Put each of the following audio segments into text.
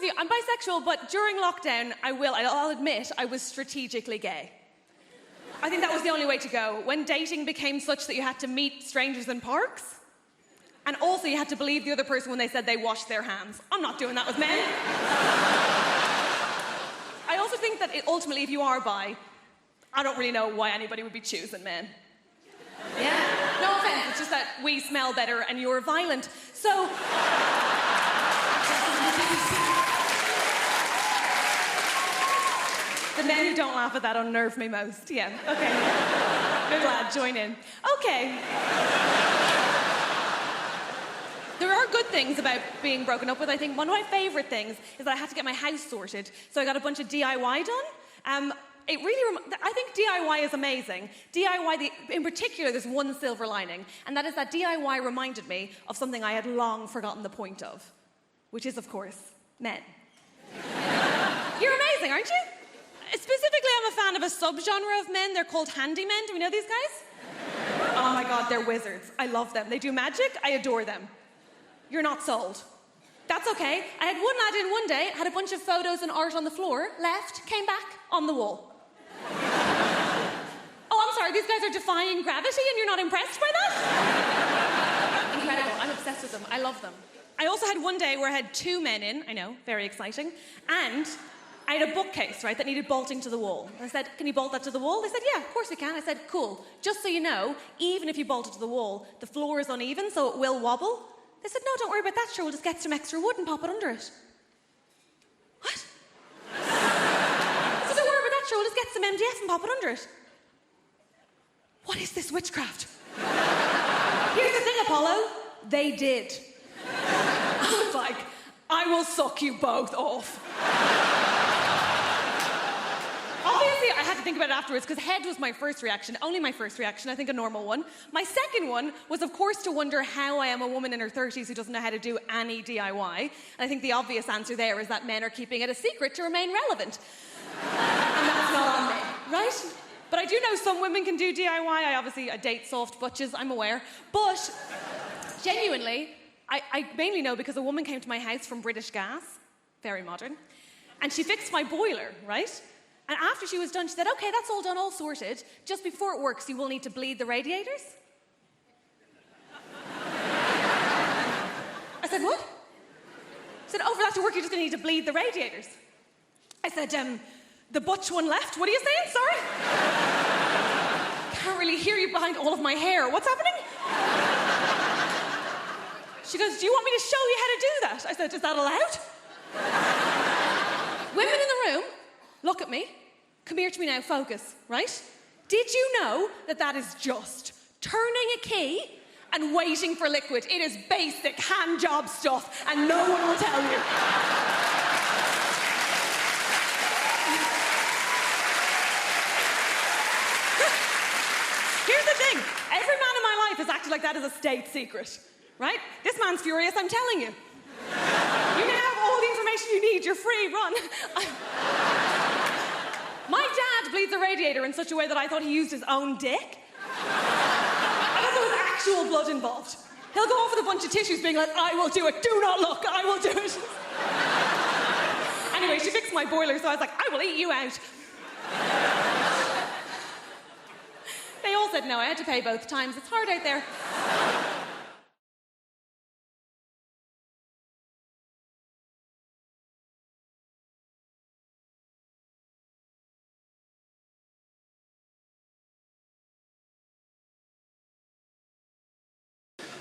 with you, I'm bisexual, but during lockdown, I'll admit, I was strategically gay. I think that was the only way to go. When dating became such that you had to meet strangers in parks, and also you had to believe the other person when they said they washed their hands. I'm not doing that with men. I also think that ultimately, if you are bi, I don't really know why anybody would be choosing men. Yeah, no offense, it's just that we smell better and you're violent. So... The men who don't laugh at that unnerve me most. Yeah, okay. Good lad, join in. Okay. There are good things about being broken up with. I think one of my favourite things is that I had to get my house sorted, so I got a bunch of DIY done. I think DIY is amazing. DIY, in particular, there's one silver lining, and that is that DIY reminded me of something I had long forgotten the point of, which is, of course, men. You're amazing, aren't you? Specifically, I'm a fan of a subgenre of men. They're called handymen. Do we know these guys? Oh my God, they're wizards. I love them. They do magic. I adore them. You're not sold. That's okay. I had one lad in one day, had a bunch of photos and art on the floor, left, came back, on the wall. Oh, I'm sorry, these guys are defying gravity and you're not impressed by that? Incredible. I'm obsessed with them. I love them. I also had one day where I had 2 men in, I know, very exciting, and I had a bookcase, right, that needed bolting to the wall. I said, can you bolt that to the wall? They said, yeah, of course we can. I said, cool. Just so you know, even if you bolt it to the wall, the floor is uneven, so it will wobble. They said, no, don't worry about that, sure, we'll just get some extra wood and pop it under it. What? I said, don't worry about that, sure, we'll just get some MDF and pop it under it. What is this witchcraft? Here's the thing, Apollo. They did. I was like, I will suck you both off. Obviously, I had to think about it afterwards because head was my first reaction, only my first reaction, I think a normal one. My second one was, of course, to wonder how I am a woman in her 30s who doesn't know how to do any DIY. And I think the obvious answer there is that men are keeping it a secret to remain relevant. And that's not on me, right? But I do know some women can do DIY. I date soft butches, I'm aware. But genuinely, I mainly know because a woman came to my house from British Gas, very modern, and she fixed my boiler, right? And after she was done, she said, okay, that's all done, all sorted. Just before it works, you will need to bleed the radiators. I said, what? She said, oh, for that to work, you're just going to need to bleed the radiators. I said, the butch one left. What are you saying? Sorry? Can't really hear you behind all of my hair. What's happening? She goes, do you want me to show you how to do that? I said, is that allowed? Women in the room, look at me. Come here to me now, focus, right? Did you know that that is just turning a key and waiting for liquid? It is basic hand job stuff, and no one will tell you. Here's the thing. Every man in my life has acted like that as a state secret, right? This man's furious, I'm telling you. You now have all the information you need. You're free, run. My dad bleeds a radiator in such a way that I thought he used his own dick. I thought there was actual blood involved. He'll go off with a bunch of tissues being like, I will do it, do not look, I will do it. Anyway, she fixed my boiler, so I was like, I will eat you out. They all said no, I had to pay both times. It's hard out there.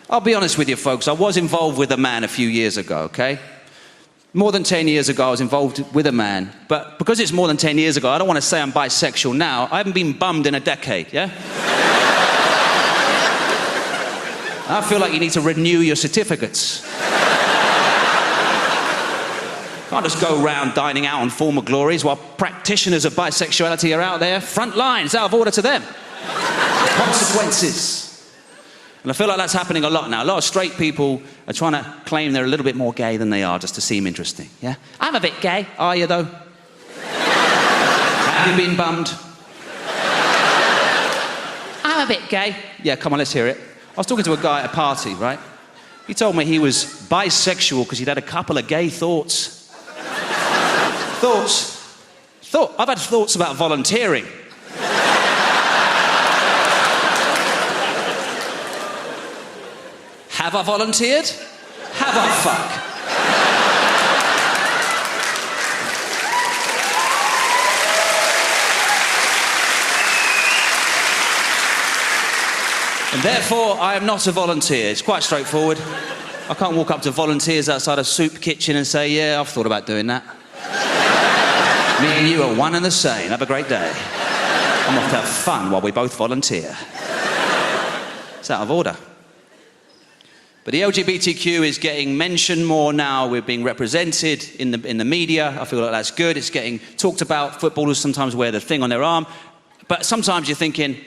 I'll be honest with you, folks. I was involved with a man a few years ago, okay? More than 10 years ago, I was involved with a man. But because it's more than 10 years ago, I don't want to say I'm bisexual now. I haven't been bummed in a decade, yeah? I feel like you need to renew your certificates. Can't just go around dining out on former glories while practitioners of bisexuality are out there. Front lines, out of order to them. Consequences. And I feel like that's happening a lot now. A lot of straight people are trying to claim they're a little bit more gay than they are just to seem interesting, yeah? I'm a bit gay. Are you, though? Have you been bummed? I'm a bit gay. Yeah, come on, let's hear it. I was talking to a guy at a party, right? He told me he was bisexual because he'd had a couple of gay thoughts. I've had thoughts about volunteering. Have I volunteered? Have I fuck? And therefore, I am not a volunteer. It's quite straightforward. I can't walk up to volunteers outside a soup kitchen and say, yeah, I've thought about doing that. Me and you are one and the same. Have a great day. I'm off to have fun while we both volunteer. It's out of order. But the LGBTQ is getting mentioned more now. We're being represented in the media. I feel like that's good. It's getting talked about. Footballers sometimes wear the thing on their arm. But sometimes you're thinking,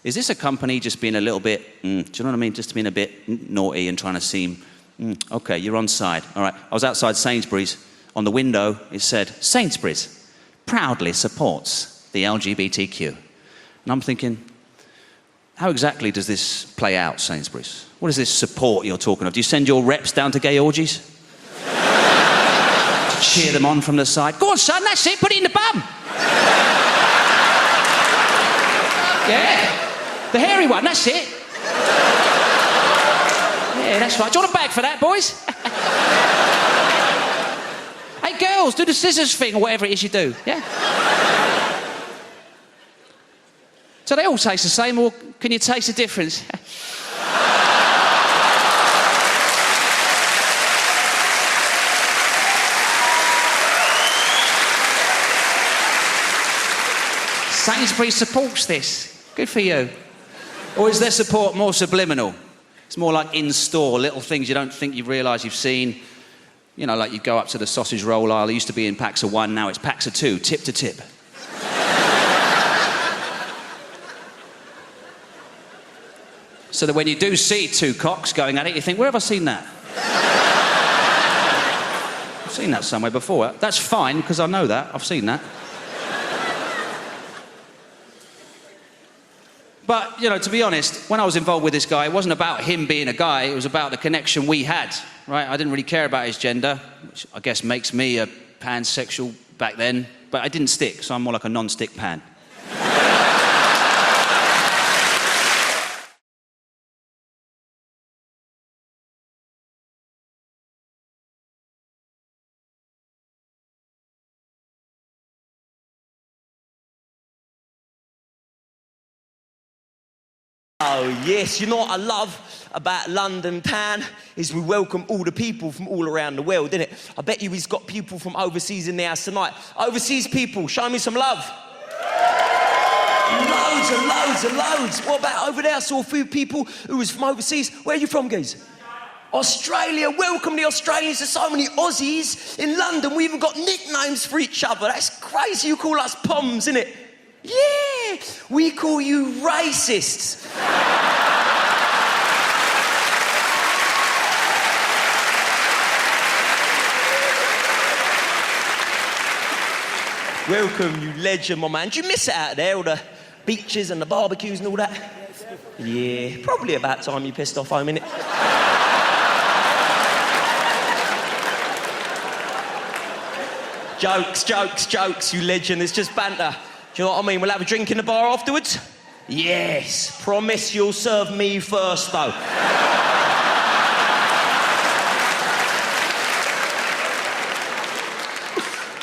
is this a company just being a little bit, do you know what I mean? Just being a bit naughty and trying to seem, okay, you're on side. All right, I was outside Sainsbury's. On the window, it said, Sainsbury's proudly supports the LGBTQ. And I'm thinking, how exactly does this play out, Sainsbury's? What is this support you're talking of? Do you send your reps down to gay orgies? To cheer them on from the side? Go on, son, that's it, put it in the bum. Yeah. The hairy one, that's it. Yeah, that's right. Do you want a bag for that, boys? Hey, girls, do the scissors thing or whatever it is you do, yeah? So they all taste the same, or can you taste the difference? Sainsbury's supports this. Good for you. Or is their support more subliminal? It's more like in-store, little things you don't think you realise you've seen. You know, like you go up to the sausage roll aisle. It used to be in packs of 1, now it's packs of 2, tip to tip. So that when you do see 2 cocks going at it, you think, where have I seen that? I've seen that somewhere before. That's fine, because I know that. I've seen that. But, you know, to be honest, when I was involved with this guy, it wasn't about him being a guy, it was about the connection we had, right? I didn't really care about his gender, which I guess makes me a pansexual back then, but I didn't stick, so I'm more like a non-stick pan. Oh yes, you know what I love about London town is we welcome all the people from all around the world, innit? I bet you he's got people from overseas in the house tonight. Overseas people, show me some love. Loads and loads and loads. What about over there? I saw a few people who was from overseas. Where are you from, guys? Australia. Welcome the Australians. There's so many Aussies in London. We even got nicknames for each other. That's crazy. You call us Poms, innit? Yeah, we call you racists. Welcome, you legend, my man. Do you miss it out there, all the beaches and the barbecues and all that? Yeah, probably about time you pissed off home, innit? Jokes, jokes, jokes, you legend. It's just banter. Do you know what I mean? We'll have a drink in the bar afterwards? Yes. Promise you'll serve me first, though.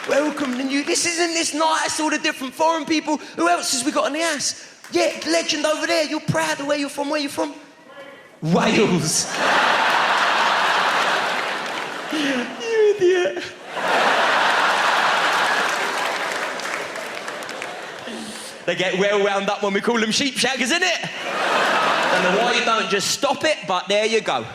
Welcome to you. This isn't this nice, all the different foreign people. Who else has we got in the house? Yeah, legend over there. You're proud of where you're from. Where you from? Wales. You idiot. They get well wound up when we call them sheep shaggers, innit? Don't know why you don't just stop it, but there you go.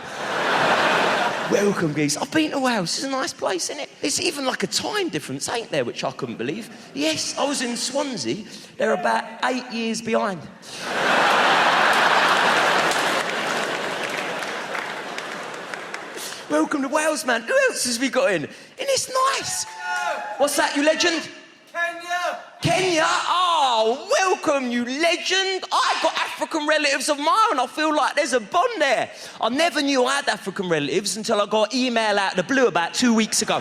Welcome, geese. I've been to Wales. It's a nice place, isn't it? It's even like a time difference, ain't there, which I couldn't believe. Yes, I was in Swansea. They're about 8 years behind. Welcome to Wales, man. Who else has we got in? And it's nice. What's that, you legend? Kenya! Kenya? Oh, welcome, you legend. I got African relatives of my own. I feel like there's a bond there. I never knew I had African relatives until I got an email out of the blue about 2 weeks ago.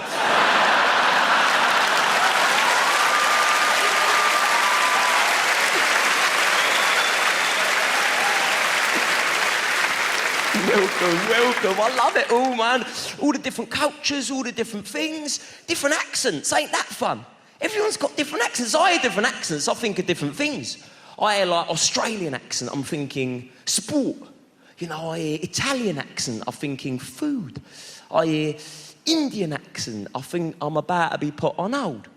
welcome. I love it all, man. All the different cultures, all the different things, different accents. Ain't that fun? Everyone's got different accents. I hear different accents, I think of different things. I hear like Australian accent, I'm thinking sport. You know, I hear Italian accent, I'm thinking food. I hear Indian accent, I think I'm about to be put on hold.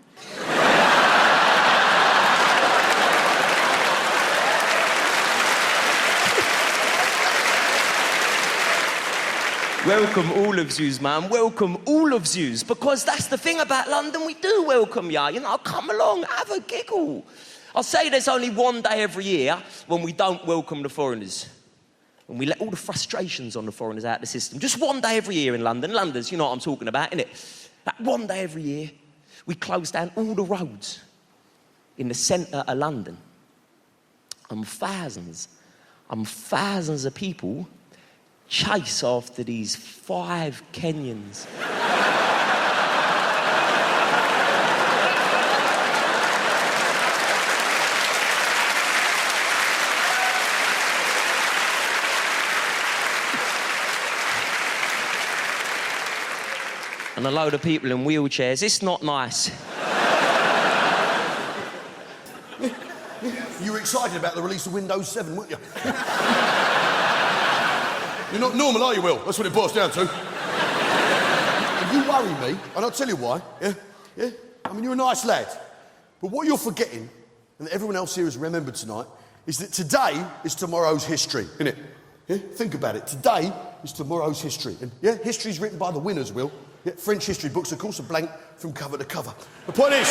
Welcome all of yous, man. Welcome all of yous. Because that's the thing about London, we do welcome ya. You know, come along, have a giggle. I'll say there's only one day every year when we don't welcome the foreigners. And we let all the frustrations on the foreigners out of the system. Just one day every year in London. Londoners, you know what I'm talking about, innit? That one day every year, we close down all the roads in the centre of London. And thousands of people chase after these 5 Kenyans. And a load of people in wheelchairs. It's not nice. You were excited about the release of Windows 7, weren't you? You're not normal, are you, Will? That's what it boils down to. You worry me, and I'll tell you why. Yeah? I mean, you're a nice lad. But what you're forgetting, and that everyone else here has remembered tonight, is that today is tomorrow's history, isn't it? Yeah? Think about it. Today is tomorrow's history. And yeah, history's written by the winners, Will. Yeah, French history books, of course, are blank from cover to cover. The point is...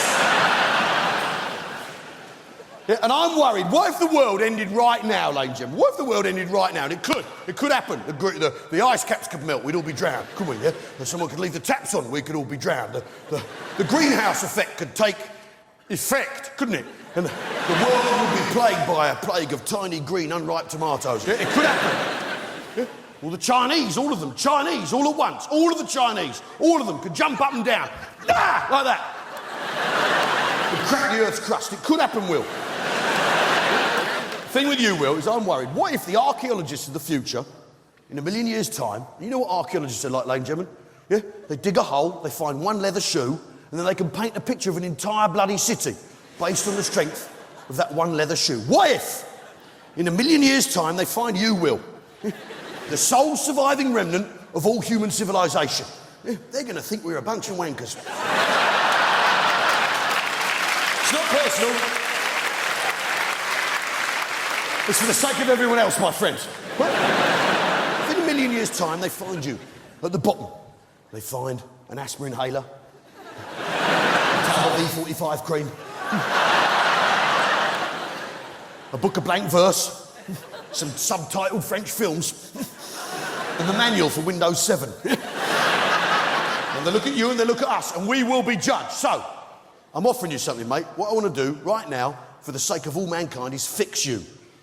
Yeah, and I'm worried, what if the world ended right now, ladies and gentlemen? What if the world ended right now? And it could happen. The ice caps could melt, we'd all be drowned, couldn't we, yeah? And someone could leave the taps on, we could all be drowned. The greenhouse effect could take effect, couldn't it? And the world would be plagued by a plague of tiny green unripe tomatoes. Yeah, it could happen. Yeah? All the Chinese, all of them, Chinese, all at once, all of the Chinese, all of them could jump up and down, like that. Could crack the Earth's crust. It could happen, Will. The thing with you, Will, is I'm worried. What if the archaeologists of the future, in 1,000,000 years' time, you know what archaeologists are like, ladies and gentlemen? Yeah? They dig a hole, they find one leather shoe, and then they can paint a picture of an entire bloody city based on the strength of that one leather shoe. What if, in 1,000,000 years' time, they find you, Will, the sole surviving remnant of all human civilization? Yeah? They're going to think we're a bunch of wankers. It's not personal. It's for the sake of everyone else, my friends. Well, if in 1,000,000 years' time they find you at the bottom, they find an aspirin inhaler, a tub of E45 cream, a book of blank verse, some subtitled French films, and the manual for Windows 7. And they look at you and they look at us, and we will be judged. So, I'm offering you something, mate. What I want to do right now, for the sake of all mankind, is fix you.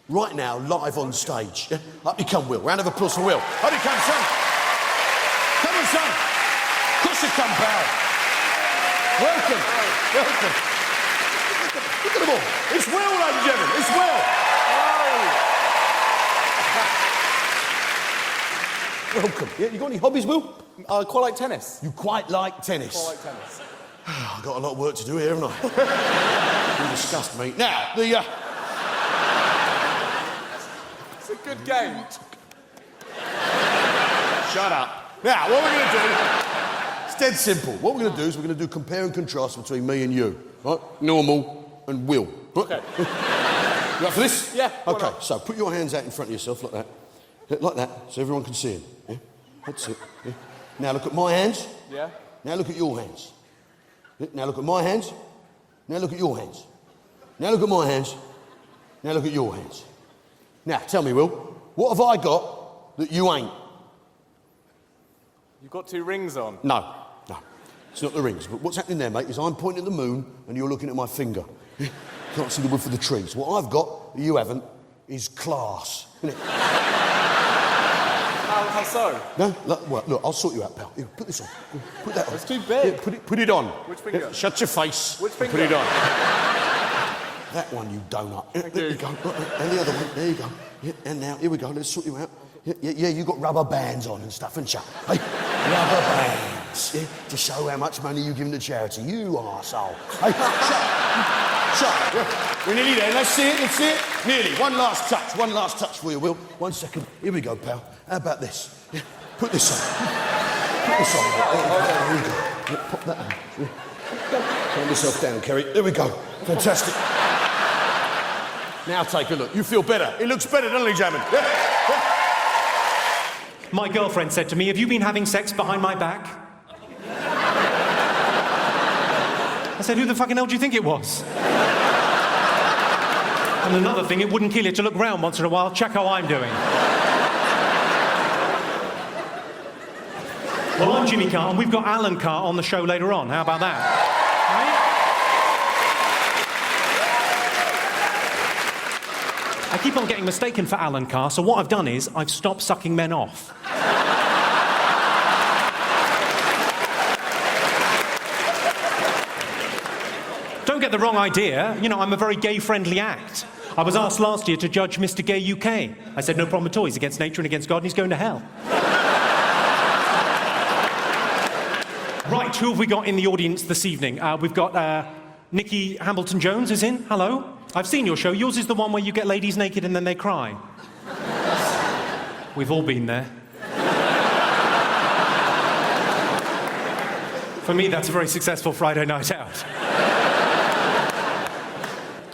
Right now, live on stage. Yeah? Up you come, Will. Round of applause for Will. Up you come, son. Come on, son. Of course you come, pal. Welcome. Welcome. Look at them all. It's Will, ladies and gentlemen. It's Will. Oh. Welcome. Yeah, you got any hobbies, Will? I quite like tennis. You quite like tennis? Quite like tennis. I've got a lot of work to do here, haven't I? You disgust me. Now, It's a good game. Shut up. Now, what we're going to do, it's dead simple. What we're going to do is we're going to do compare and contrast between me and you. Right? Normal and Will. Okay. You up for this? Yeah. Okay, so put your hands out in front of yourself like that. Yeah, like that, so everyone can see them. Yeah? That's it. Yeah? Now look at my hands. Yeah. Now look at your hands. Yeah? Now look at my hands. Now look at your hands. Now look at my hands. Now look at your hands. Now, tell me, Will, what have I got that you ain't? You've got 2 rings on. No, it's not the rings. But what's happening there, mate, is I'm pointing at the moon and you're looking at my finger. Can't see the wood for the trees. What I've got that you haven't is class. Isn't it? How so? No, look, I'll sort you out, pal. Here, put this on. Put that on. It's too big. Yeah, put it on. Which finger? Yeah, shut your face. Which finger? Put it on. That one, you donut. There you go. And the other one. There you go. Yeah, and now, here we go. Let's sort you out. Yeah, you got rubber bands on and stuff, haven't you? Hey, rubber bands, yeah, to show how much money you give to charity. You arsehole. Hey, shut. Yeah, we're nearly there. Let's see it. Nearly. One last touch for you, Will. 1 second. Here we go, pal. How about this? Yeah, put this on. There we go. Yeah, pop that on. Yeah. Calm yourself down, Kerry. There we go. Fantastic. Now take a look. You feel better. It looks better, doesn't it, Jamin? Yeah. My girlfriend said to me, "Have you been having sex behind my back?" I said, "Who the fucking hell do you think it was?" And another thing, it wouldn't kill you to look round once in a while, check how I'm doing. Well, I'm Jimmy Carr, and we've got Alan Carr on the show later on. How about that? I keep on getting mistaken for Alan Carr, so what I've done is I've stopped sucking men off. Don't get the wrong idea. You know, I'm a very gay-friendly act. I was asked last year to judge Mr. Gay UK. I said, no problem at all. He's against nature and against God, and he's going to hell. Right, who have we got in the audience this evening? We've got Nikki Hambleton-Jones is in. Hello. I've seen your show. Yours is the one where you get ladies naked and then they cry. We've all been there. For me, that's a very successful Friday night out.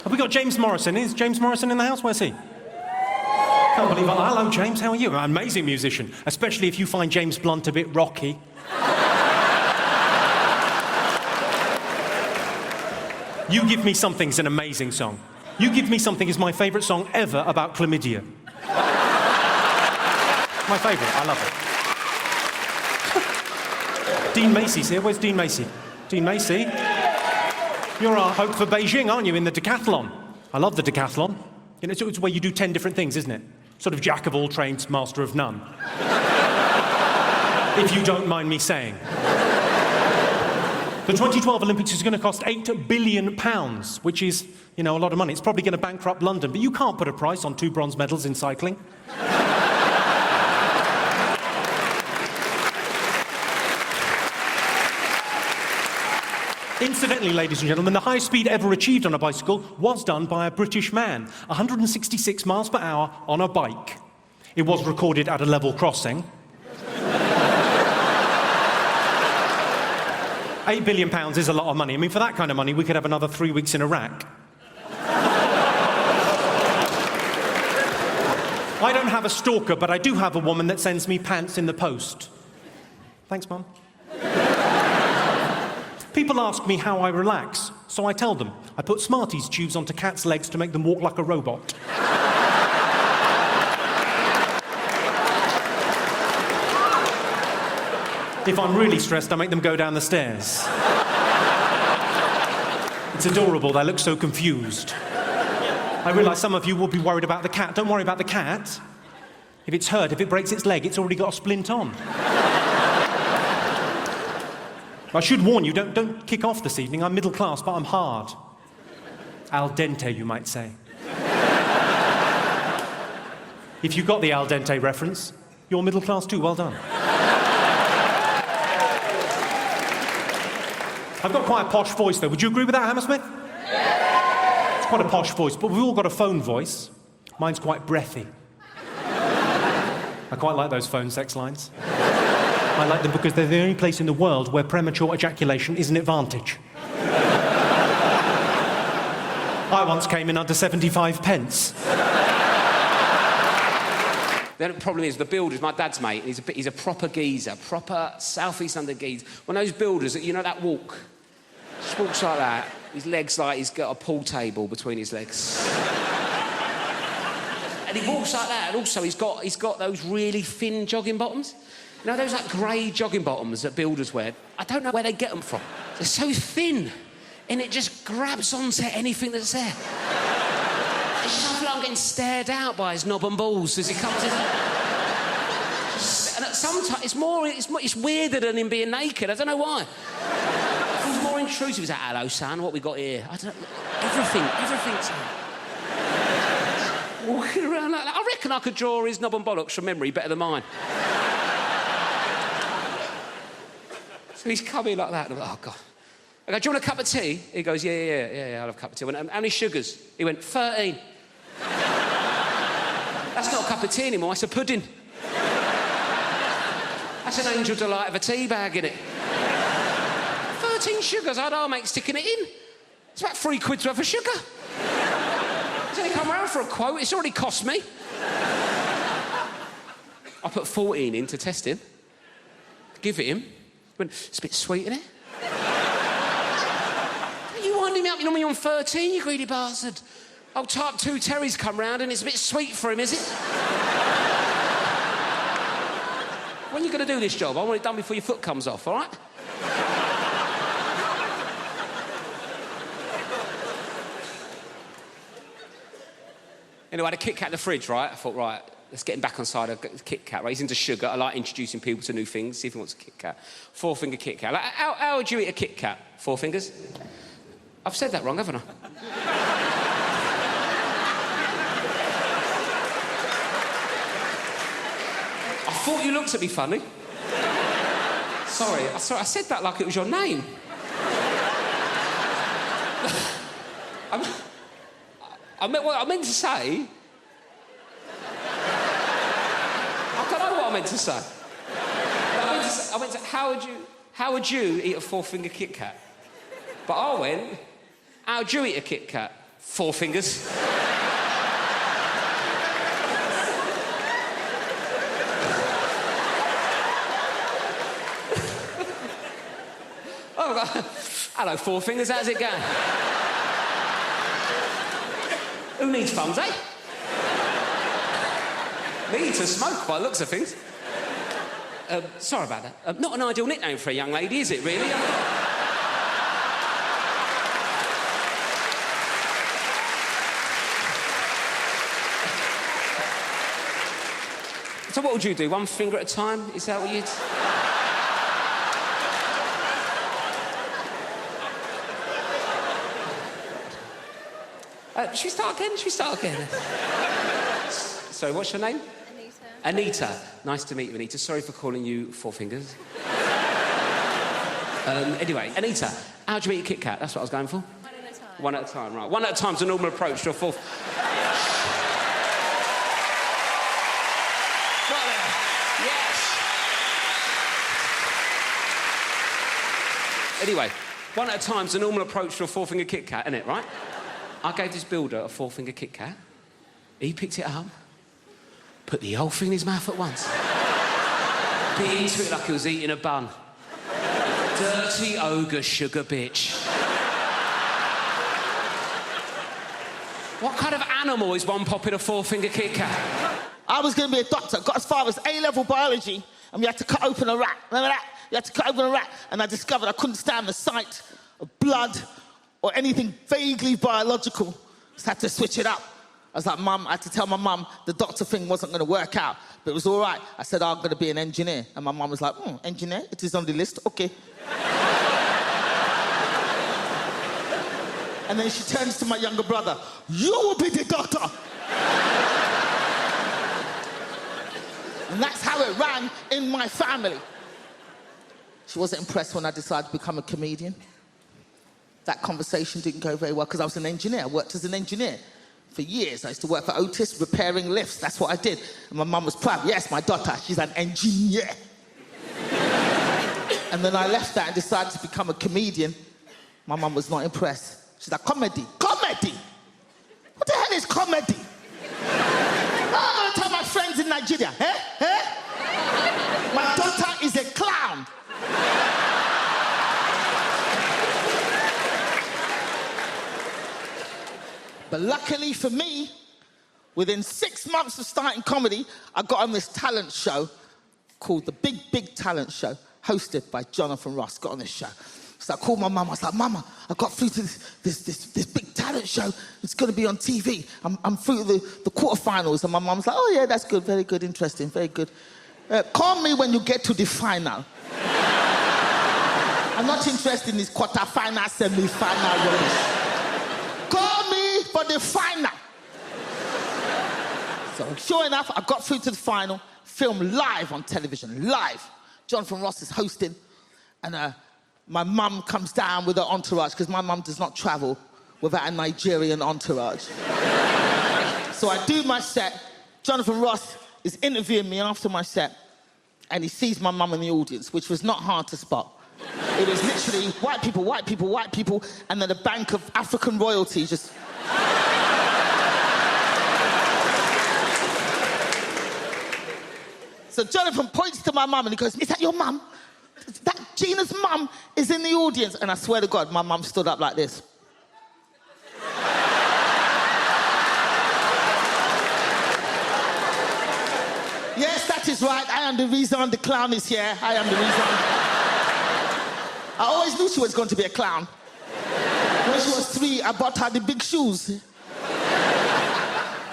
Have we got James Morrison? Is James Morrison in the house? Where's he? Can't believe it. Hello, James. How are you? An amazing musician, especially if you find James Blunt a bit rocky. You Give Me Something's an amazing song. You Give Me Something is my favourite song ever about chlamydia. My favourite, I love it. Dean Macy's here. Where's Dean Macy? Dean Macy? You're our hope for Beijing, aren't you, in the decathlon? I love the decathlon. You know, it's where you do 10 different things, isn't it? Sort of jack of all trades, master of none. If you don't mind me saying. The 2012 Olympics is going to cost £8 billion, which is, you know, a lot of money. It's probably going to bankrupt London, but you can't put a price on 2 bronze medals in cycling. Incidentally, ladies and gentlemen, the highest speed ever achieved on a bicycle was done by a British man, 166 miles per hour on a bike. It was recorded at a level crossing. £8 billion is a lot of money. I mean, for that kind of money, we could have another 3 weeks in Iraq. I don't have a stalker, but I do have a woman that sends me pants in the post. Thanks, Mum. People ask me how I relax, so I tell them. I put Smarties tubes onto cats' legs to make them walk like a robot. If I'm really stressed, I make them go down the stairs. It's adorable, they look so confused. I realise some of you will be worried about the cat. Don't worry about the cat. If it's hurt, if it breaks its leg, it's already got a splint on. I should warn you, don't kick off this evening. I'm middle class, but I'm hard. Al dente, you might say. If you got the al dente reference, you're middle class too. Well done. I've got quite a posh voice, though. Would you agree with that, Hammersmith? It's quite a posh voice, but we've all got a phone voice. Mine's quite breathy. I quite like those phone sex lines. I like them because they're the only place in the world where premature ejaculation is an advantage. I once came in under 75 pence. The problem is the builders, my dad's mate, he's a proper geezer, proper South East London geezer. One of those builders that, you know, that walk, just walks like that, his legs like he's got a pool table between his legs. And he walks like that, and also he's got those really thin jogging bottoms. You know, those like grey jogging bottoms that builders wear? I don't know where they get them from. They're so thin, and it just grabs onto anything that's there. I feel like I'm getting stared out by his knob and balls as he comes in. And sometimes it's weirder than him being naked. I don't know why. It feels more intrusive. He's like, hello, son, what we got here? I don't know. Everything's... walking around like that. I reckon I could draw his knob and bollocks from memory better than mine. So he's coming like that, and I'm like, oh, God. I go, do you want a cup of tea? He goes, yeah, I'll have a cup of tea. I went, how many sugars? He went, 13. That's not a cup of tea anymore, it's a pudding. That's an Angel Delight of a tea bag, innit? 13 sugars, I'd make sticking it in. It's about £3 worth of sugar. He's only come round for a quote, it's already cost me. I put 14 in to test him. Give it him. He went, it's a bit sweet, innit? You winding me up, you're on 13, you greedy bastard. Oh, type 2 Terry's come round and it's a bit sweet for him, is it? When are you going to do this job? I want it done before your foot comes off, all right? Anyway, I had a Kit Kat in the fridge, right? I thought, right, let's get him back on side of Kit Kat, right? He's into sugar. I like introducing people to new things. See if he wants a Kit Kat. 4-finger Kit Kat. Like, how would you eat a Kit Kat? 4 fingers? I've said that wrong, haven't I? I thought you looked at me funny. Sorry, I said that like it was your name. What I meant to say... I don't know what I meant to say. I went to how would you eat a 4-finger Kit Kat? But I went, how'd you eat a Kit Kat? 4 fingers. Oh, God. Hello, 4 fingers, how's it going? Who needs funds, eh? Me to smoke by the looks of things. Sorry about that. Not an ideal nickname for a young lady, is it, really? So what would you do? 1 finger at a time? Is that what you'd... Should we start again? Sorry, what's your name? Anita. Nice to meet you, Anita. Sorry for calling you 4 fingers. Anyway, Anita, how'd you eat a Kit Kat? That's what I was going for. 1 at a time. 1 at a time, right. 1 at a time's a normal approach to a 4th. Got there. Yes. Anyway, 1 at a time's a normal approach to a 4-finger Kit Kat, isn't it, right? I gave this builder a 4-finger Kit Kat. He picked it up, put the whole thing in his mouth at once. Bit into it like he was eating a bun. Dirty ogre sugar bitch. What kind of animal is one popping a 4-finger Kit Kat? I was going to be a doctor, got as far as A-level biology, and we had to cut open a rat. Remember that? You had to cut open a rat, and I discovered I couldn't stand the sight of blood or anything vaguely biological. Just had to switch it up. I was like, Mum, I had to tell my mum the doctor thing wasn't going to work out, but it was all right. I said, I'm going to be an engineer. And my mum was like, engineer? It is on the list, okay. And then she turns to my younger brother, you will be the doctor. And that's how it ran in my family. She wasn't impressed when I decided to become a comedian. That conversation didn't go very well because I was an engineer. I worked as an engineer for years. I used to work for Otis, repairing lifts. That's what I did. And my mum was proud. Yes, my daughter, she's an engineer. And then I left that and decided to become a comedian. My mum was not impressed. She's like, comedy. Comedy? What the hell is comedy? I'm going to tell my friends in Nigeria. My daughter is a clown. But luckily for me, within 6 months of starting comedy, I got on this talent show called The Big, Big Talent Show, hosted by Jonathan Ross. Got on this show. So I called my mum. I was like, Mama, I got through to this big talent show. It's going to be on TV. I'm through the quarterfinals. And my mum was like, oh, yeah, that's good. Very good. Interesting. Very good. Call me when you get to the final. I'm not interested in this quarterfinal, semi-final rubbish. Call me for the final. So sure enough, I got through to the final, filmed live on television, live. Jonathan Ross is hosting, and my mum comes down with her entourage, because my mum does not travel without a Nigerian entourage. So I do my set. Jonathan Ross is interviewing me after my set, and he sees my mum in the audience, which was not hard to spot. It was literally white people, white people, white people, and then a bank of African royalty just... So Jonathan points to my mum and he goes, "Is that your mum? That Gina's mum is in the audience." And I swear to God, my mum stood up like this. Yes, that is right. I am the reason the clown is here. I am the reason. I always knew she was going to be a clown. When she was 3, I bought her the big shoes.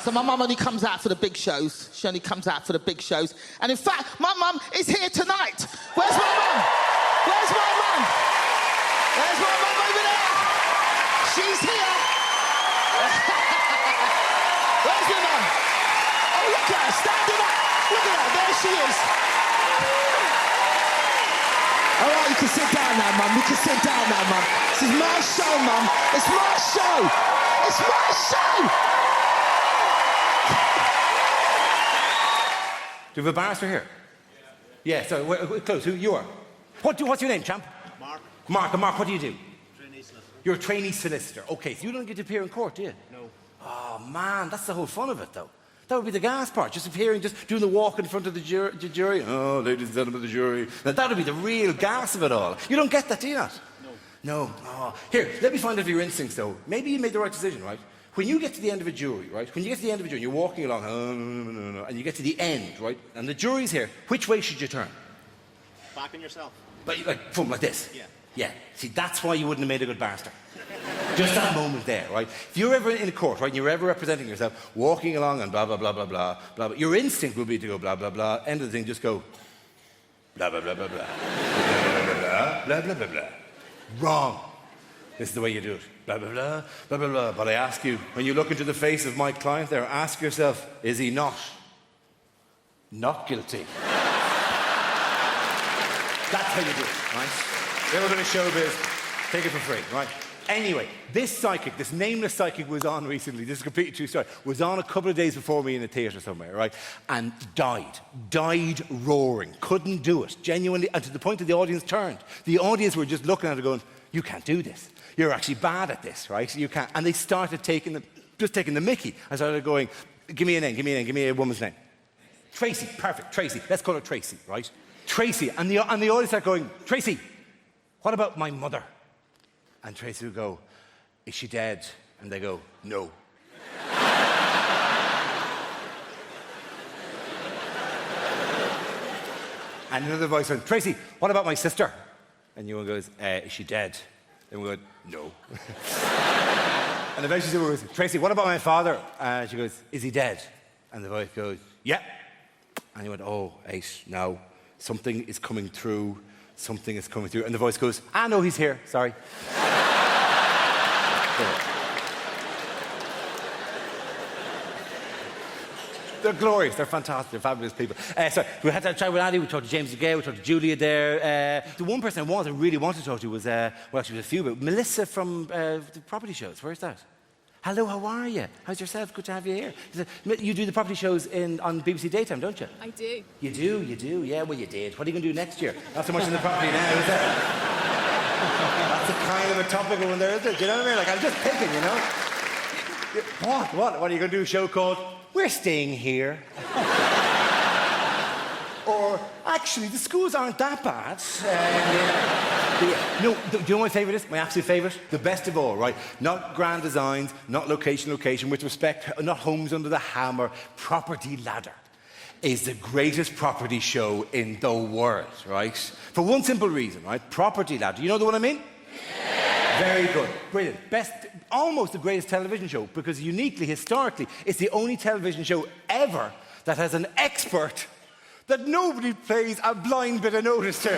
So my mum only comes out for the big shows. She only comes out for the big shows. And in fact, my mum is here tonight. Where's my mum? Where's my mum? Where's my mum over there? She's here. Where's your mum? Oh, look at her, standing up. Look at her, there she is. All right, you can sit down now, mum. You can sit down now, mum. This is my show, mum. It's my show. It's my show. Do you have a barrister here? Yeah, so we're close. Who you are? What's your name, champ? Mark. Mark, and Mark, what do you do? Trainee solicitor. You're a trainee solicitor. Okay, so you don't get to appear in court, do you? No. Oh, man, that's the whole fun of it, though. That would be the gas part, just appearing, just doing the walk in front of the jury. Oh, ladies and gentlemen of the jury. Now, that would be the real gas of it all. You don't get that, do you not? No. No. Oh. Here, let me find out your instincts, though. Maybe you made the right decision, right? When you get to the end of a jury, right? When you get to the end of a jury, you're walking along, no, and you get to the end, right? And the jury's here. Which way should you turn? Back on yourself. But like this? Yeah. Yeah. See, that's why you wouldn't have made a good barrister. Just that moment there, right? If you're ever in a court, right, and you're ever representing yourself, walking along and blah, blah, blah, blah, blah, blah, blah, your instinct will be to go blah, blah, blah, end of the thing, just go blah, blah, blah, blah, blah, blah, blah, blah, blah, blah. Wrong. This is the way you do it. Blah, blah, blah, blah, blah, blah. But I ask you, when you look into the face of my client there, ask yourself, is he not guilty? That's how you do it, right? You're going to showbiz, take it for free, right? Anyway, this psychic, this nameless psychic was on recently, this is a completely true story, was on a couple of days before me in a theatre somewhere, right? And died roaring, couldn't do it, genuinely, and to the point that the audience turned. The audience were just looking at her going, you can't do this. You're actually bad at this, right? You can't. And they started taking the mickey. I started going, give me a name, give me a woman's name. Tracy, perfect, Tracy. Let's call her Tracy, right? Tracy. And the audience started going, Tracy, what about my mother? And Tracy would go, is she dead? And they go, no. And another voice went, Tracy, what about my sister? And you one goes, is she dead? And we went, no. And eventually someone goes, Tracy, what about my father? And she goes, is he dead? And the voice goes, yeah. And he went, oh, Ace, no. Something is coming through. Something is coming through. And the voice goes, no, he's here. Sorry. They're glorious. They're fantastic. They're fabulous people. So we had that chat with Andy. We talked to James again. We talked to Julia there. The one person I really wanted to talk to was, well, actually, was a few, but Melissa from the property shows. Where's that? Hello, how are you? How's yourself? Good to have you here. You do the property shows on BBC Daytime, don't you? I do. You do? Yeah, well, you did. What are you going to do next year? Not so much in the property now, is that? That's a kind of a topical one there, isn't it? Do you know what I mean? Like, I'm just picking, you know? What are you going to do? A show called We're Staying Here? Or, actually, the schools aren't that bad. No, do you know what my favourite is? My absolute favourite? The best of all, right? Not grand designs, not location, with respect, not homes under the hammer. Property Ladder is the greatest property show in the world, right? For one simple reason, right? Property Ladder. You know the one I mean? Yeah. Very good. Brilliant. Best, almost the greatest television show, because uniquely, historically, it's the only television show ever that has an expert that nobody pays a blind bit of notice to.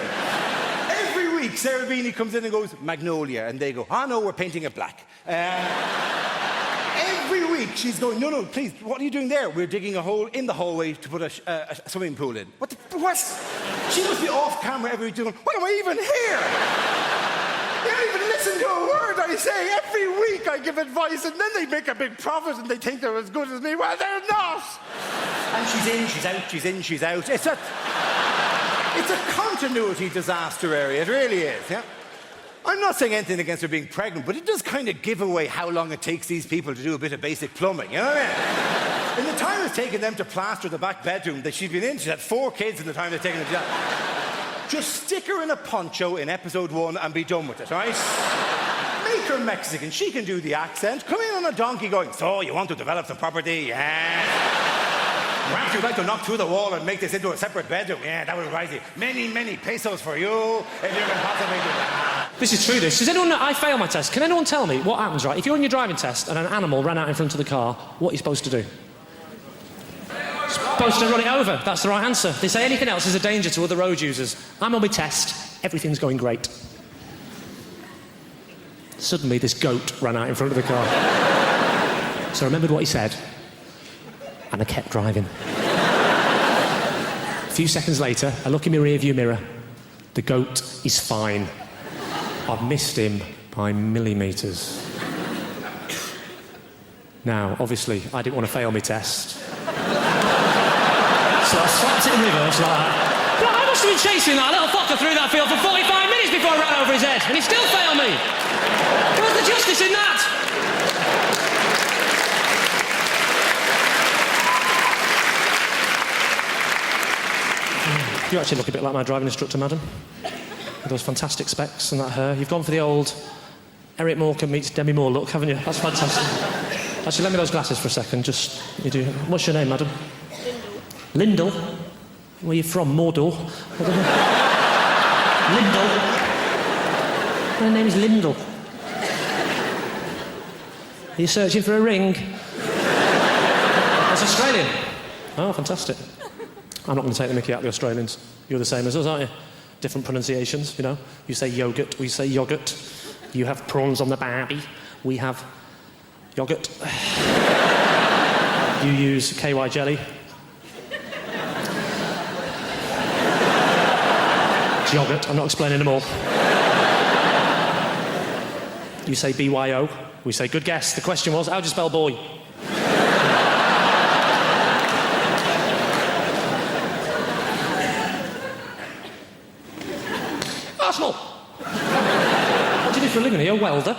Every week, Sarah Beanie comes in and goes, Magnolia, and they go, no, we're painting it black. Every week, week, she's going, no, please, what are you doing there? We're digging a hole in the hallway to put a swimming pool in. What? She must be off camera every week doing, why am I even here? They don't even listen to a word I say. Every week I give advice and then they make a big profit and they think they're as good as me. Well, they're not. And she's in, she's out, she's in, she's out. It's a continuity disaster area, it really is, yeah? I'm not saying anything against her being pregnant, but it does kind of give away how long it takes these people to do a bit of basic plumbing, you know what I mean? In the time it's taken them to plaster the back bedroom that she's been in, she's had 4 kids in the time they've taken them to that. Just stick her in a poncho in episode 1 and be done with it, right? Make her Mexican, she can do the accent. Come in on a donkey going, so you want to develop some property? Yeah. Perhaps you'd like to knock through the wall and make this into a separate bedroom. Yeah, that would rise you many, many pesos for you if you can possibly do that. This is true, this. Does anyone know? I failed my test. Can anyone tell me what happens, right? If you're on your driving test and an animal ran out in front of the car, what are you supposed to do? Supposed to run it over. That's the right answer. They say anything else is a danger to other road users. I'm on my test. Everything's going great. Suddenly, this goat ran out in front of the car. So I remembered what he said. And I kept driving. A few seconds later, I look in my rear-view mirror. The goat is fine. I've missed him by millimetres. Now, obviously, I didn't want to fail my test. So I slapped it in reverse like that. But I must have been chasing that little fucker through that field for 45 minutes before I ran over his head, and he still failed me. Where's the justice in that? You actually look a bit like my driving instructor, madam. With those fantastic specs and that hair. You've gone for the old Eric Morecambe meets Demi Moore look, haven't you? That's fantastic. Actually, lend me those glasses for a second. Just, you do. What's your name, madam? Lyndall. Where are you from? Mordor? Lyndall. My name's Lyndall. Are you searching for a ring? That's Australian. Oh, fantastic. I'm not going to take the mickey out of the Australians. You're the same as us, aren't you? Different pronunciations, you know. You say yogurt, we say yoghurt. You have prawns on the barbie, we have yoghurt. You use KY jelly. It's yoghurt, I'm not explaining them all. You say BYO, we say good guess. The question was, how do you spell boy? Arsenal. What do you do for a living? Are you a welder?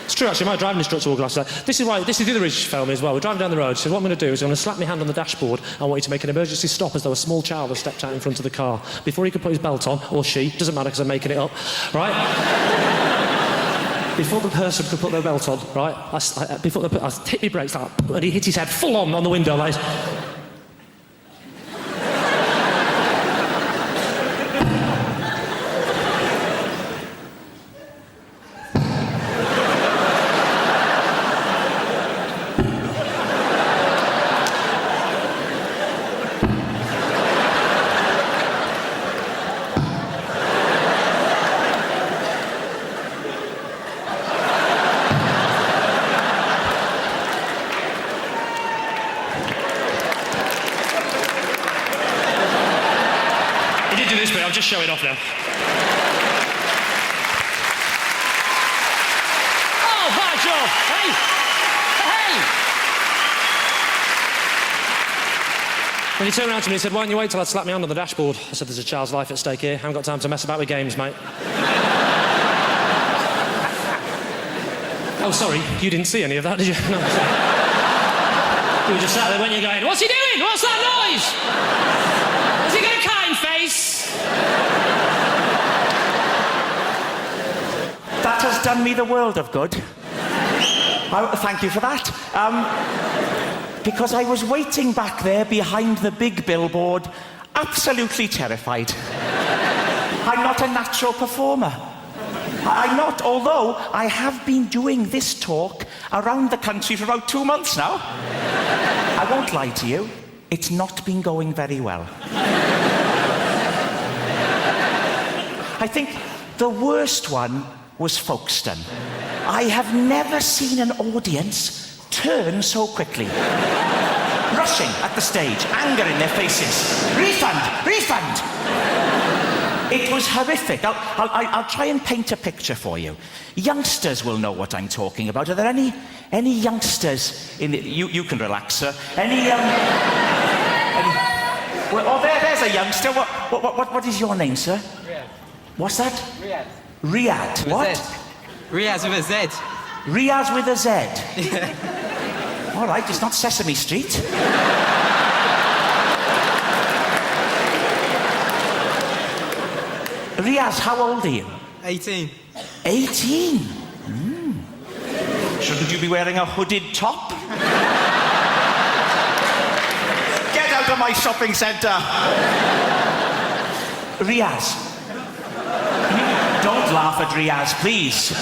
It's true, actually. My driving instructor wore glasses. This is the other issue for me as well. We're driving down the road. She said, what I'm going to do is I'm going to slap my hand on the dashboard. I want you to make an emergency stop as though a small child has stepped out in front of the car. Before he could put his belt on, or she, doesn't matter because I'm making it up, right? Before the person could put their belt on, right, I hit my brakes like, and he hit his head full on the window like. I'll just show it off now. Oh, hi, Joe. Hey. Hey. When he turned around to me, he said, why don't you wait till I slap my hand on the dashboard? I said, there's a child's life at stake here. I haven't got time to mess about with games, mate. Oh, sorry, you didn't see any of that, did you? No, sorry. You were just sat there, weren't you, going, what's he doing? What's that noise? Has he got a kind face? That has done me the world of good. Thank you for that. Because I was waiting back there behind the big billboard, absolutely terrified. I'm not a natural performer. I'm not, although I have been doing this talk around the country for about 2 months now. I won't lie to you, it's not been going very well. I think the worst one was Folkestone. I have never seen an audience turn so quickly. Rushing at the stage, anger in their faces. Refund! Refund! It was horrific. I'll try and paint a picture for you. Youngsters will know what I'm talking about. Are there any youngsters in the... You can relax, sir. Well, there's a youngster. What is your name, sir? Riyadh. What's that? Riyadh. Riyadh. What? Riyadh with a Z. Riyadh with a Z. All right, it's not Sesame Street. Riaz, how old are you? 18. 18? Shouldn't you be wearing a hooded top? Get out of my shopping centre! Riaz. Don't laugh at Riaz, please.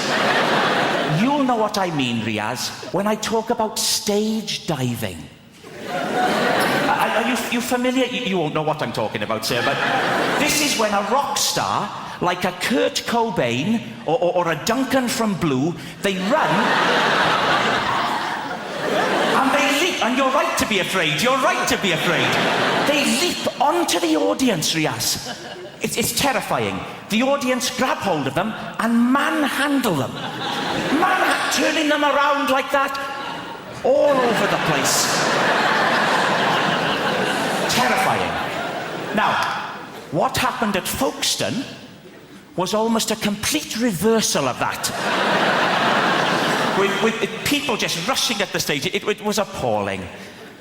You'll know what I mean, Riaz, when I talk about stage diving. Are you familiar? You won't know what I'm talking about, sir, but this is when a rock star, like a Kurt Cobain or a Duncan from Blue, they run and they leap, and you're right to be afraid, you're right to be afraid. They leap onto the audience, Riaz. It's terrifying. The audience grab hold of them and manhandle them. Turning them around like that, all over the place. Terrifying. Now, what happened at Folkestone was almost a complete reversal of that. with people just rushing at the stage. It was appalling.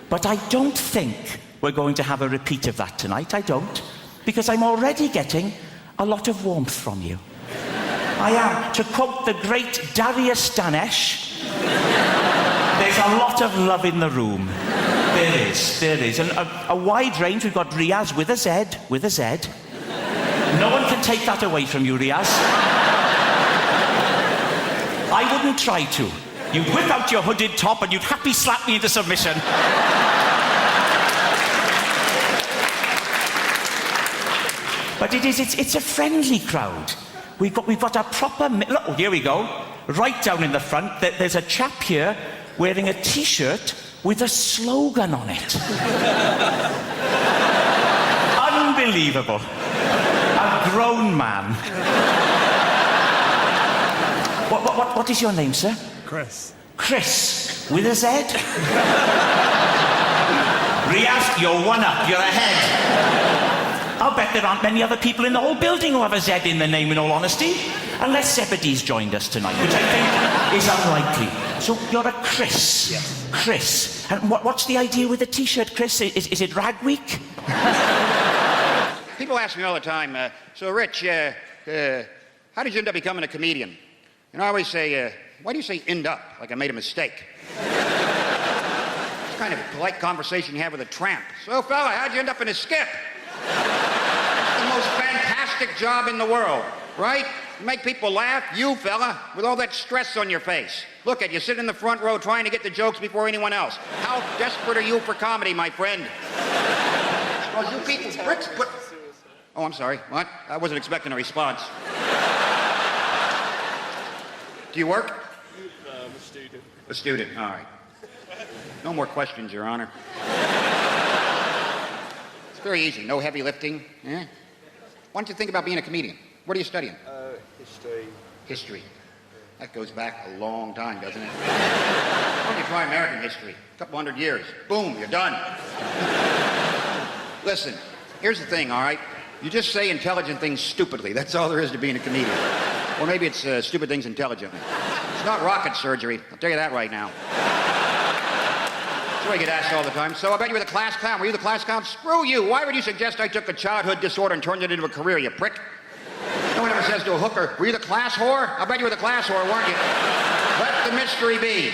But I don't think we're going to have a repeat of that tonight. I don't. Because I'm already getting a lot of warmth from you. I am. To quote the great Darius Danesh, there's a lot of love in the room. There is. And a wide range. We've got Riaz with a Z. No one can take that away from you, Riaz. I wouldn't try to. You'd whip out your hooded top and you'd happy slap me into submission. But it's a friendly crowd. We've got a proper... Look, here we go. Right down in the front, there's a chap here wearing a T-shirt with a slogan on it. Unbelievable. A grown man. What is your name, sir? Chris. Chris, with a Z? Riaz, you're one up. You're ahead. I'll bet there aren't many other people in the whole building who have a Z in their name, in all honesty. Unless Zebedee's joined us tonight, which I think is unlikely. So you're a Chris. Yes. Chris. And what's the idea with the T-shirt, Chris? Is it Rag Week? People ask me all the time, so Rich, how did you end up becoming a comedian? And I always say, why do you say end up, like I made a mistake? It's kind of a polite conversation you have with a tramp. So fella, how'd you end up in a skip? The most fantastic job in the world, right? You make people laugh, you fella, with all that stress on your face. Look at you, sit in the front row trying to get the jokes before anyone else. How desperate are you for comedy, my friend? Well, you people, bricks, but... Oh, I'm sorry, what? I wasn't expecting a response. Do you work? I'm a student. A student, all right. No more questions, Your Honor. Very easy, no heavy lifting. Yeah? Why don't you think about being a comedian? What are you studying? History. History. That goes back a long time, doesn't it? Why don't you try American history? A couple 100 years. Boom, you're done. Listen, here's the thing, all right? You just say intelligent things stupidly. That's all there is to being a comedian. Or maybe it's stupid things intelligently. It's not rocket surgery. I'll tell you that right now. That's what I get asked all the time. So I bet you were the class clown. Were you the class clown? Screw you. Why would you suggest I took a childhood disorder and turned it into a career, you prick? No one ever says to a hooker, were you the class whore? I bet you were the class whore, weren't you? Let the mystery be.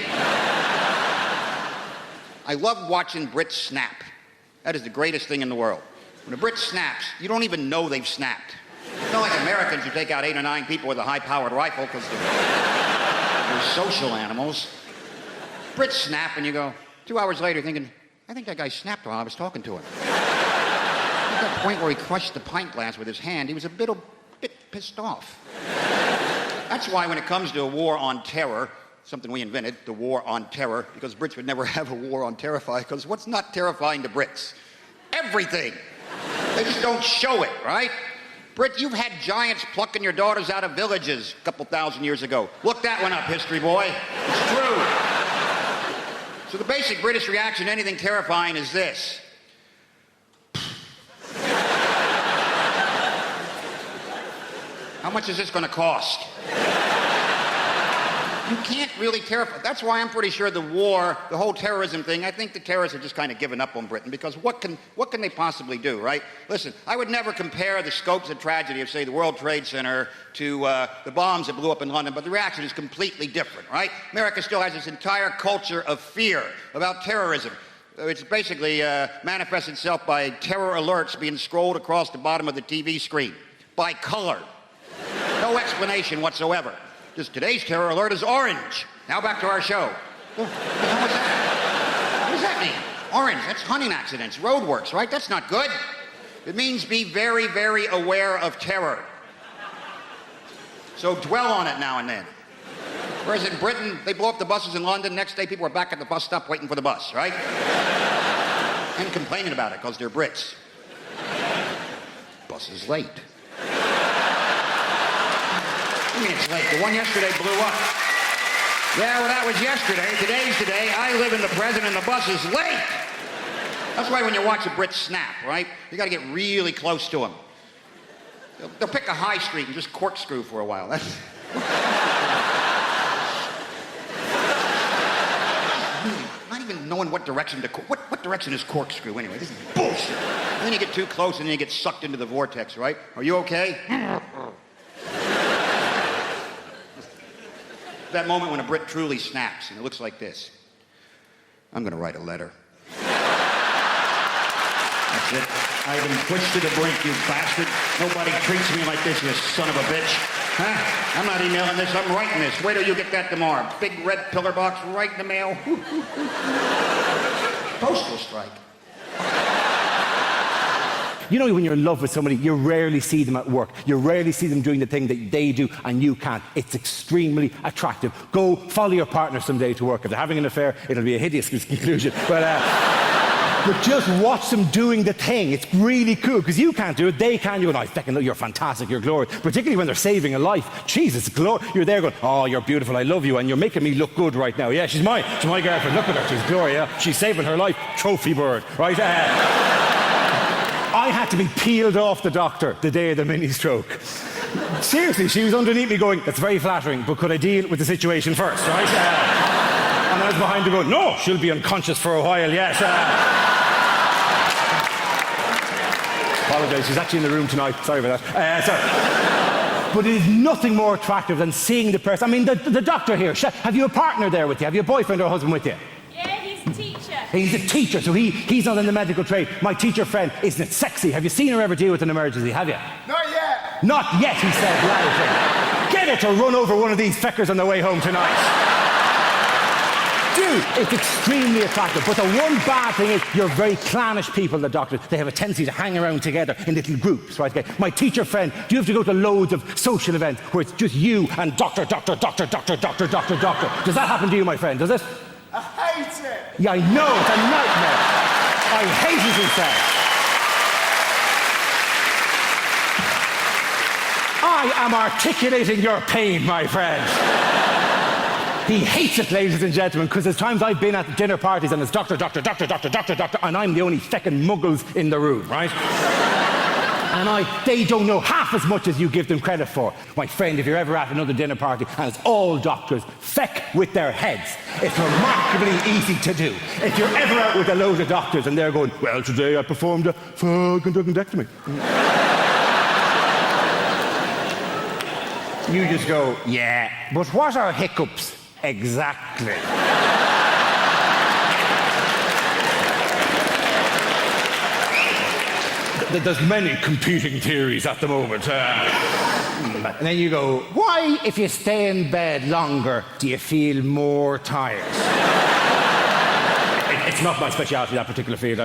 I love watching Brits snap. That is the greatest thing in the world. When a Brit snaps, you don't even know they've snapped. It's not like Americans who take out 8 or 9 people with a high-powered rifle because they're social animals. Brits snap and you go, 2 hours later thinking, I think that guy snapped while I was talking to him. At that point where he crushed the pint glass with his hand, he was a bit pissed off. That's why when it comes to a war on terror, something we invented, the war on terror, because Brits would never have a war on terrifying, because what's not terrifying to Brits? Everything. They just don't show it, right? Brit, you've had giants plucking your daughters out of villages a couple thousand years ago. Look that one up, history boy. It's true. So the basic British reaction to anything terrifying is this. How much is this going to cost? You can't really terrify. That's why I'm pretty sure the war, the whole terrorism thing, I think the terrorists have just kind of given up on Britain, because what can they possibly do, right? Listen, I would never compare the scopes of tragedy of, say, the World Trade Center to the bombs that blew up in London, but the reaction is completely different, right? America still has this entire culture of fear about terrorism. It's basically manifests itself by terror alerts being scrolled across the bottom of the TV screen by color. No explanation whatsoever. Just today's terror alert is orange. Now back to our show. What the hell was that? What does that mean? Orange, that's hunting accidents, roadworks, right? That's not good. It means be very, very aware of terror. So dwell on it now and then. Whereas in Britain, they blow up the buses in London, next day people are back at the bus stop waiting for the bus, right? And complaining about it because they're Brits. Bus is late. I mean, it's late. The one yesterday blew up. Yeah, well, that was yesterday. Today's today. I live in the present and the bus is late. That's why when you watch a Brit snap, right, you got to get really close to them. They'll pick a high street and just corkscrew for a while. That's... Not even knowing what direction to... What direction is corkscrew anyway? This is bullshit. And then you get too close and then you get sucked into the vortex, right? Are you okay? That moment when a Brit truly snaps, and it looks like this. I'm going to write a letter. That's it. I've been pushed to the brink, you bastard. Nobody treats me like this, you son of a bitch. Huh? I'm not emailing this, I'm writing this. Wait till you get that tomorrow. Big red pillar box right in the mail. Postal strike. You know, when you're in love with somebody, you rarely see them at work. You rarely see them doing the thing that they do and you can't. It's extremely attractive. Go follow your partner someday to work. If they're having an affair, it'll be a hideous conclusion. But just watch them doing the thing. It's really cool because you can't do it, they can. You and I fucking know you're fantastic, you're glorious. Particularly when they're saving a life. Jesus, glorious. You're there going, oh, you're beautiful, I love you, and you're making me look good right now. Yeah, she's mine. She's my girlfriend. Look at her, she's Gloria. She's saving her life. Trophy bird, right? I had to be peeled off the doctor the day of the mini-stroke. Seriously, she was underneath me going, that's very flattering, but could I deal with the situation first, right? And I was behind her going, no, she'll be unconscious for a while, yes. Apologise, she's actually in the room tonight. Sorry about that. Sorry. But it is nothing more attractive than seeing the person. I mean, the doctor here, have you a partner there with you? Have you a boyfriend or a husband with you? Yeah, he's a teacher. He's a teacher, so he's not in the medical trade. My teacher friend, isn't it sexy? Have you seen her ever deal with an emergency, have you? Not yet. Not yet, he said loudly. Get her to run over one of these feckers on the way home tonight. Dude, it's extremely attractive. But the one bad thing is you're very clannish people, the doctors. They have a tendency to hang around together in little groups, right? Okay? My teacher friend, do you have to go to loads of social events where it's just you and doctor? Does that happen to you, my friend? Does it? I hate it. Yeah, I know, it's a nightmare. I hate it, he said. I am articulating your pain, my friend. He hates it, ladies and gentlemen, because there's times I've been at dinner parties and it's doctor, and I'm the only feckin' muggles in the room, right? And they don't know half as much as you give them credit for. My friend, if you're ever at another dinner party and it's all doctors, feck with their heads. It's remarkably easy to do. If you're ever out with a load of doctors and they're going, well, today I performed a fucking duckendectomy. You just go, yeah, but what are hiccups exactly? There's many competing theories at the moment. And then you go, why, if you stay in bed longer, do you feel more tired? It's It's not my speciality, that particular field.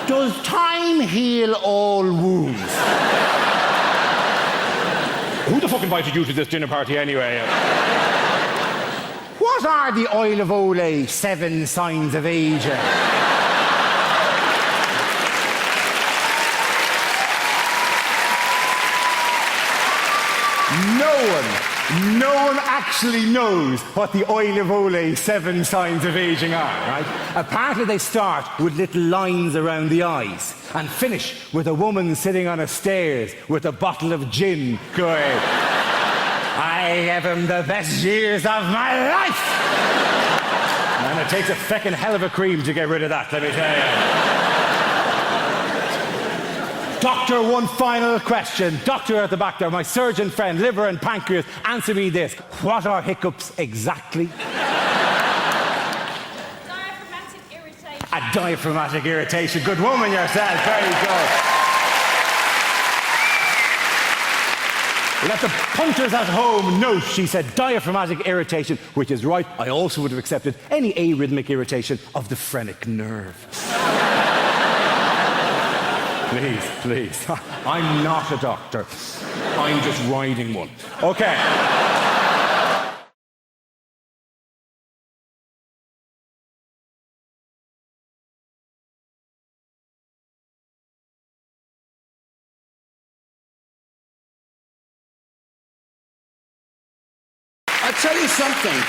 Does time heal all wounds? Who the fuck invited you to this dinner party anyway? What are the Oil of Olay 7 signs of aging? No one actually knows what the Oil of Olay 7 signs of aging are, right? Apparently they start with little lines around the eyes and finish with a woman sitting on a stairs with a bottle of gin going, I gave him the best years of my life! And it takes a feckin' hell of a cream to get rid of that, let me tell you. Doctor, one final question. Doctor at the back there, my surgeon friend, liver and pancreas, answer me this. What are hiccups exactly? Diaphragmatic irritation. A diaphragmatic irritation. Good woman yourself. Very good. Let the punters at home note she said diaphragmatic irritation, which is right. I also would have accepted any arrhythmic irritation of the phrenic nerve. Please. I'm not a doctor. I'm just riding one. Okay. I'll tell you something.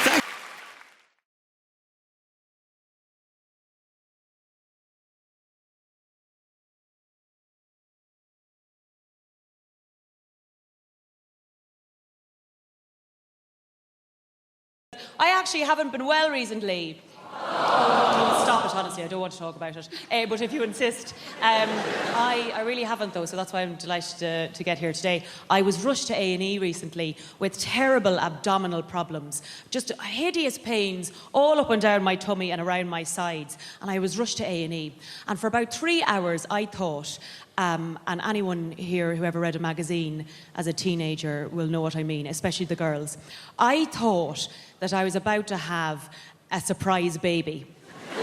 I actually haven't been well recently. Stop it, honestly, I don't want to talk about it. But if you insist. I really haven't, though, so that's why I'm delighted to get here today. I was rushed to A&E recently with terrible abdominal problems. Just hideous pains all up and down my tummy and around my sides. And I was rushed to A&E. And for about 3 hours, I thought, and anyone here who ever read a magazine as a teenager will know what I mean, especially the girls. I thought that I was about to have a surprise baby. Do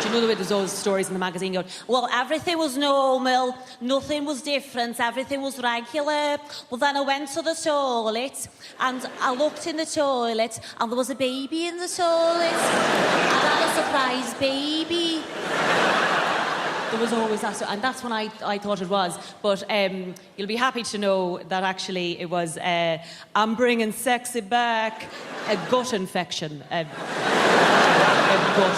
you know the way there's those stories in the magazine going, well, everything was normal, nothing was different, everything was regular. Well, then I went to the toilet, and I looked in the toilet, and there was a baby in the toilet. And I had a surprise baby. There was always that, and that's when I thought it was. But you'll be happy to know that actually it was, I'm bringing sexy back, a gut infection. A gut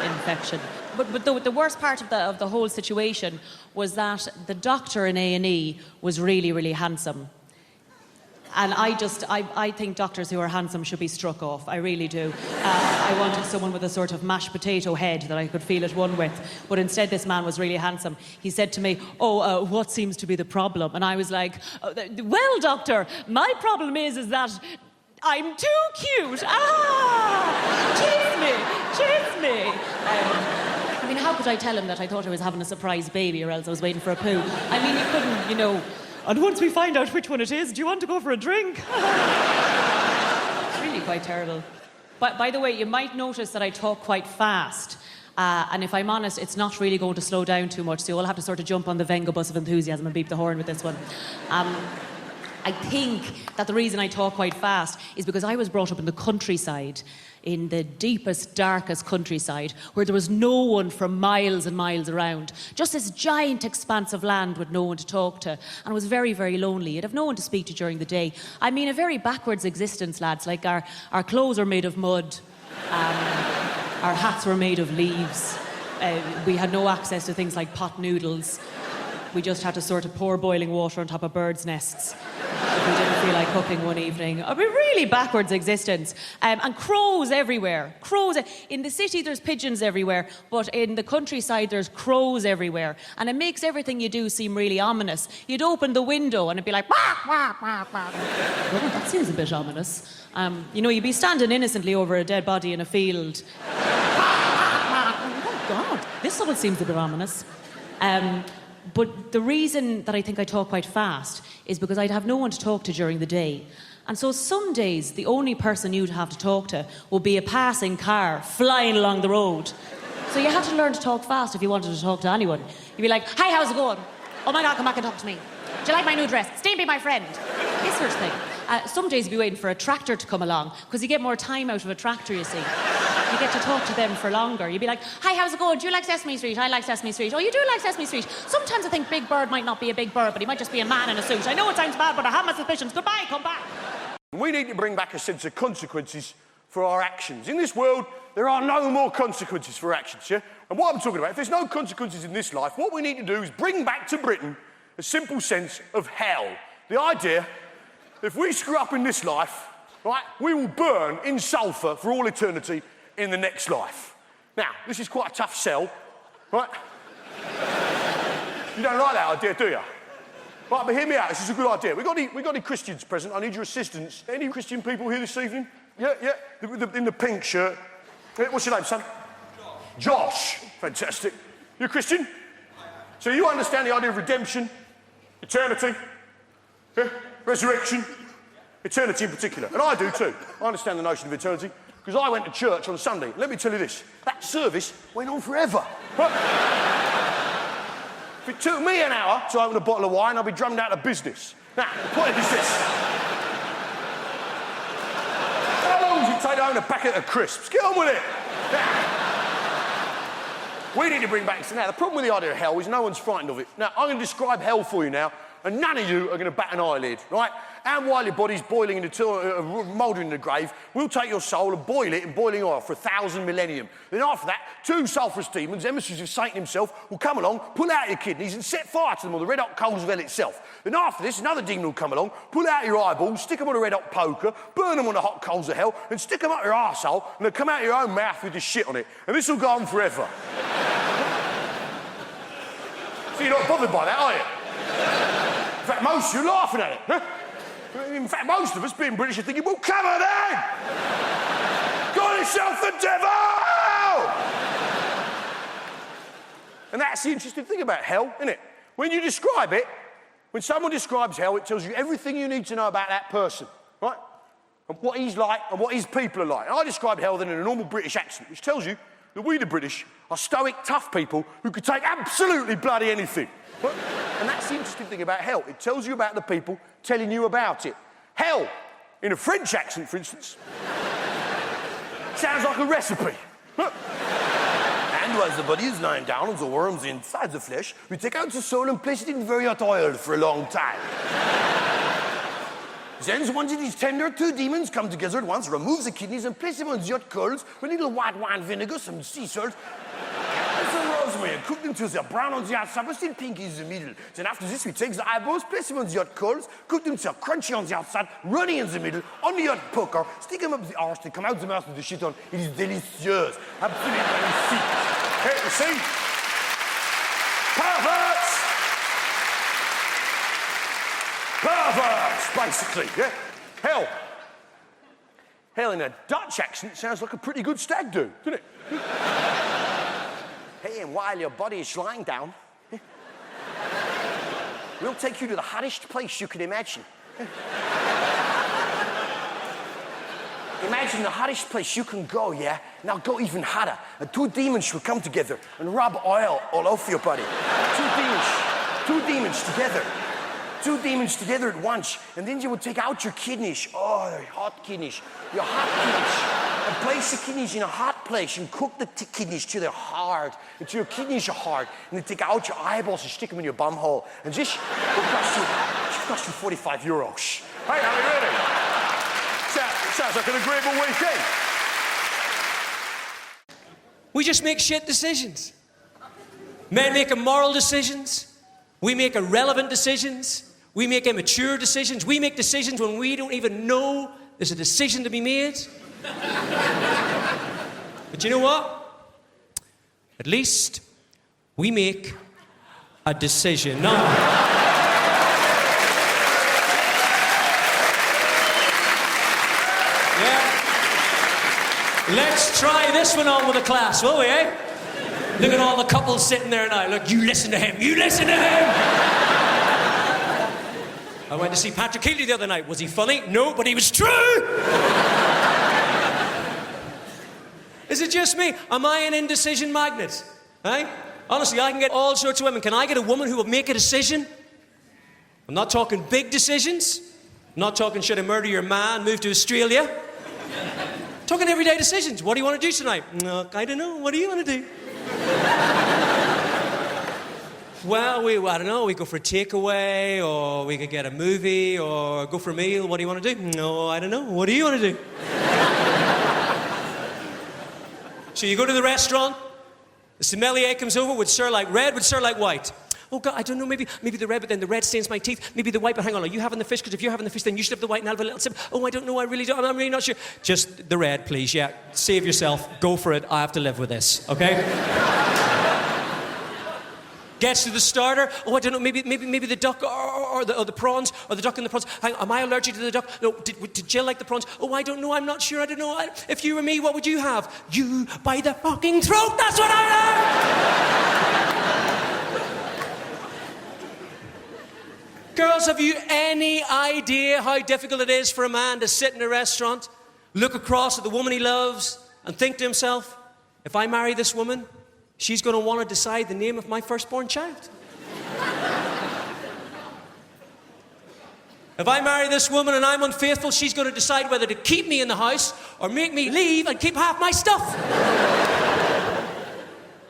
infection. But the worst part of the whole situation was that the doctor in A&E was really, really handsome. And I think doctors who are handsome should be struck off. I really do. I wanted someone with a sort of mashed potato head that I could feel at one with. But instead, this man was really handsome. He said to me, what seems to be the problem? And I was like, well, doctor, my problem is that I'm too cute. Chase me. I mean, how could I tell him that I thought I was having a surprise baby or else I was waiting for a poo? I mean, you couldn't, you know... And once we find out which one it is, do you want to go for a drink? It's really quite terrible. But by the way, you might notice that I talk quite fast. And if I'm honest, it's not really going to slow down too much, so you'll have to sort of jump on the Venga bus of enthusiasm and beep the horn with this one. I think that the reason I talk quite fast is because I was brought up in the countryside, in the deepest, darkest countryside, where there was no one for miles and miles around. Just this giant expanse of land with no one to talk to. And it was very, very lonely. You'd have no one to speak to during the day. I mean, a very backwards existence, lads. Like, our clothes are made of mud. Our hats were made of leaves. We had no access to things like pot noodles. We just had to sort of pour boiling water on top of birds' nests if we didn't feel like cooking one evening. A really backwards existence. And crows everywhere. Crows. In the city, there's pigeons everywhere, but in the countryside, there's crows everywhere. And it makes everything you do seem really ominous. You'd open the window and it'd be like, wah, wah, wah, wah. Well, that seems a bit ominous. You know, you'd be standing innocently over a dead body in a field. Oh, God, this all seems a bit ominous. But the reason that I think I talk quite fast is because I'd have no one to talk to during the day. And so some days, the only person you'd have to talk to would be a passing car flying along the road. So you had to learn to talk fast if you wanted to talk to anyone. You'd be like, "Hi, how's it going? Oh my God, come back and talk to me. Do you like my new dress? Stay be my friend." This sort of thing. Some days you'd be waiting for a tractor to come along, because you get more time out of a tractor, you see. You get to talk to them for longer. You'd be like, "Hi, how's it going? Do you like Sesame Street? I like Sesame Street. Oh, you do like Sesame Street. Sometimes I think Big Bird might not be a big bird, but he might just be a man in a suit. I know it sounds bad, but I have my suspicions. Goodbye, come back." We need to bring back a sense of consequences for our actions. In this world, there are no more consequences for actions, yeah? And what I'm talking about, if there's no consequences in this life, what we need to do is bring back to Britain a simple sense of hell. The idea, if we screw up in this life, right, we will burn in sulphur for all eternity in the next life. Now, this is quite a tough sell, right? You don't like that idea, do you? Right, but hear me out, this is a good idea. We got any Christians present? I need your assistance. Any Christian people here this evening? Yeah, in the pink shirt. What's your name, son? Josh. Fantastic. You're a Christian? So you understand the idea of redemption, eternity, yeah? Resurrection, eternity in particular. And I do too. I understand the notion of eternity, because I went to church on Sunday. Let me tell you this, that service went on forever. If it took me an hour to open a bottle of wine, I'd be drummed out of business. Now, the point is this. How long does it take to own a packet of crisps? Get on with it. Now, we need to bring back... Now, the problem with the idea of hell is no one's frightened of it. Now, I'm going to describe hell for you now, and none of you are going to bat an eyelid, right? And while your body's boiling in the mouldering in the grave, we'll take your soul and boil it in boiling oil for 1,000 millennium. Then after that, 2 sulphurous demons, emissaries of Satan himself, will come along, pull out your kidneys and set fire to them on the red-hot coals of hell itself. Then after this, another demon will come along, pull out your eyeballs, stick them on a red-hot poker, burn them on the hot coals of hell, and stick them up your arsehole, and they'll come out your own mouth with the shit on it. And this will go on forever. So you're not bothered by that, are you? In fact, most of you are laughing at it. Huh? In fact, most of us, being British, are thinking, "Well, come on then! Got yourself the devil!" And that's the interesting thing about hell, isn't it? When you describe it, when someone describes hell, it tells you everything you need to know about that person, right? And what he's like and what his people are like. And I describe hell then in a normal British accent, which tells you that we, the British, are stoic, tough people who could take absolutely bloody anything. And that's the interesting thing about hell. It tells you about the people telling you about it. Hell, in a French accent, for instance, sounds like a recipe. And while the body is lying down and the worms inside the flesh, we take out the soul and place it in very hot oil for a long time. Then, once it is tender, 2 demons come together at once, remove the kidneys and place them on the hot coals with a little white wine vinegar, some sea salt, and some rosemary, and cook them till they're brown on the outside, but still pink in the middle. Then after this, we take the eyeballs, place them on the hot coals, cook them till they're crunchy on the outside, runny in the middle, on the hot poker, stick them up the arse, they come out the mouth with the shit on. It is delicious. Absolutely magnifique. Hey, you see? Perverts! Perverts, basically, yeah? Hell. Hell, in a Dutch accent, sounds like a pretty good stag do, doesn't it? Hey, and while your body is lying down, we'll take you to the hottest place you can imagine. Imagine the hottest place you can go, yeah? Now go even hotter. And 2 demons will come together and rub oil all over your body. 2 demons together. 2 demons together at once, and then you would take out your kidneys. Oh, your hot kidneys. Your hot kidneys. And place the kidneys in a hot place and cook the kidneys till they're hard, until your kidneys are hard. And then take out your eyeballs and stick them in your bum hole. And this will cost you 45 euros. Hey, are we ready? Sounds like an agreeable weekend. We just make shit decisions. Men make immoral decisions. We make irrelevant decisions. We make immature decisions. We make decisions when we don't even know there's a decision to be made. But you know what? At least we make a decision. No. Yeah. Let's try this one on with the class, will we, eh? Look at all the couples sitting there now. Look, you listen to him. You listen to him. I went to see Patrick Healy the other night. Was he funny? No, but he was true! Is it just me? Am I an indecision magnet? Eh? Honestly, I can get all sorts of women. Can I get a woman who will make a decision? I'm not talking big decisions. I'm not talking should I murder your man, move to Australia. I'm talking everyday decisions. What do you want to do tonight? No, I don't know. What do you want to do? Well, I don't know. We go for a takeaway, or we could get a movie, or go for a meal. What do you want to do? No, I don't know. What do you want to do? So you go to the restaurant. The sommelier comes over. Would sir like red? Would sir like white? Oh, God, I don't know, maybe the red, but then the red stains my teeth. Maybe the white, but hang on, are you having the fish? Because if you're having the fish, then you should have the white and I'll have a little sip. Oh, I don't know, I'm really not sure. Just the red, please, yeah. Save yourself, go for it, I have to live with this, okay? Gets to the starter. Oh, I don't know, maybe the duck or the prawns, or the duck and the prawns. Hang on, am I allergic to the duck? No, did Jill like the prawns? Oh, I don't know, I'm not sure, I don't know. If you were me, what would you have? You by the fucking throat, that's what I have! Girls, have you any idea how difficult it is for a man to sit in a restaurant, look across at the woman he loves, and think to himself, if I marry this woman, she's going to want to decide the name of my firstborn child? If I marry this woman and I'm unfaithful, she's going to decide whether to keep me in the house or make me leave and keep half my stuff.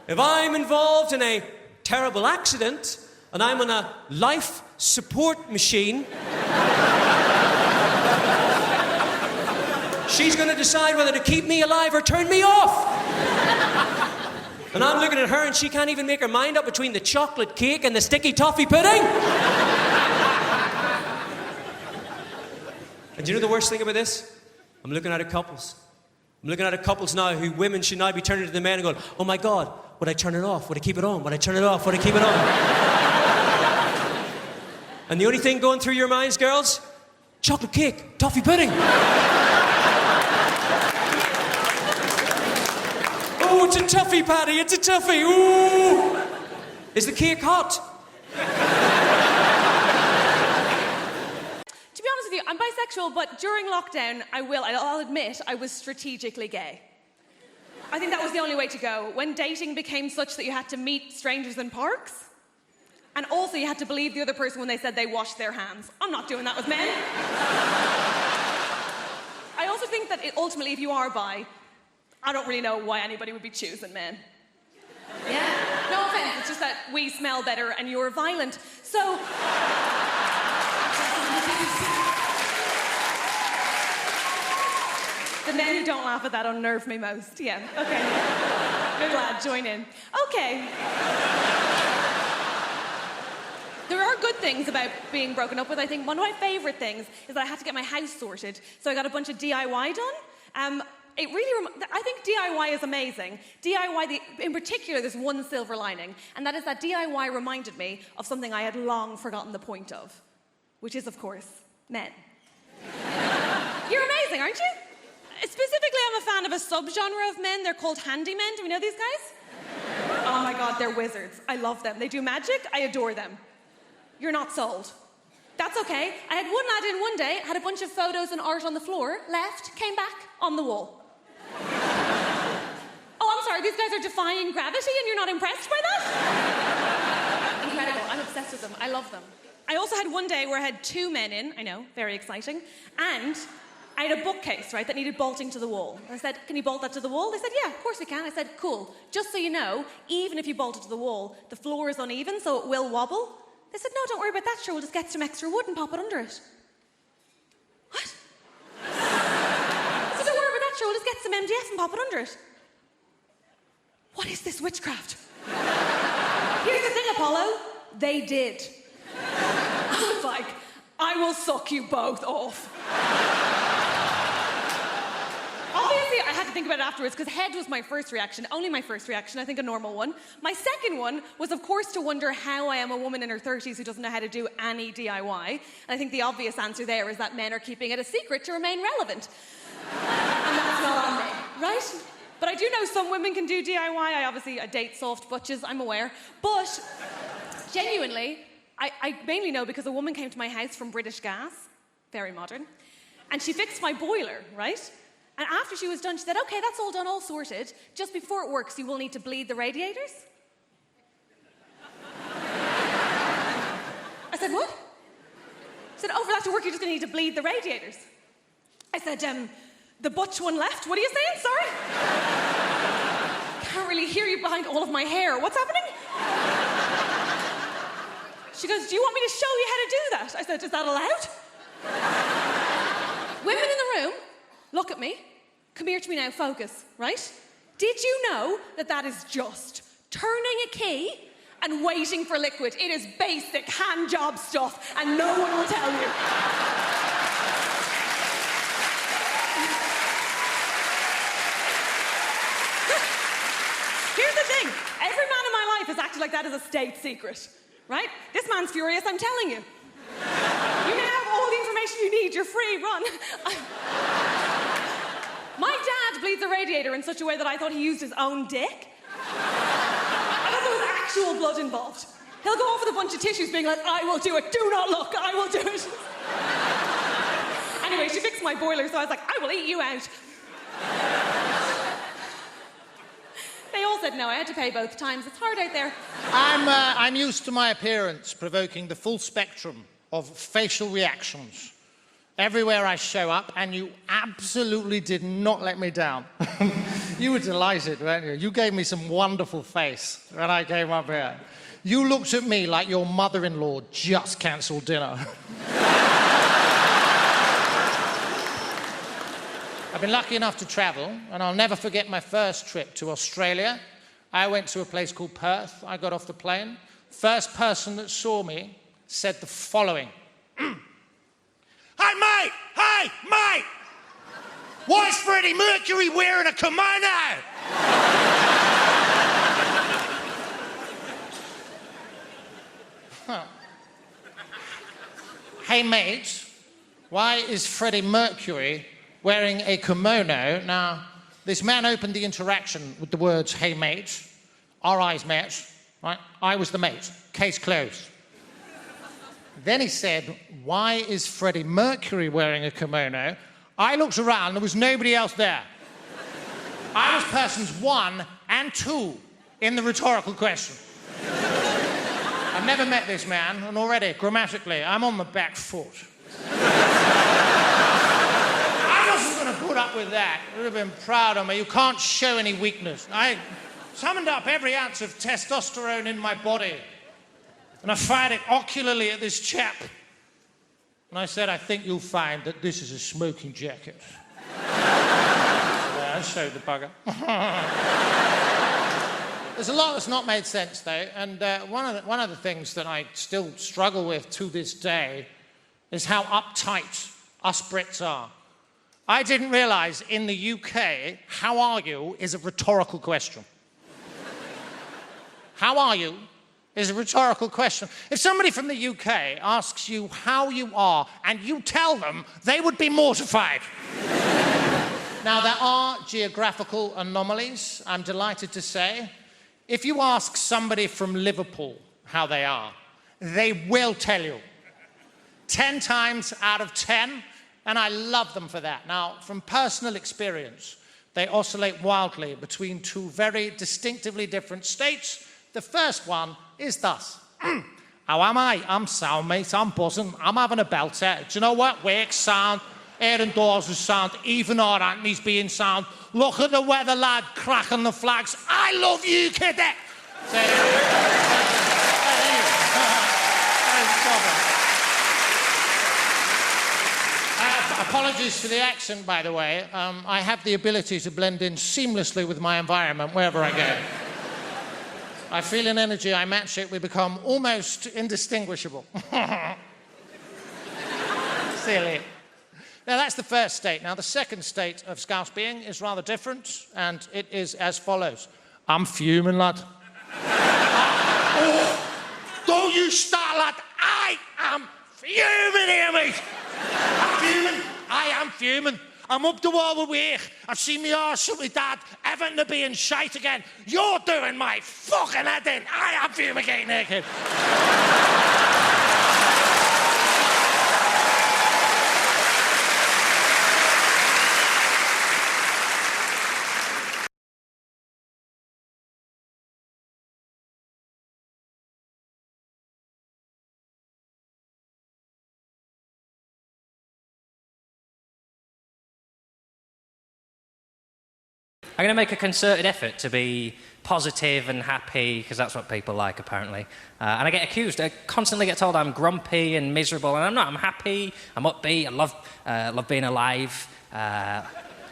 If I'm involved in a terrible accident and I'm on a life support machine, she's going to decide whether to keep me alive or turn me off. And I'm looking at her and she can't even make her mind up between the chocolate cake and the sticky toffee pudding. And do you know the worst thing about this? I'm looking at couples. I'm looking at couples now who women should now be turning to the men and going, oh my God, would I turn it off? Would I keep it on? Would I turn it off? Would I keep it on? And the only thing going through your minds, girls, chocolate cake, toffee pudding. Oh, it's a toughie, Paddy, it's a toughie. Ooh. Is the cake hot? To be honest with you, I'm bisexual, but during lockdown, I'll admit, I was strategically gay. I think that was the only way to go. When dating became such that you had to meet strangers in parks, and also you had to believe the other person when they said they washed their hands. I'm not doing that with men. I also think that ultimately, if you are bi, I don't really know why anybody would be choosing men. Yeah, no offense, it's just that we smell better and you're violent. So... The men who don't laugh at that unnerve me most. Yeah, okay. Good lad, join in. Okay. There are good things about being broken up with. I think one of my favourite things is that I had to get my house sorted, so I got a bunch of DIY done. I think DIY is amazing. DIY, in particular, there's one silver lining, and that is that DIY reminded me of something I had long forgotten the point of, which is, of course, men. You're amazing, aren't you? Specifically, I'm a fan of a subgenre of men. They're called handymen. Do we know these guys? Oh my God, they're wizards. I love them. They do magic. I adore them. You're not sold. That's okay. I had one lad in one day, had a bunch of photos and art on the floor, left, came back, on the wall. Oh, I'm sorry, these guys are defying gravity and you're not impressed by that? Incredible. I'm obsessed with them. I love them. I also had one day where I had 2 men in, I know, very exciting, and I had a bookcase, right, that needed bolting to the wall. I said, can you bolt that to the wall? They said, yeah, of course we can. I said, cool. Just so you know, even if you bolt it to the wall, the floor is uneven, so it will wobble. They said, no, don't worry about that, sure, we'll just get some extra wood and pop it under it. What? I said, don't worry about that, sure, we'll just get some MDF and pop it under it. What is this witchcraft? Here's the thing, Apollo. They did. I was like, I will suck you both off. Obviously, I had to think about it afterwards because head was my first reaction, only my first reaction, I think a normal one. My second one was, of course, to wonder how I am a woman in her 30s who doesn't know how to do any DIY. And I think the obvious answer there is that men are keeping it a secret to remain relevant. And that's not on me, right? But I do know some women can do DIY. I date soft butches, I'm aware. But genuinely, I mainly know because a woman came to my house from British Gas, very modern, and she fixed my boiler, right? And after she was done, she said, okay, that's all done, all sorted. Just before it works, you will need to bleed the radiators. I said, what? She said, oh, for that to work, you're just going to need to bleed the radiators. I said, the butch one left. What are you saying? Sorry? Can't really hear you behind all of my hair. What's happening? She goes, do you want me to show you how to do that? I said, is that allowed? Women in the room, look at me. Come here to me now, focus, right? Did you know that that is just turning a key and waiting for liquid? It is basic hand job stuff, and no one will tell you. Here's the thing. Every man in my life has acted like that as a state secret, right? This man's furious, I'm telling you. You now have all the information you need. You're free, run. My dad bleeds a radiator in such a way that I thought he used his own dick. I thought there was actual blood involved. He'll go off with a bunch of tissues being like, I will do it, do not look, I will do it. Anyway, she fixed my boiler, so I was like, I will eat you out. They all said no, I had to pay both times. It's hard out there. I'm used to my appearance provoking the full spectrum of facial reactions everywhere I show up, and you absolutely did not let me down. You were delighted, weren't you? You gave me some wonderful face when I came up here. You looked at me like your mother-in-law just cancelled dinner. I've been lucky enough to travel, and I'll never forget my first trip to Australia. I went to a place called Perth. I got off the plane. First person that saw me said the following. Hey, mate! Hey, mate! Why is Freddie Mercury wearing a kimono? Huh. Hey, mate, why is Freddie Mercury wearing a kimono? Now, this man opened the interaction with the words, hey, mate. Our eyes met, right? I was the mate. Case closed. Then he said, why is Freddie Mercury wearing a kimono? I looked around, there was nobody else there. I was persons 1 and 2 in the rhetorical question. I've never met this man, and already, grammatically, I'm on the back foot. I wasn't going to put up with that. You would have been proud of me. You can't show any weakness. I summoned up every ounce of testosterone in my body. And I fired it ocularly at this chap. And I said, I think you'll find that this is a smoking jacket. Yeah, I showed the bugger. There's a lot that's not made sense, though. And one of the things that I still struggle with to this day is how uptight us Brits are. I didn't realise in the UK, how are you is a rhetorical question. How are you is a rhetorical question. If somebody from the UK asks you how you are and you tell them, they would be mortified. Now, there are geographical anomalies, I'm delighted to say. If you ask somebody from Liverpool how they are, they will tell you. 10 times out of 10, and I love them for that. Now, from personal experience, they oscillate wildly between 2 very distinctively different states. The first one is thus. How am I? I'm sound, mate. I'm buzzing. I'm having a belter. Do you know what? Work's sound. Air and doors is sound. Even our Anthony's being sound. Look at the weather, lad. Cracking the flags. I love you, kiddie. Apologies for the accent, by the way. I have the ability to blend in seamlessly with my environment wherever I go. I feel an energy, I match it, we become almost indistinguishable. Silly. Now, that's the first state. Now, the second state of Scouse being is rather different, and it is as follows. I'm fuming, lad. Oh, don't you start, lad. I am fuming here, mate. I'm fuming. I am fuming. I'm up the wall with work. I've seen me arse with my dad. Everton to being shite again. You're doing my fucking head in. I am fumigating here, kid. I'm going to make a concerted effort to be positive and happy, because that's what people like, apparently. And I get accused. I constantly get told I'm grumpy and miserable, and I'm not. I'm happy, I'm upbeat, I love being alive,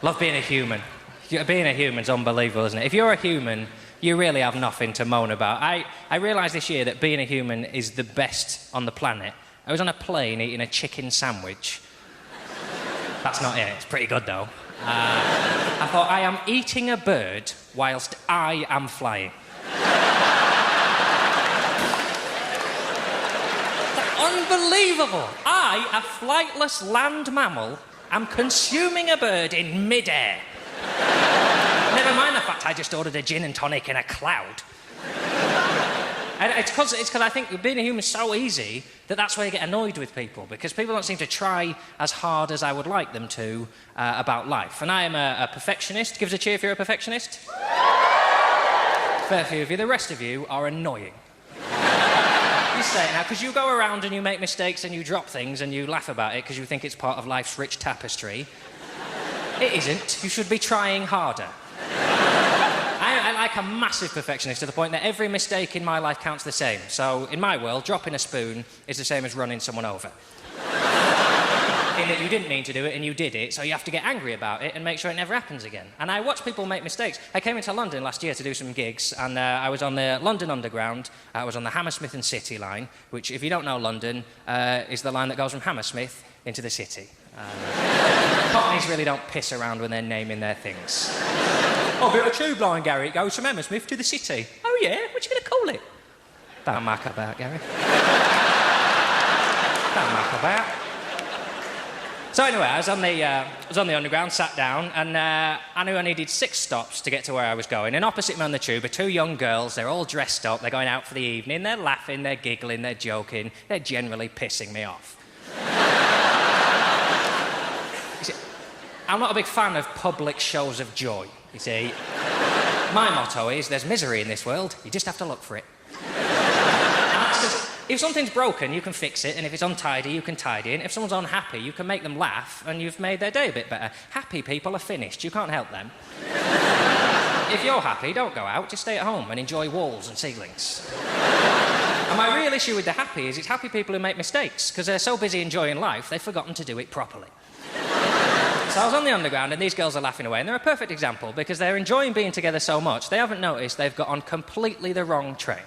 love being a human. Being a human's unbelievable, isn't it? If you're a human, you really have nothing to moan about. I realised this year that being a human is the best on the planet. I was on a plane eating a chicken sandwich. That's not it. It's pretty good, though. I thought, I am eating a bird whilst I am flying. Unbelievable! I, a flightless land mammal, am consuming a bird in mid-air. Never mind the fact I just ordered a gin and tonic in a cloud. And it's because I think being a human is so easy that that's why I get annoyed with people, because people don't seem to try as hard as I would like them to about life. And I am a perfectionist. Give us a cheer if you're a perfectionist. Fair few of you. The rest of you are annoying. You say it now, because you go around and you make mistakes and you drop things and you laugh about it because you think it's part of life's rich tapestry. It isn't. You should be trying harder. I'm like a massive perfectionist to the point that every mistake in my life counts the same. So, in my world, dropping a spoon is the same as running someone over. In that you didn't mean to do it and you did it, so you have to get angry about it and make sure it never happens again. And I watch people make mistakes. I came into London last year to do some gigs, and I was on the London Underground. I was on the Hammersmith and City line, which, if you don't know London, is the line that goes from Hammersmith into the city. Cockneys really don't piss around when they're naming their things. Oh, a bit of a tube line, Gary. It goes from Hammersmith to the city. Oh, yeah? What you going to call it? Don't muck about, Gary. Don't muck about. So anyway, I was on the Underground, sat down, and I knew I needed 6 stops to get to where I was going. And opposite me on the tube are 2 young girls. They're all dressed up. They're going out for the evening. They're laughing. They're giggling. They're joking. They're generally pissing me off. See, I'm not a big fan of public shows of joy, you see. My motto is, there's misery in this world. You just have to look for it. If something's broken, you can fix it, and if it's untidy, you can tidy it. And if someone's unhappy, you can make them laugh, and you've made their day a bit better. Happy people are finished. You can't help them. If you're happy, don't go out. Just stay at home and enjoy walls and ceilings. And my real issue with the happy is it's happy people who make mistakes, because they're so busy enjoying life, they've forgotten to do it properly. So I was on the Underground, and these girls are laughing away, and they're a perfect example, because they're enjoying being together so much, they haven't noticed they've got on completely the wrong train.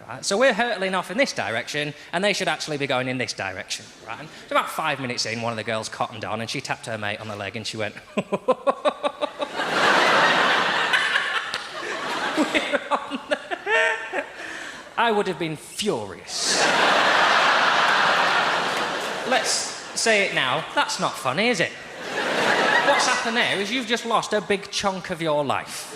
Right? So we're hurtling off in this direction, and they should actually be going in this direction. Right? And about 5 minutes in, one of the girls cottoned on, and she tapped her mate on the leg, and she went... I would have been furious. Let's say it now. That's not funny, is it? What's happened there is you've just lost a big chunk of your life.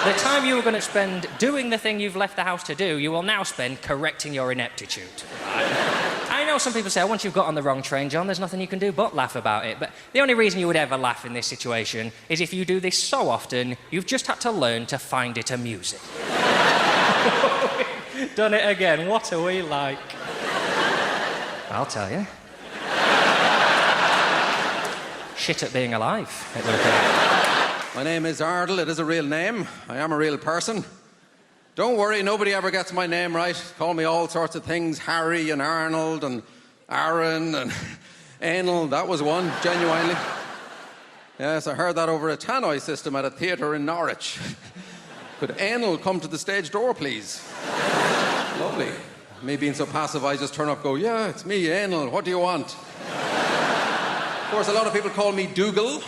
The time you were going to spend doing the thing you've left the house to do, you will now spend correcting your ineptitude. I know some people say, once you've got on the wrong train, John, there's nothing you can do but laugh about it. But the only reason you would ever laugh in this situation is if you do this so often, you've just had to learn to find it amusing. Done it again. What are we like? I'll tell you. Shit at being alive, it would appear. My name is Ardle. It is a real name. I am a real person. Don't worry, nobody ever gets my name right. Call me all sorts of things. Harry and Arnold and Aaron and Anal. That was one, genuinely. Yes, I heard that over a tannoy system at a theatre in Norwich. Could Anal come to the stage door, please? Lovely. Me being so passive, I just turn up and go, yeah, it's me, Anal. What do you want? Of course, a lot of people call me Dougal.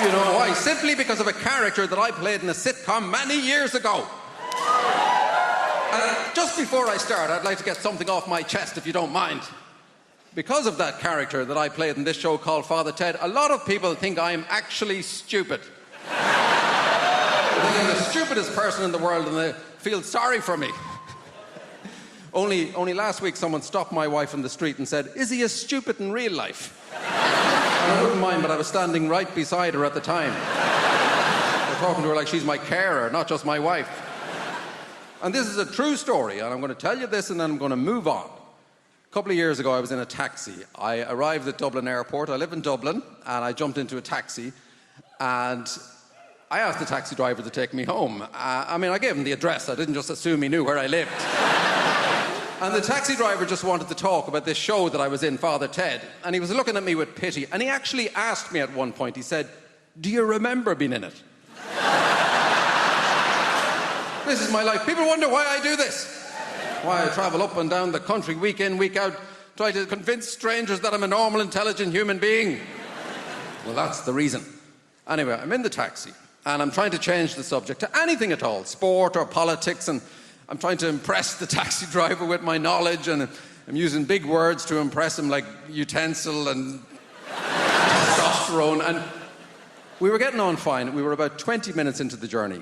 You know why? Simply because of a character that I played in a sitcom many years ago. And just before I start, I'd like to get something off my chest, if you don't mind. Because of that character that I played in this show called Father Ted, a lot of people think I'm actually stupid. They think I'm the stupidest person in the world, and they feel sorry for me. Only last week, someone stopped my wife in the street and said, "Is he as stupid in real life?" I wouldn't mind, but I was standing right beside her at the time. I'm talking to her like she's my carer, not just my wife. And this is a true story, and I'm going to tell you this and then I'm going to move on. couple of years ago, I was in a taxi. I arrived at Dublin Airport. I live in Dublin, and I jumped into a taxi, and I asked the taxi driver to take me home. I gave him the address. I didn't just assume he knew where I lived. And the taxi driver just wanted to talk about this show that I was in, Father Ted, and he was looking at me with pity, and he actually asked me at one point, he said, "Do you remember being in it?" This is my life. People wonder why I do this. Why I travel up and down the country week in, week out, try to convince strangers that I'm a normal, intelligent human being. Well, that's the reason. Anyway, I'm in the taxi, and I'm trying to change the subject to anything at all, sport or politics, and I'm trying to impress the taxi driver with my knowledge, and I'm using big words to impress him, like utensil and testosterone, and we were getting on fine. We were about 20 minutes into the journey.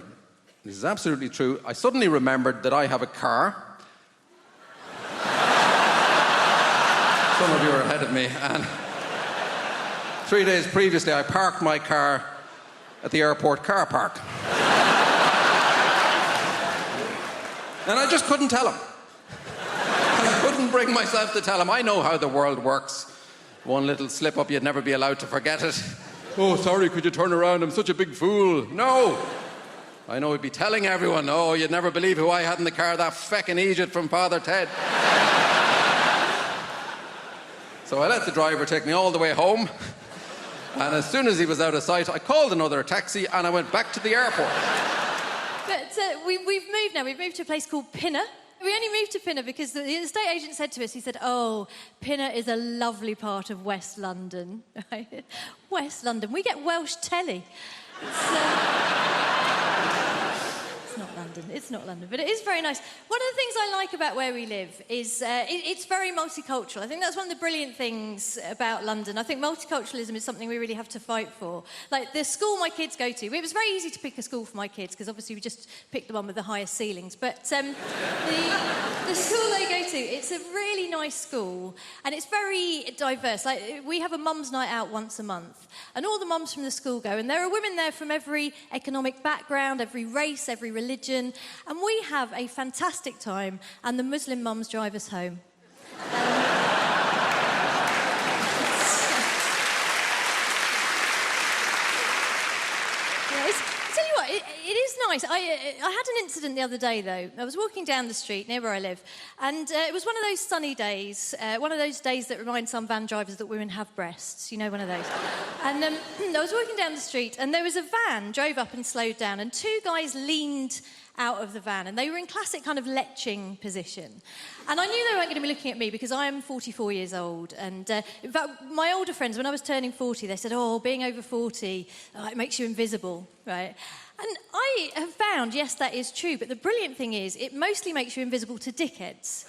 This is absolutely true. I suddenly remembered that I have a car. Some of you are ahead of me. And 3 days previously, I parked my car at the airport car park. And I just couldn't tell him. I couldn't bring myself to tell him. I know how the world works. One little slip up, you'd never be allowed to forget it. "Oh, sorry, could you turn around? I'm such a big fool." No! I know he'd be telling everyone, "Oh, you'd never believe who I had in the car, that feckin' Egypt from Father Ted." So I let the driver take me all the way home, and as soon as he was out of sight, I called another taxi and I went back to the airport. But we've moved now. We've moved to a place called Pinner. We only moved to Pinner because the estate agent said to us, he said, "Oh, Pinner is a lovely part of West London." Right? West London. We get Welsh telly. It's not London. It's not London, but it is very nice. One of the things I like about where we live is it's very multicultural. I think that's one of the brilliant things about London. I think multiculturalism is something we really have to fight for. Like the school my kids go to, it was very easy to pick a school for my kids because obviously we just picked the one with the highest ceilings. But the school they go to, it's a really nice school and it's very diverse. Like we have a mum's night out once a month and all the mums from the school go and there are women there from every economic background, every race, every religion, and we have a fantastic time and the Muslim mums drive us home. Tell you what, it is nice. I had an incident the other day, though. I was walking down the street near where I live, and it was one of those sunny days, one of those days that remind some van drivers that women have breasts. You know, one of those. And I was walking down the street, and there was a van drove up and slowed down, and two guys leaned out of the van, and they were in classic kind of leching position. And I knew they weren't going to be looking at me because I am 44 years old. And in fact, my older friends, when I was turning 40, they said, "Oh, being over 40, it makes you invisible," right? And I have found, yes, that is true, but the brilliant thing is it mostly makes you invisible to dickheads.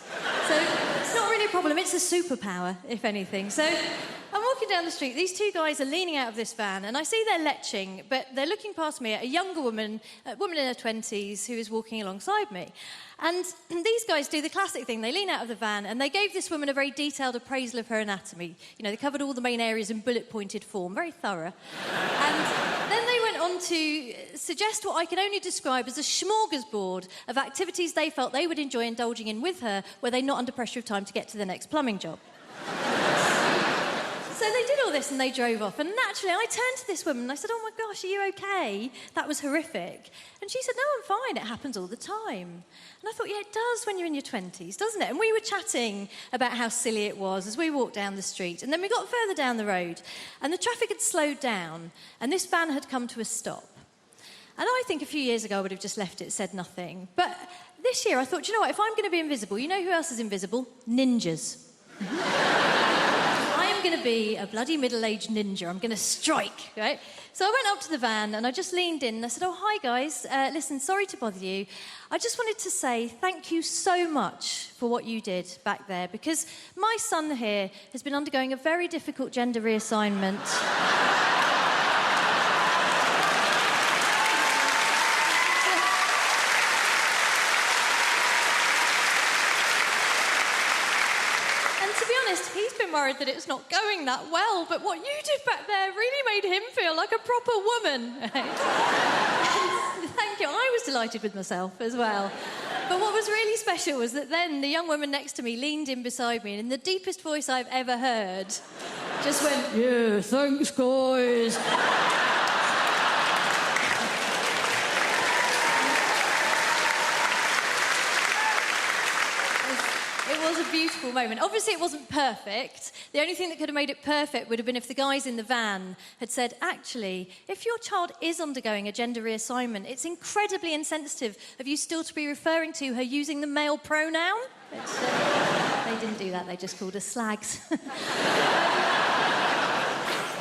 So it's not really a problem, it's a superpower, if anything. So I'm walking down the street, these two guys are leaning out of this van, and I see they're leching, but they're looking past me at a younger woman, a woman in her 20s, who is walking alongside me. And these guys do the classic thing. They lean out of the van and they gave this woman a very detailed appraisal of her anatomy. You know, they covered all the main areas in bullet-pointed form, very thorough. And then they went on to suggest what I can only describe as a smorgasbord of activities they felt they would enjoy indulging in with her were they not under pressure of time to get to the next plumbing job. So they did all this and they drove off. And naturally, I turned to this woman and I said, "Oh my gosh, are you okay? That was horrific." And she said, "No, I'm fine. It happens all the time." And I thought, yeah, it does when you're in your 20s, doesn't it? And we were chatting about how silly it was as we walked down the street. And then we got further down the road and the traffic had slowed down and this van had come to a stop. And I think a few years ago I would have just left it, said nothing. But this year I thought, you know what, if I'm going to be invisible, you know who else is invisible? Ninjas. I am going to be a bloody middle-aged ninja. I'm going to strike, right? So I went up to the van and I just leaned in and I said, "Oh, hi, guys. Listen, sorry to bother you. I just wanted to say thank you so much for what you did back there because my son here has been undergoing a very difficult gender reassignment." worried that it's not going that well, but what you did back there really made him feel like a proper woman. Thank you. I was delighted with myself as well. But what was really special was that then the young woman next to me leaned in beside me and in the deepest voice I've ever heard, just went, yeah, thanks, guys. It was a beautiful moment. Obviously, it wasn't perfect. The only thing that could have made it perfect would have been if the guys in the van had said, actually, if your child is undergoing a gender reassignment, it's incredibly insensitive of you still to be referring to her using the male pronoun. But, they didn't do that. They just called us slags.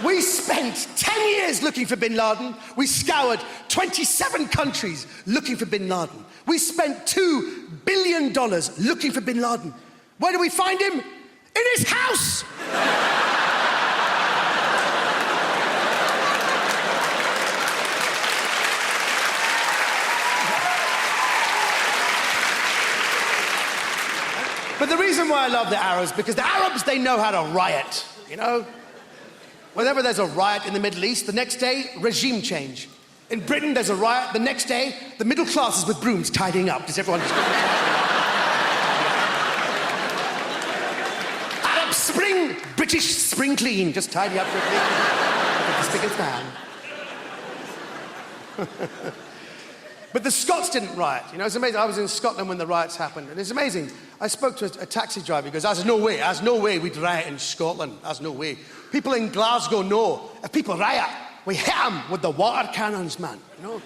We spent 10 years looking for bin Laden. We scoured 27 countries looking for bin Laden. We spent $2 billion looking for bin Laden. Where do we find him? In his house! But the reason why I love the Arabs, because the Arabs, they know how to riot, you know? Whenever there's a riot in the Middle East, the next day, regime change. In Britain, there's a riot. The next day, the middle class is with brooms tidying up. Does everyone just... Arab Spring, British spring clean. Just tidy up quickly. As big as fan. But the Scots didn't riot. You know, it's amazing. I was in Scotland when the riots happened, and it's amazing. I spoke to a taxi driver. He goes, there's no way we'd riot in Scotland. There's no way. People in Glasgow know if people riot, we hit them with the water cannons, man, you know?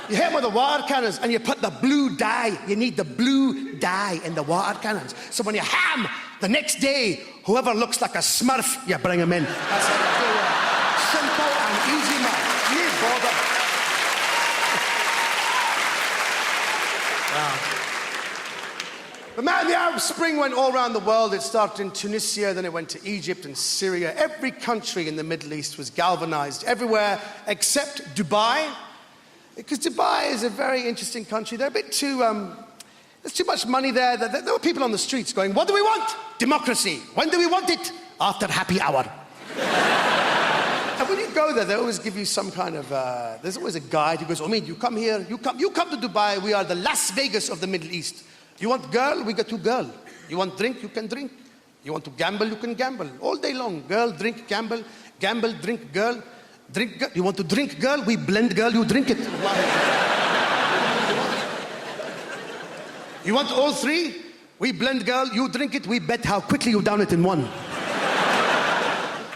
You hit them with the water cannons and you put the blue dye. You need the blue dye in the water cannons. So when you hit them, the next day, whoever looks like a smurf, you bring them in. That's how you do it. Simple and easy, man. You ain't bothered. Wow. But man, the Arab Spring went all around the world. It started in Tunisia, then it went to Egypt and Syria. Every country in the Middle East was galvanized, everywhere except Dubai. Because Dubai is a very interesting country. They're a bit too, there's too much money there. There were people on the streets going, what do we want? Democracy. When do we want it? After happy hour. And when you go there, they always give you some kind of, there's always a guide who goes, Omid, you come here, you come to Dubai, we are the Las Vegas of the Middle East. You want girl, we got you girl. You want drink, you can drink. You want to gamble, you can gamble. All day long, girl, drink, gamble, gamble, drink, girl. Drink, girl. You want to drink, girl, we blend, girl, you drink it. You want all three? We blend, girl, you drink it, we bet how quickly you down it in one.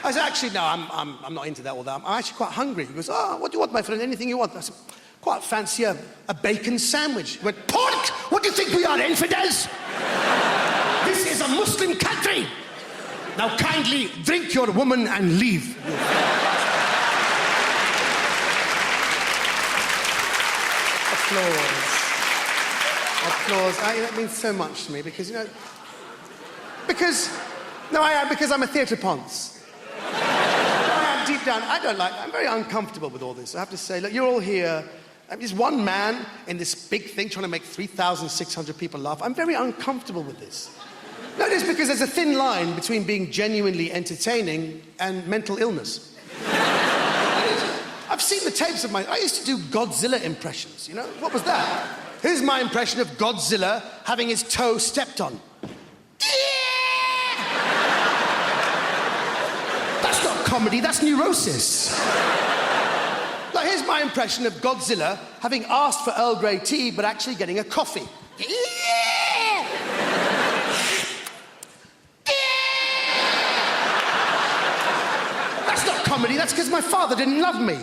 I said, actually, no, I'm not into that all that. I'm actually quite hungry. He goes, what do you want, my friend? Anything you want? I said, quite fancy a bacon sandwich. He went, pork? What do you think we are, infidels? This is a Muslim country. Now kindly drink your woman and leave. Applause. Applause. That means so much to me because, you know, because I'm a theatre ponce. Deep down, I'm very uncomfortable with all this. I have to say, look, you're all here. I'm just one man in this big thing trying to make 3,600 people laugh. I'm very uncomfortable with this. No, it is because there's a thin line between being genuinely entertaining and mental illness. I've seen the tapes of I used to do Godzilla impressions, you know? What was that? Here's my impression of Godzilla having his toe stepped on. That's not comedy, that's neurosis. Like, here's my impression of Godzilla having asked for Earl Grey tea, but actually getting a coffee. That's not comedy, that's because my father didn't love me.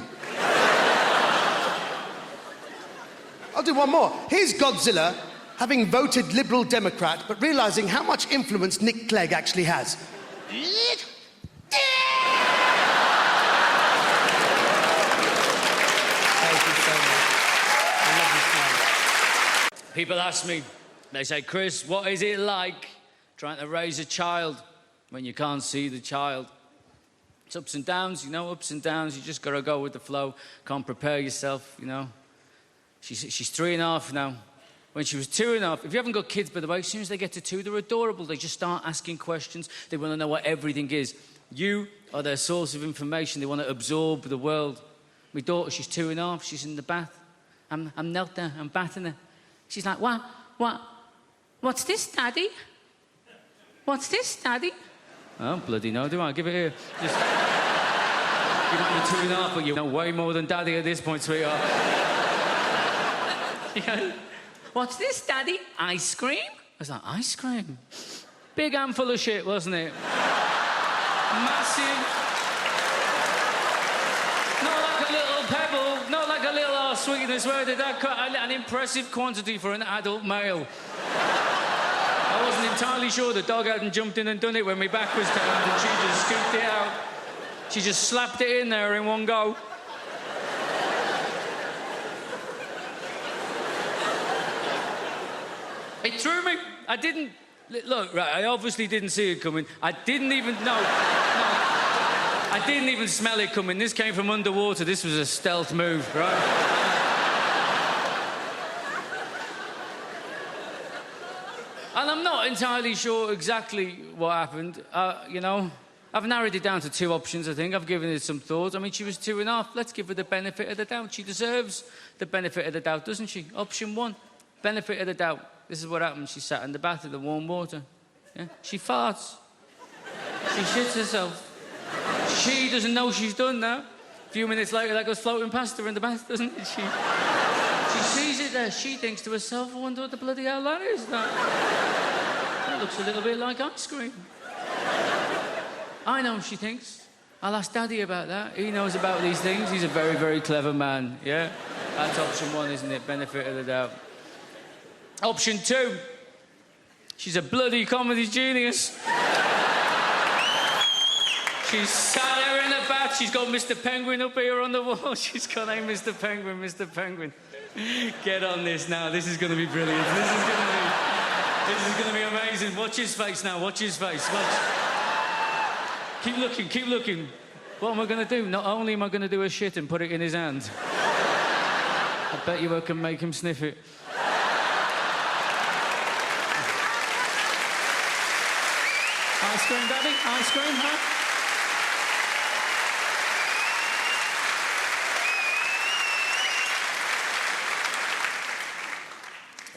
I'll do one more. Here's Godzilla having voted Liberal Democrat, but realizing how much influence Nick Clegg actually has. People ask me, they say, Chris, what is it like trying to raise a child when you can't see the child? It's ups and downs, you know, ups and downs. You just got to go with the flow. Can't prepare yourself, you know. She's 3.5 now. when she was 2.5. If you haven't got kids, by the way, as soon as they get to 2, they're adorable. They just start asking questions. They want to know what everything is. You are their source of information. They want to absorb the world. My daughter, she's 2.5. She's in the bath. I'm knelt there. I'm bathing her. She's like, what's this, Daddy? What's this, Daddy? Oh, bloody no, do I? Give it here. Just... You're not 2.5, but you know way more than Daddy at this point, sweetheart. She goes, what's this, Daddy? Ice cream? I was like, ice cream? Big handful of shit, wasn't it? Massive. Not like a little pebble, not like a little sweetness. Where did that cut? An impressive quantity for an adult male. I wasn't entirely sure the dog hadn't jumped in and done it when my back was turned and she just scooped it out. She just slapped it in there in one go. It threw me. I didn't... Look, right, I obviously didn't see it coming. I didn't even... No. I didn't even smell it coming. This came from underwater. This was a stealth move, right? And I'm not entirely sure exactly what happened. You know, I've narrowed it down to 2 options, I think. I've given it some thought. I mean, she was 2.5. Let's give her the benefit of the doubt. She deserves the benefit of the doubt, doesn't she? Option 1, benefit of the doubt. This is what happened. She sat in the bath in the warm water. Yeah? She farts. She shits herself. She doesn't know she's done that. A few minutes later, that goes floating past her in the bath, doesn't it? She sees it there. She thinks to herself, I wonder what the bloody hell that is. That looks a little bit like ice cream. I know, she thinks. I'll ask Daddy about that. He knows about these things. He's a very, very clever man, yeah? That's option 1, isn't it? Benefit of the doubt. Option 2. She's a bloody comedy genius. She's sat there in the bath. She's got Mr. Penguin up here on the wall. She's got, hey, Mr. Penguin, Mr. Penguin. Get on this now. This is going to be brilliant. This is going to be amazing. Watch his face now. Watch his face. Watch. Keep looking. Keep looking. What am I going to do? Not only am I going to do a shit and put it in his hand, I bet you I can make him sniff it. Ice cream, Daddy? Ice cream, huh?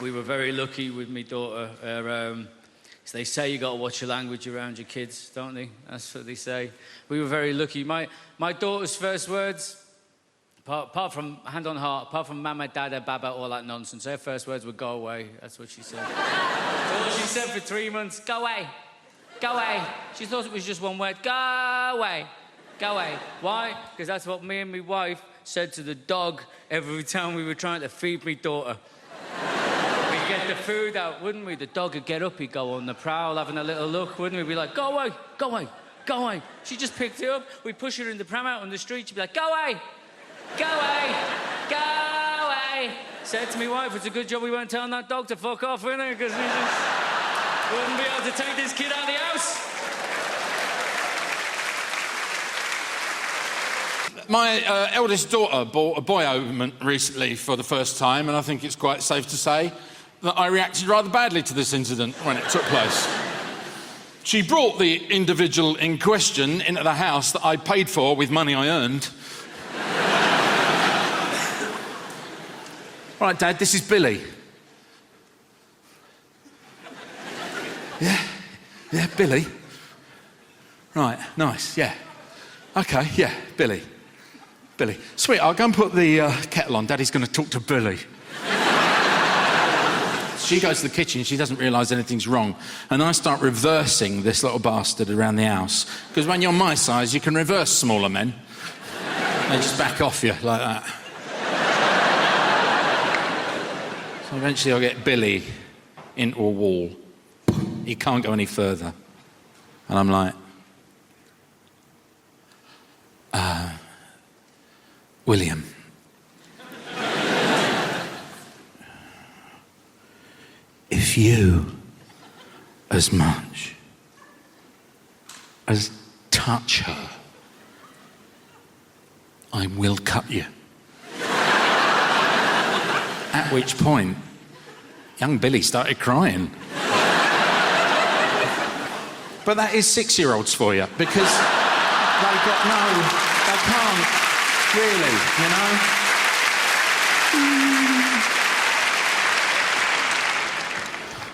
We were very lucky with my daughter. So they say you got to watch your language around your kids, don't they? That's what they say. We were very lucky. My daughter's first words, apart from hand on heart, apart from mama, dada, baba, all that nonsense, her first words were go away. That's what she said. That's all she said for 3 months. Go away. Go away. She thought it was just one word. Go away. Go away. Why? Because that's what me and my wife said to the dog every time we were trying to feed my daughter. We'd get the food out, wouldn't we? The dog would get up, he'd go on the prowl, having a little look, wouldn't we? We'd be like, go away, go away, go away. She just picked it up. We'd push her in the pram out on the street. She'd be like, go away, go away, go away. Said to my wife, it's a good job we weren't telling that dog to fuck off, innit? Because we just wouldn't be able to take this kid out of the house. My eldest daughter bought a boy ointment recently for the first time, and I think it's quite safe to say that I reacted rather badly to this incident when it took place. She brought the individual in question into the house that I paid for with money I earned. All right, Dad, this is Billy. Yeah, Billy. Right, nice, yeah. OK, yeah, Billy. Billy. Sweetheart, go and put the kettle on. Daddy's going to talk to Billy. She goes to the kitchen, she doesn't realise anything's wrong. And I start reversing this little bastard around the house. Because when you're my size, you can reverse smaller men. They just back off you like that. So eventually I get Billy into a wall. He can't go any further. And I'm like, William. If you as much as touch her, I will cut you. At which point, Young Billy started crying. But that is 6-year-olds for you, because they can't really, you know?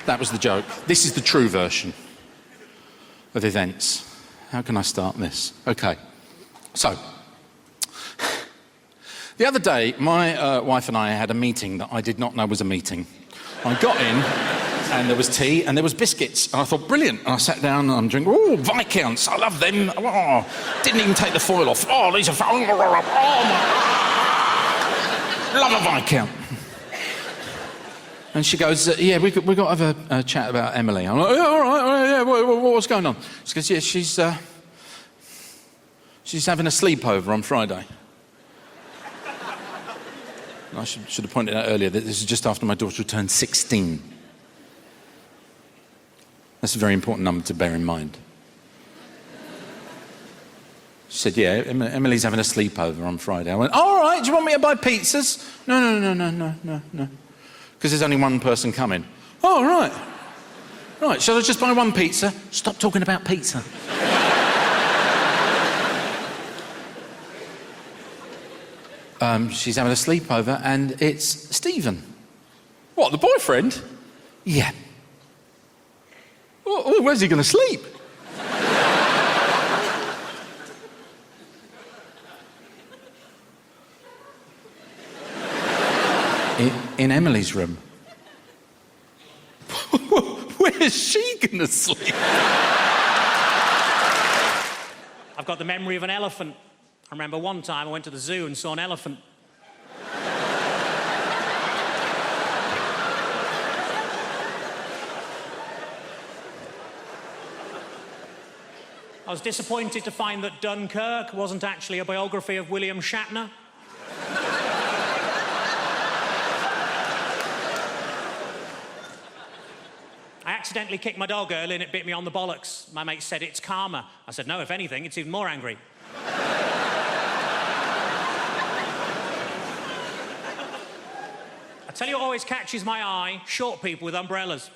That was the joke. This is the true version of events. How can I start this? Okay. So, the other day, my wife and I had a meeting that I did not know was a meeting. I got in, and there was tea, and there was biscuits. And I thought, brilliant. And I sat down, and I'm drinking, oh, Viscounts, I love them. Oh, didn't even take the foil off. Oh, these are... Oh, my... Love a Viscount. And she goes, yeah, we've got to have a chat about Emily. I'm like, yeah, all right, yeah, what's going on? She goes, yeah, she's having a sleepover on Friday. I should have pointed out earlier that this is just after my daughter turned 16. That's a very important number to bear in mind. She said, yeah, Emily's having a sleepover on Friday. I went, all right, do you want me to buy pizzas? No. Because there's only one person coming. Oh, right. Right, shall I just buy one pizza? Stop talking about pizza. She's having a sleepover, and it's Stephen. What, the boyfriend? Yeah. Oh, where's he going to sleep? In Emily's room. Where's she going to sleep? I've got the memory of an elephant. I remember one time I went to the zoo and saw an elephant. I was disappointed to find that Dunkirk wasn't actually a biography of William Shatner. I accidentally kicked my dog early and it bit me on the bollocks. My mate said it's karma. I said, no, if anything, it's even more angry. I tell you what always catches my eye, short people with umbrellas.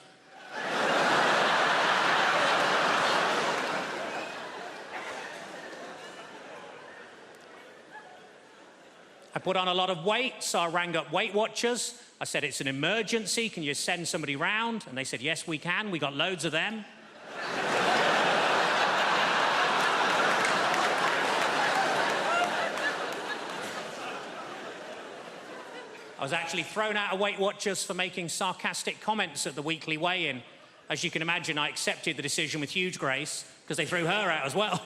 I put on a lot of weight, so I rang up Weight Watchers. I said, it's an emergency, can you send somebody round? And they said, yes, we can, we got loads of them. I was actually thrown out of Weight Watchers for making sarcastic comments at the weekly weigh-in. As you can imagine, I accepted the decision with huge grace, because they threw her out as well.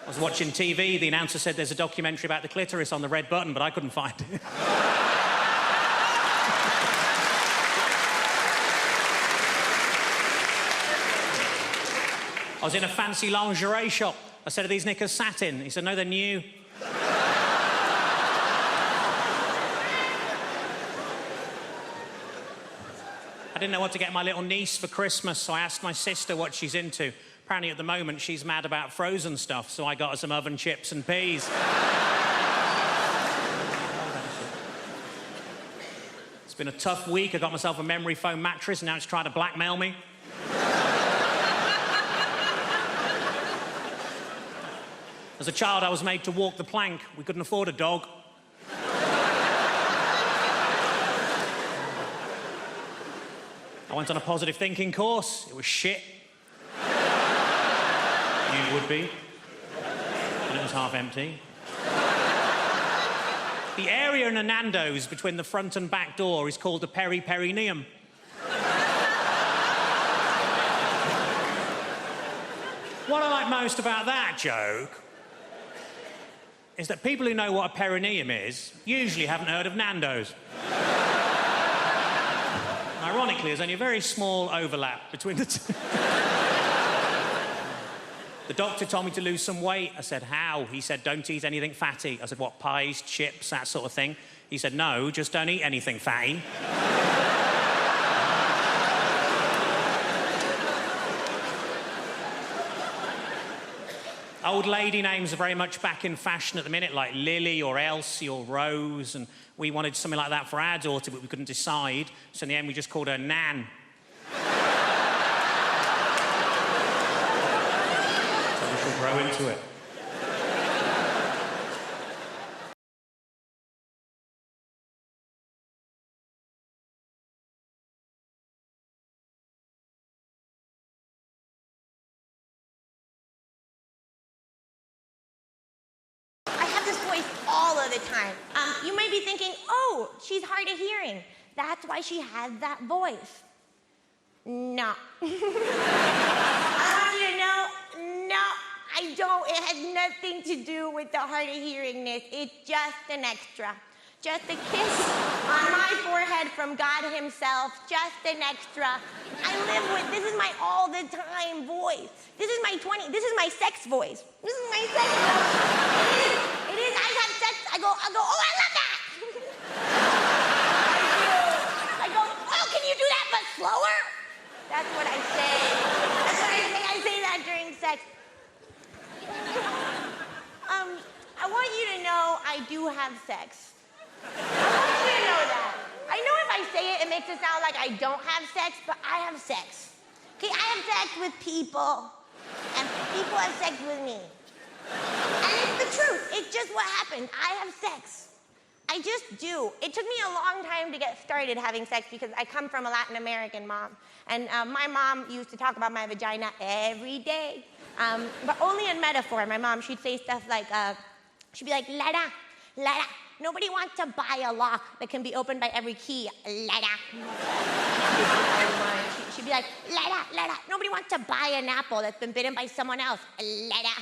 I was watching TV, the announcer said there's a documentary about the clitoris on the red button, but I couldn't find it. I was in a fancy lingerie shop. I said, are these knickers satin? He said, no, they're new. I didn't know what to get my little niece for Christmas, so I asked my sister what she's into. Apparently, at the moment, she's mad about frozen stuff, so I got her some oven chips and peas. It's been a tough week. I got myself a memory foam mattress, and now it's trying to blackmail me. As a child, I was made to walk the plank. We couldn't afford a dog. I went on a positive thinking course. It was shit. You would be. And it was half empty. The area in a Nando's between the front and back door is called the peri-perineum. What I like most about that joke is that people who know what a perineum is usually haven't heard of Nando's. Ironically, there's only a very small overlap between the two. The doctor told me to lose some weight. I said, how? He said, don't eat anything fatty. I said, what, pies, chips, that sort of thing? He said, no, just don't eat anything fatty. Old lady names are very much back in fashion at the minute, like Lily or Elsie or Rose, and we wanted something like that for our daughter, but we couldn't decide, so in the end we just called her Nan. So we should grow into it. All of the time. You might be thinking, oh, she's hard of hearing. That's why she has that voice. No. I want you to know, no, I don't. It has nothing to do with the hard of hearingness. It's just an extra. Just a kiss on my forehead from God himself. Just an extra. I live with, this is my all the time voice. This is my this is my sex voice. This is my sex voice. It is, I have sex, I go, oh, I love that. I go, oh, can you do that but slower? That's what I say. That's what I say. I say that during sex. I want you to know I do have sex. I want you to know that. I know if I say it, it makes it sound like I don't have sex, but I have sex. Okay, I have sex with people, and people have sex with me. And it's the truth. It's just what happened. I have sex. I just do. It took me a long time to get started having sex because I come from a Latin American mom. And my mom used to talk about my vagina every day, but only in metaphor. My mom, she'd say stuff like, she'd be like, Lara, nobody wants to buy a lock that can be opened by every key. Lara. She'd be like, Lara, nobody wants to buy an apple that's been bitten by someone else. Lara.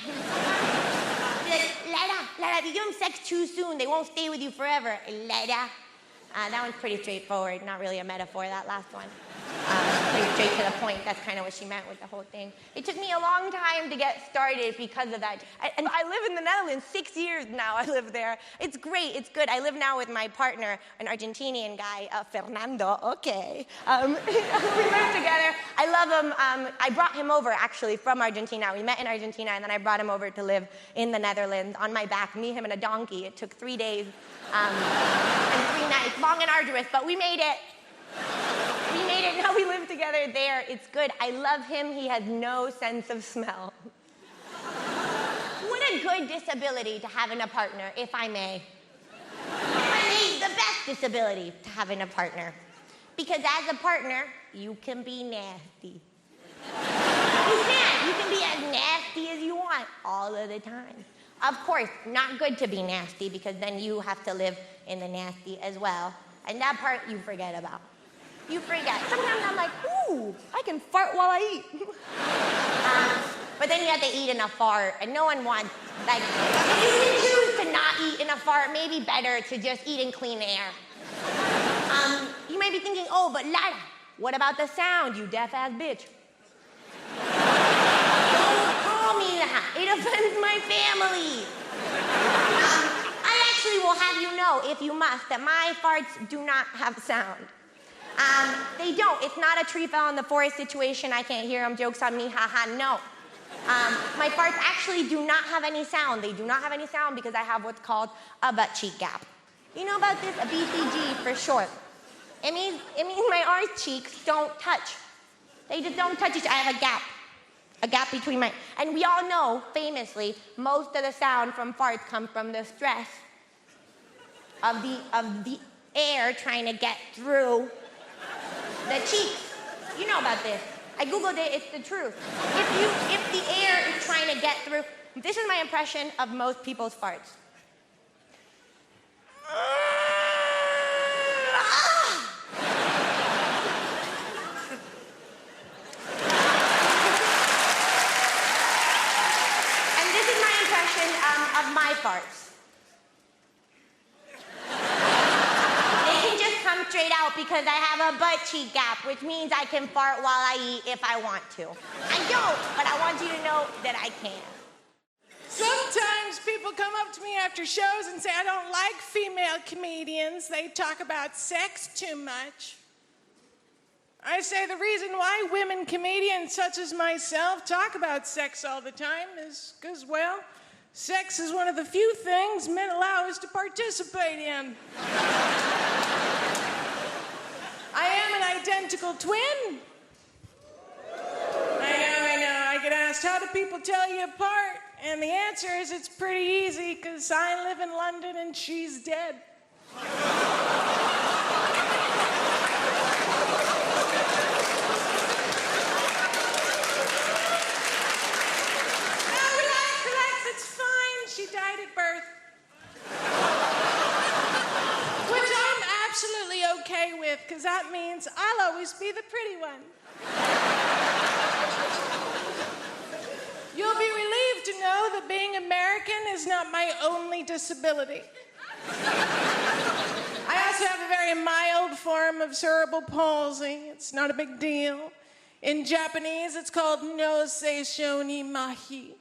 Lara, if you give them sex too soon, they won't stay with you forever. Lara. That one's pretty straightforward, not really a metaphor, that last one. Pretty straight to the point, that's kind of what she meant with the whole thing. It took me a long time to get started because of that. And I live in the Netherlands, 6 years now I live there. It's great, it's good. I live now with my partner, an Argentinian guy, Fernando, okay. We live together, I love him. I brought him over, actually, from Argentina. We met in Argentina, and then I brought him over to live in the Netherlands on my back, me, him, and a donkey. It took 3 days and 3 nights, long and arduous, but we made it. We made it, now we live together there. It's good. I love him. He has no sense of smell. What a good disability to have in a partner, if I may. The best disability to have in a partner. Because as a partner, you can be nasty. You can be as nasty as you want all of the time. Of course, not good to be nasty because then you have to live in the nasty as well. And that part you forget about. You forget. Sometimes I'm like, ooh, I can fart while I eat. But then you have to eat in a fart, and no one wants, like, if you can choose to not eat in a fart, maybe better to just eat in clean air. You might be thinking, oh, but Lara, what about the sound, you deaf-ass bitch? Don't call me that. It offends my family. I actually will have you know, if you must, that my farts do not have sound. They don't. It's not a tree fell in the forest situation. I can't hear them. Joke's on me. Haha. No. My farts actually do not have any sound. They do not have any sound because I have what's called a butt cheek gap. You know about this? A BCG for short. It means my arse cheeks don't touch. They just don't touch each other. I have a gap. A gap between my... And we all know, famously, most of the sound from farts come from the stress of the air trying to get through the cheeks. You know about this. I Googled it, it's the truth. If the air is trying to get through, this is my impression of most people's farts. And this is my impression of my farts. Come straight out because I have a butt cheek gap, which means I can fart while I eat if I want to. I don't, but I want you to know that I can. Sometimes people come up to me after shows and say, I don't like female comedians. They talk about sex too much. I say the reason why women comedians such as myself talk about sex all the time is because, well, sex is one of the few things men allow us to participate in. I am an identical twin. I know. I get asked, how do people tell you apart? And the answer is it's pretty easy, because I live in London and she's dead. Now, relax, it's fine. She died at birth. Which I'm absolutely okay with, because that means I'll always be the pretty one. You'll be relieved to know that being American is not my only disability. I also have a very mild form of cerebral palsy. It's not a big deal. In Japanese, it's called noseisho ni mahi.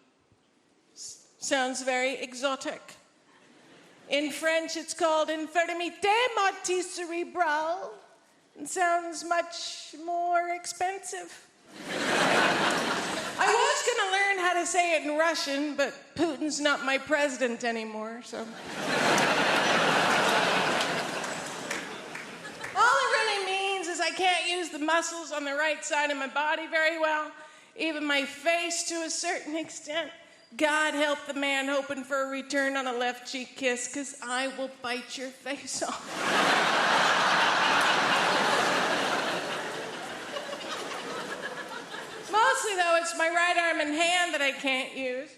Sounds very exotic. In French, it's called infirmité motrice cérébrale. It sounds much more expensive. I was going to learn how to say it in Russian, but Putin's not my president anymore, so... All it really means is I can't use the muscles on the right side of my body very well, even my face to a certain extent. God help the man hoping for a return on a left cheek kiss, because I will bite your face off. Mostly, though, it's my right arm and hand that I can't use.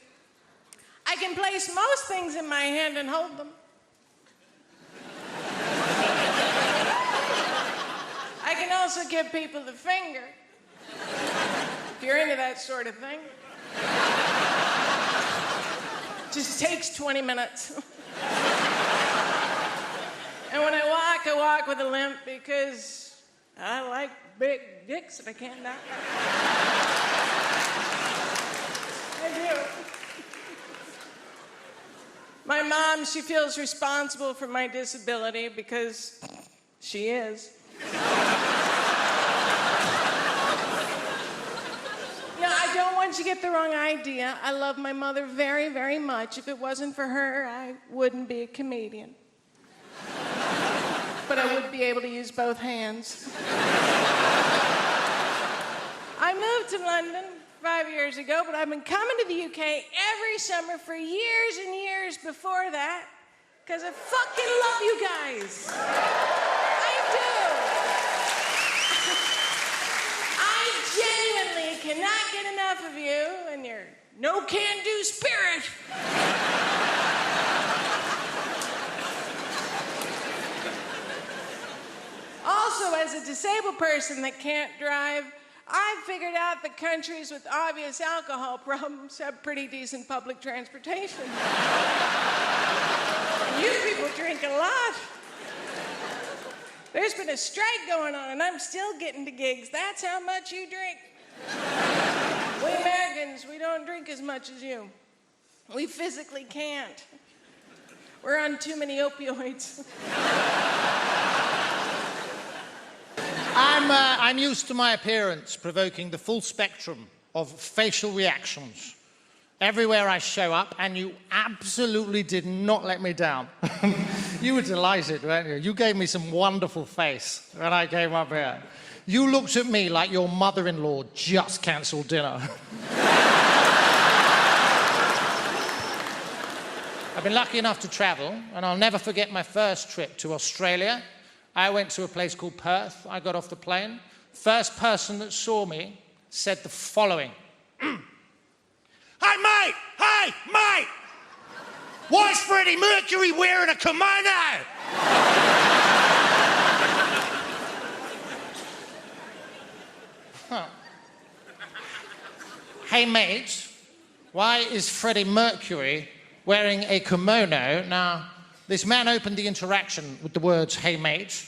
I can place most things in my hand and hold them. I can also give people the finger, if you're into that sort of thing. Just takes 20 minutes. And when I walk with a limp because I like big dicks if I can't not. I do. My mom, she feels responsible for my disability because she is. No, I don't want you to get the wrong idea. I love my mother very, very much. If it wasn't for her, I wouldn't be a comedian. But I would be able to use both hands. I moved to London 5 years ago, but I've been coming to the UK every summer for years and years before that, because I fucking love you guys. I do. I genuinely cannot get enough of you and your no-can-do spirit. Also, as a disabled person that can't drive, I've figured out that countries with obvious alcohol problems have pretty decent public transportation. You people drink a lot. There's been a strike going on, and I'm still getting to gigs. That's how much you drink. We Americans, we don't drink as much as you. We physically can't. We're on too many opioids. I'm used to my appearance provoking the full spectrum of facial reactions everywhere I show up, and you absolutely did not let me down. You were delighted, weren't you? You gave me some wonderful face when I came up here. You looked at me like your mother-in-law just cancelled dinner. I've been lucky enough to travel, and I'll never forget my first trip to Australia. I went to a place called Perth. I got off the plane. First person that saw me said the following. Hey, mate! Hey, mate! Why is Freddie Mercury wearing a kimono? Huh. Hey, mate, why is Freddie Mercury wearing a kimono? Now, this man opened the interaction with the words, hey, mate.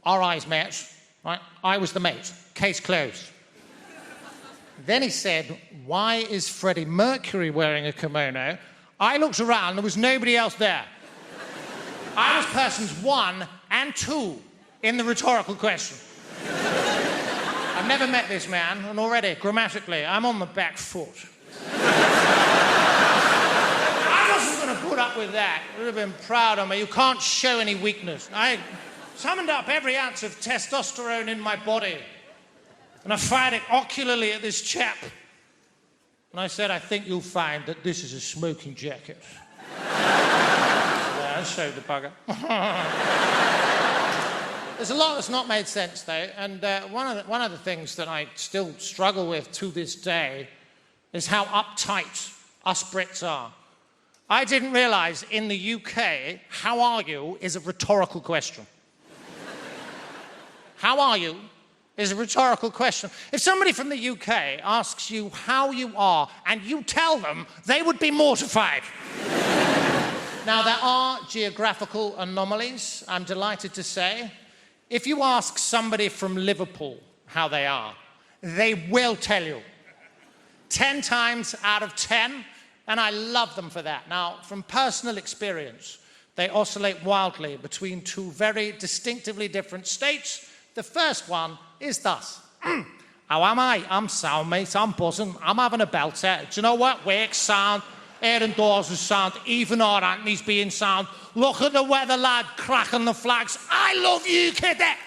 Our eyes met, right? I was the mate. Case closed. Then he said, why is Freddie Mercury wearing a kimono? I looked around, there was nobody else there. I was persons 1 and 2 in the rhetorical question. never met this man, and already, grammatically, I'm on the back foot. I wasn't going to put up with that. Would have been proud of me. You can't show any weakness. I summoned up every ounce of testosterone in my body, and I fired it ocularly at this chap. And I said, I think you'll find that this is a smoking jacket. Yeah, I showed the bugger. There's a lot that's not made sense, though, and one of the things that I still struggle with to this day is how uptight us Brits are. I didn't realise in the UK, how are you is a rhetorical question. How are you is a rhetorical question. If somebody from the UK asks you how you are and you tell them, they would be mortified. Now, there are geographical anomalies, I'm delighted to say. If you ask somebody from Liverpool how they are, they will tell you. 10 times out of 10, and I love them for that. Now, from personal experience, they oscillate wildly between two very distinctively different states. The first one is thus. How am I? I'm sound, mate. I'm buzzing. I'm having a belter. Do you know what? Work's sound. Aaron Dawes is sound. Even our Anthony's being sound. Look at the weather, lad, cracking the flags. I love you, cadet.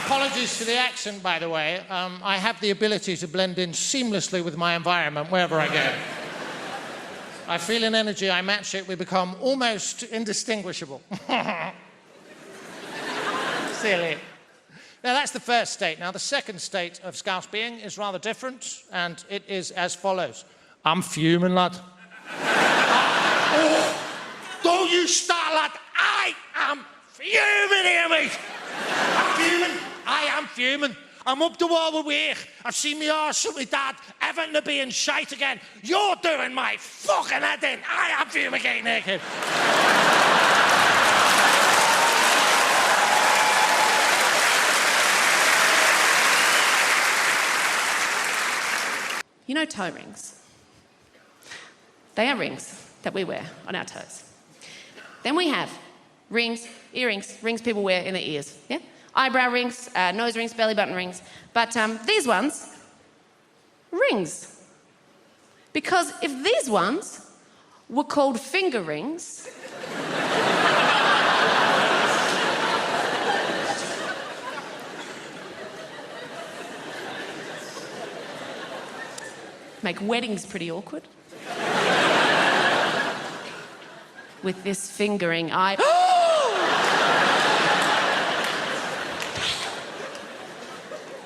Apologies for the accent, by the way. I have the ability to blend in seamlessly with my environment wherever I go. I feel an energy, I match it, we become almost indistinguishable. Silly. Now, that's the first state. Now, the second state of Scouse being is rather different, and it is as follows. I'm fuming, lad. Don't you start, lad. I am fuming here, mate. I'm fuming. I am fuming. I'm up the wall with work. I've seen me arse with my dad. Everton to being shite again. You're doing my fucking head in. I am fumigating naked. You know toe rings? They are rings that we wear on our toes. Then we have rings, earrings, rings people wear in their ears, yeah? Eyebrow rings, nose rings, belly button rings. But these ones, rings. Because if these ones were called finger rings, make weddings pretty awkward. With this fingering,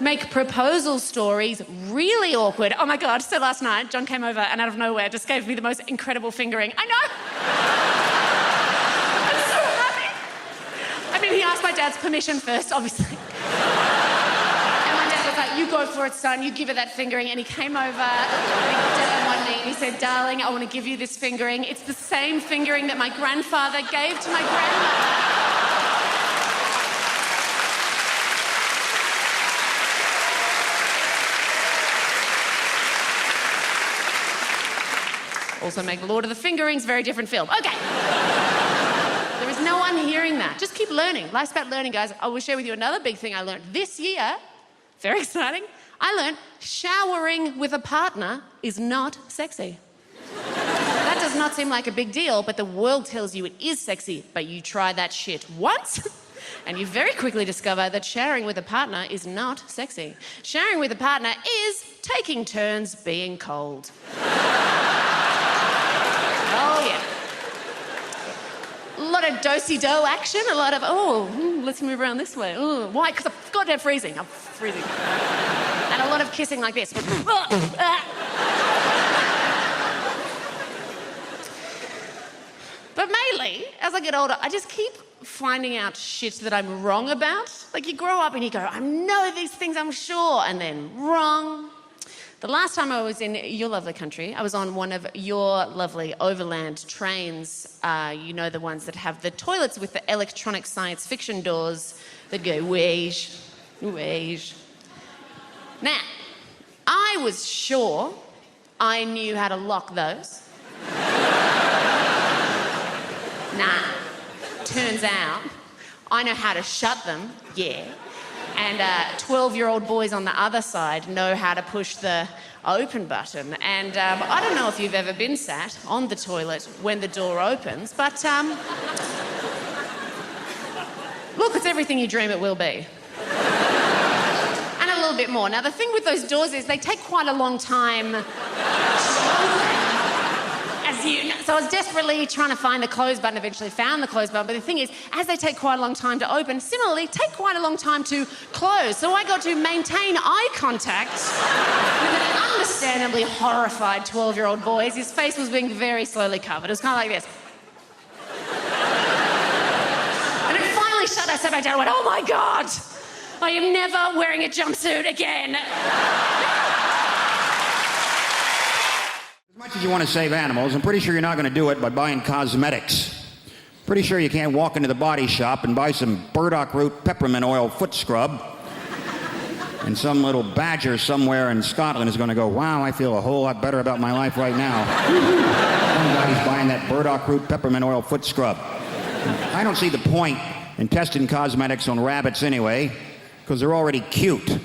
make proposal stories really awkward. Oh my God, so last night, John came over and out of nowhere just gave me the most incredible fingering. I know! I'm so happy. I mean, he asked my dad's permission first, obviously. And my dad was like, you go for it, son, you give her that fingering. And he came over, and he put it on one knee, and he said, darling, I want to give you this fingering. It's the same fingering that my grandfather gave to my grandmother. Also make Lord of the Fingerings, very different film. Okay. There is no one hearing that. Just keep learning. Life's about learning, guys. I will share with you another big thing I learned this year. Very exciting. I learned showering with a partner is not sexy. That does not seem like a big deal, but the world tells you it is sexy. But you try that shit once, and you very quickly discover that showering with a partner is not sexy. Showering with a partner is taking turns being cold. Oh, yeah. A lot of do-si-do action, a lot of, let's move around this way. Ooh, why? Because I'm goddamn freezing. I'm freezing. And a lot of kissing like this. But mainly, as I get older, I just keep finding out shit that I'm wrong about. Like, you grow up and you go, I know these things, I'm sure, and then wrong. The last time I was in your lovely country, I was on one of your lovely overland trains. You know, the ones that have the toilets with the electronic science fiction doors that go, wage, wage. Now, I was sure I knew how to lock those. Nah. Turns out, I know how to shut them, yeah. And 12-year-old boys on the other side know how to push the open button. And I don't know if you've ever been sat on the toilet when the door opens, but look, it's everything you dream it will be. And a little bit more. Now, the thing with those doors is they take quite a long time to open. So I was desperately trying to find the close button, eventually found the close button, but the thing is, as they take quite a long time to open, similarly, take quite a long time to close. So I got to maintain eye contact with an understandably horrified 12-year-old boy. His face was being very slowly covered. It was kind of like this. And it finally shut. I sat back down and went, oh my God, I am never wearing a jumpsuit again. As much as you want to save animals, I'm pretty sure you're not going to do it by buying cosmetics. Pretty sure you can't walk into the body shop and buy some burdock root peppermint oil foot scrub, and some little badger somewhere in Scotland is going to go, wow, I feel a whole lot better about my life right now. Somebody's buying that burdock root peppermint oil foot scrub. I don't see the point in testing cosmetics on rabbits anyway, because they're already cute.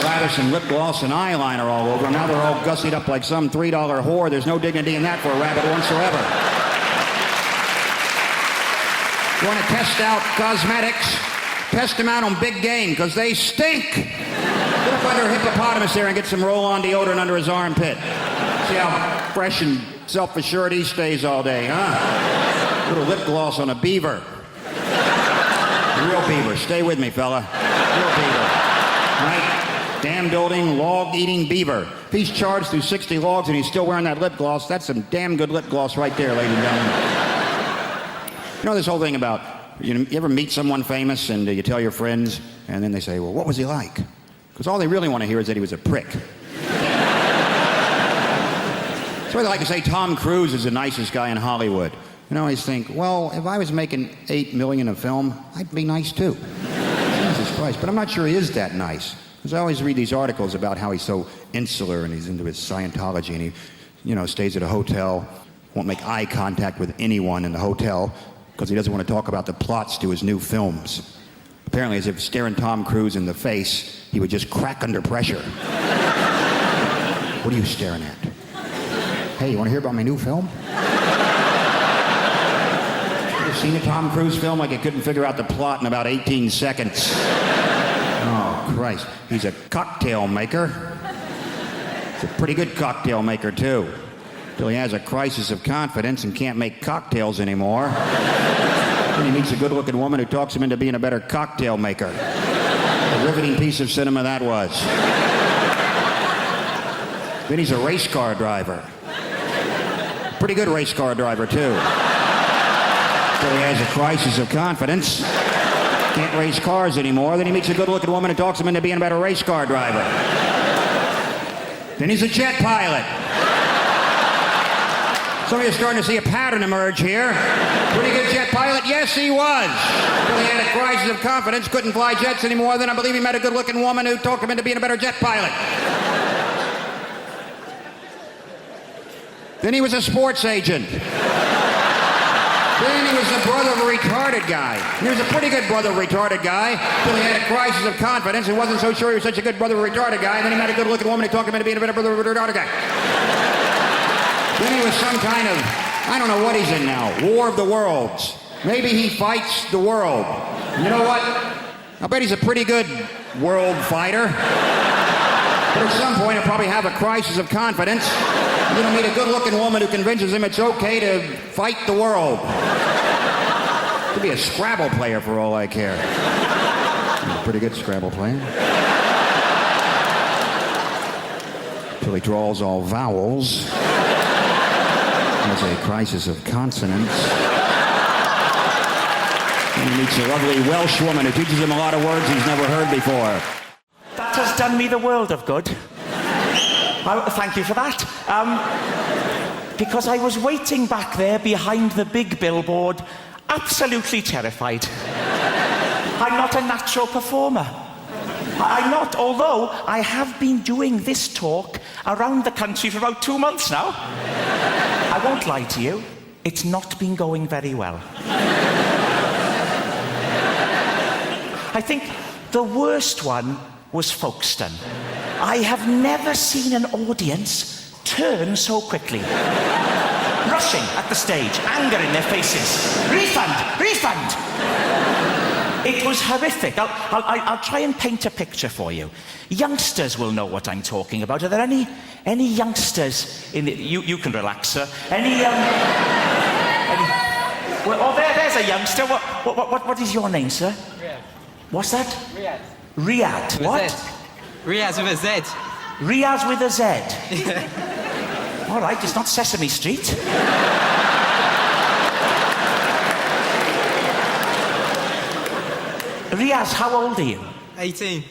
Slather some lip gloss and eyeliner all over. Now they're all gussied up like some $3 whore. There's no dignity in that for a rabbit whatsoever. You want to test out cosmetics? Test them out on big game, because they stink. Get up under a hippopotamus there and get some roll-on deodorant under his armpit. See how fresh and self-assured he stays all day, huh? Little lip gloss on a beaver. A real beaver. Stay with me, fella. Real beaver. Right? Dam-building, log-eating beaver. If he's charged through 60 logs and he's still wearing that lip gloss, that's some damn good lip gloss right there, ladies and gentlemen. You know this whole thing about, you ever meet someone famous and you tell your friends, and then they say, well, what was he like? Because all they really want to hear is that he was a prick. So they like to say Tom Cruise is the nicest guy in Hollywood. And I always think, well, if I was making $8 million a film, I'd be nice too. Jesus Christ. But I'm not sure he is that nice. Because I always read these articles about how he's so insular and he's into his Scientology and he, stays at a hotel, won't make eye contact with anyone in the hotel because he doesn't want to talk about the plots to his new films. Apparently, as if staring Tom Cruise in the face, he would just crack under pressure. What are you staring at? Hey, you want to hear about my new film? You ever seen a Tom Cruise film like he couldn't figure out the plot in about 18 seconds? Oh, Christ. He's a cocktail maker. He's a pretty good cocktail maker, too. Till he has a crisis of confidence and can't make cocktails anymore. Then he meets a good-looking woman who talks him into being a better cocktail maker. A riveting piece of cinema that was. Then he's a race car driver. Pretty good race car driver, too. Till he has a crisis of confidence. Can't race cars anymore. Then he meets a good-looking woman who talks him into being a better race car driver. Then he's a jet pilot. Some of you are starting to see a pattern emerge here. Pretty good jet pilot? Yes, he was. Until he had a crisis of confidence, couldn't fly jets anymore. Then I believe he met a good-looking woman who talked him into being a better jet pilot. Then he was a sports agent. Then he was the brother of a retarded guy. He was a pretty good brother of a retarded guy until he had a crisis of confidence and wasn't so sure he was such a good brother of a retarded guy. And then he met a good-looking woman who talked him into being a better brother of a retarded guy. Then he was some kind of, I don't know what he's in now, War of the Worlds. Maybe he fights the world. You know what? I bet he's a pretty good world fighter. But at some point he'll probably have a crisis of confidence. He's going to meet a good-looking woman who convinces him it's okay to fight the world. Could be a Scrabble player for all I care. He's a pretty good Scrabble player. Till he draws all vowels. Has a crisis of consonants. And he meets a lovely Welsh woman who teaches him a lot of words he's never heard before. That has done me the world of good. Thank you for that. Because I was waiting back there behind the big billboard, absolutely terrified. I'm not a natural performer. I'm not, although I have been doing this talk around the country for about 2 months now. I won't lie to you, it's not been going very well. I think the worst one was Folkestone. I have never seen an audience turn so quickly. Rushing at the stage, anger in their faces. Refund! Refund! It was horrific. I'll try and paint a picture for you. Youngsters will know what I'm talking about. Are there any youngsters in the... You can relax, sir. Well, there's a youngster. What is your name, sir? Riyadh. What's that? Riyadh. Riyadh. What? Riyadh with a Z. Riyadh with a Z. All right, it's not Sesame Street. Riaz, how old are you? 18.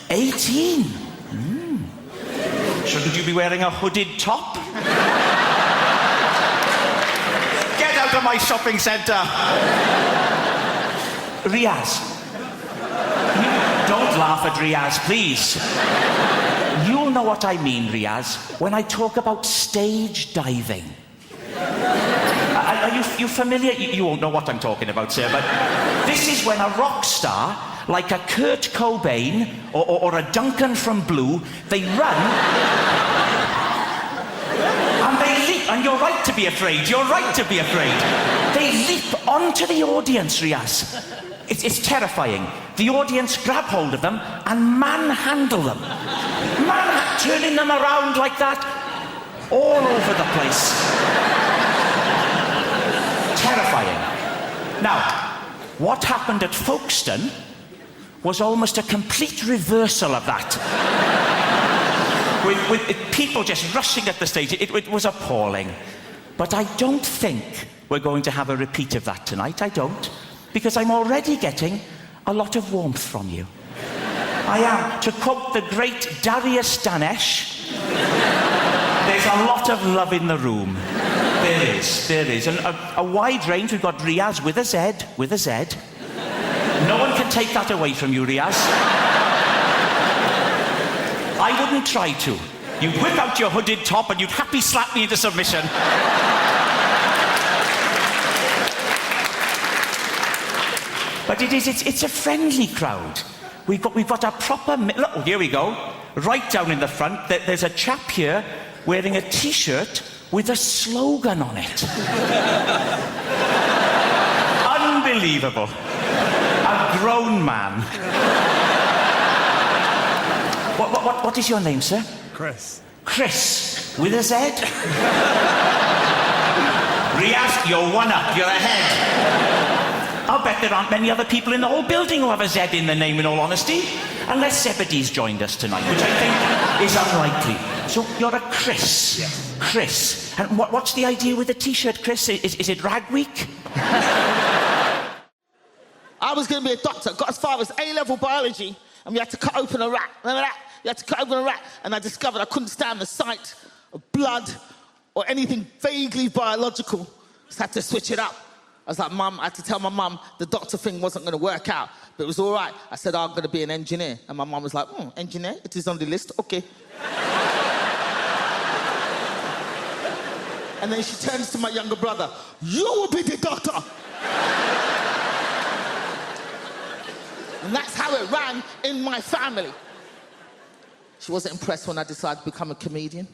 18? Shouldn't you be wearing a hooded top? Get out of my shopping centre! Riaz. Don't laugh at Riaz, please. You'll know what I mean, Riaz, when I talk about stage diving. Are you familiar? You won't know what I'm talking about, sir, but this is when a rock star, like a Kurt Cobain or a Duncan from Blue, they run and they leap. And you're right to be afraid. You're right to be afraid. They leap onto the audience, Riaz. It's terrifying. The audience grab hold of them and manhandle them. Turning them around like that, all over the place. Terrifying. Now, what happened at Folkestone was almost a complete reversal of that. with people just rushing at the stage. It was appalling. But I don't think we're going to have a repeat of that tonight. I don't. Because I'm already getting a lot of warmth from you. I am. To quote the great Darius Danesh, there's a lot of love in the room. There is. And a wide range. We've got Riaz with a Z. No one can take that away from you, Riaz. I wouldn't try to. You'd whip out your hooded top and you'd happy slap me into submission. But it's a friendly crowd. We've got a proper... Look, here we go. Right down in the front, there's a chap here wearing a T-shirt with a slogan on it. Unbelievable. A grown man. What is your name, sir? Chris. Chris, with a Z? Riaz, you're one up. You're ahead. I'll bet there aren't many other people in the whole building who have a Z in their name, in all honesty. Unless Zebedee's joined us tonight, which I think is unlikely. So you're a Chris. Yes. Chris. And what's the idea with the T-shirt, Chris? Is it Rag Week? I was going to be a doctor. Got as far as A-level biology, and we had to cut open a rat. Remember that? You had to cut open a rat, and I discovered I couldn't stand the sight of blood or anything vaguely biological. Just had to switch it up. I was like, Mum, I had to tell my mum the doctor thing wasn't going to work out, but it was all right. I said, I'm going to be an engineer. And my mum was like, engineer? It is on the list? Okay. And then she turns to my younger brother, you will be the doctor. And that's how it ran in my family. She wasn't impressed when I decided to become a comedian.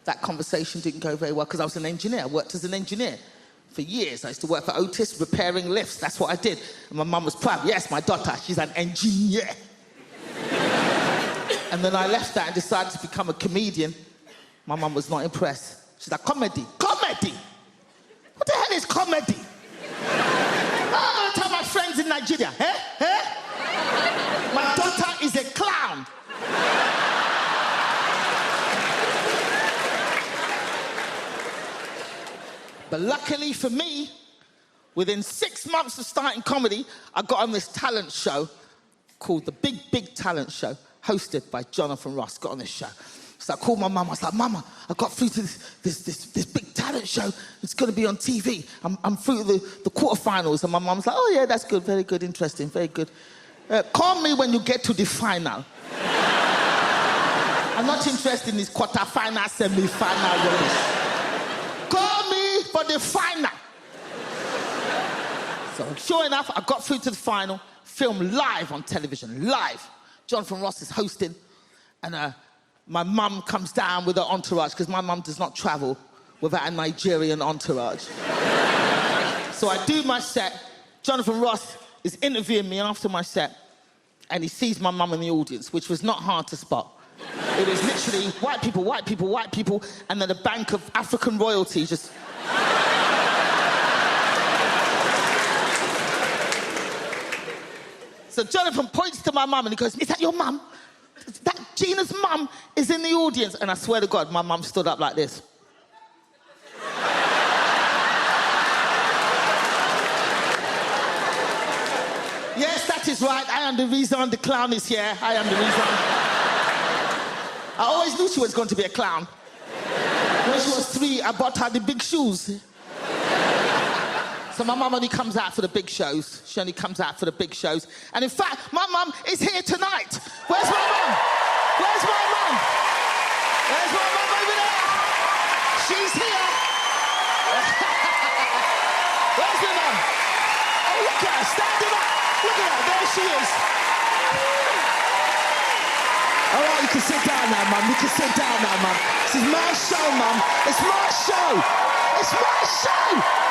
That conversation didn't go very well because I was an engineer. I worked as an engineer for years. I used to work for Otis, repairing lifts. That's what I did. And my mum was proud. Yes, my daughter, she's an engineer. And then I left that and decided to become a comedian. My mum was not impressed. She's like, comedy. Comedy? What the hell is comedy? I'm going to tell my friends in Nigeria. My daughter is a clown. But luckily for me, within 6 months of starting comedy, I got on this talent show called The Big Talent Show, hosted by Jonathan Ross. Got on this show. So I called my mum. I was like, Mama, I got through to this big talent show. It's going to be on TV. I'm through the quarterfinals. And my mum's like, oh, yeah, that's good. Very good. Interesting. Very good. Call me when you get to the final. I'm not interested in this quarterfinal, semi-final rubbish. got to do final. So sure enough, I got through to the final, filmed live on television, live. Jonathan Ross is hosting, and my mum comes down with her entourage, because my mum does not travel without a Nigerian entourage. So I do my set. Jonathan Ross is interviewing me after my set, and he sees my mum in the audience, which was not hard to spot. It was literally white people, white people, white people, and then a bank of African royalty just... So Jonathan points to my mum and he goes, "Is that your mum? That Gina's mum is in the audience." And I swear to God, my mum stood up like this. Yes, that is right. I am the reason the clown is here. I am the reason. I always knew she was going to be a clown. When she was 3, I bought her the big shoes. So my mum only comes out for the big shows. She only comes out for the big shows. And in fact, my mum is here tonight. Where's my mum? Where's my mum? Where's my mum over there? She's here. Where's my mum? Oh, look at her, standing up. Look at her, there she is. All right, you can sit down now, mum. You can sit down now, mum. This is my show, mum. It's my show. It's my show.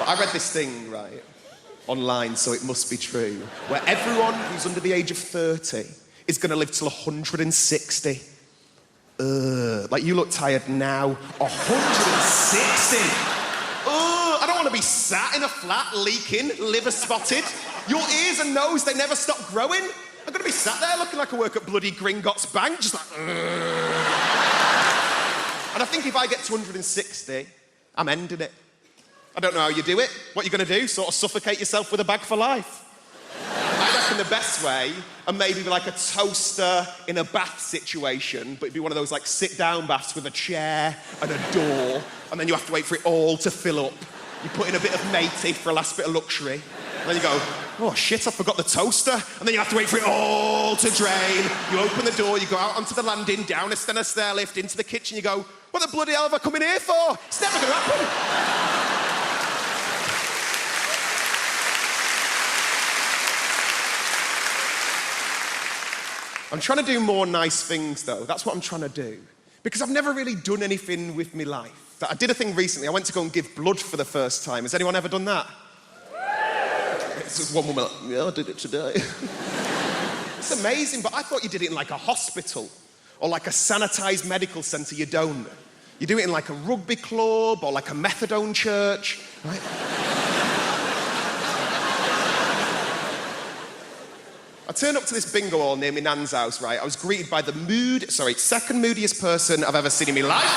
I read this thing, right, online, so it must be true, where everyone who's under the age of 30 is going to live till 160. Like, you look tired now. 160? I don't want to be sat in a flat, leaking, liver spotted. Your ears and nose, they never stop growing. I'm going to be sat there looking like I work at bloody Gringotts Bank, just like... And I think if I get to 160, I'm ending it. I don't know how you do it. What are you going to do? Sort of suffocate yourself with a bag for life? I reckon the best way, and maybe like a toaster in a bath situation, but it'd be one of those like sit-down baths with a chair and a door, and then you have to wait for it all to fill up. You put in a bit of native for a last bit of luxury, and then you go, "Oh shit, I forgot the toaster," and then you have to wait for it all to drain. You open the door, you go out onto the landing, down a stair lift, into the kitchen, you go, "What the bloody hell have I come in here for? It's never going to happen." I'm trying to do more nice things, though. That's what I'm trying to do. Because I've never really done anything with my life. I did a thing recently. I went to go and give blood for the first time. Has anyone ever done that? It's just one woman like, "Yeah, I did it today." It's amazing, but I thought you did it in like a hospital or like a sanitised medical centre. You don't. You do it in like a rugby club or like a methadone church, right? I turned up to this bingo hall near my nan's house, right? I was greeted by the second moodiest person I've ever seen in my life.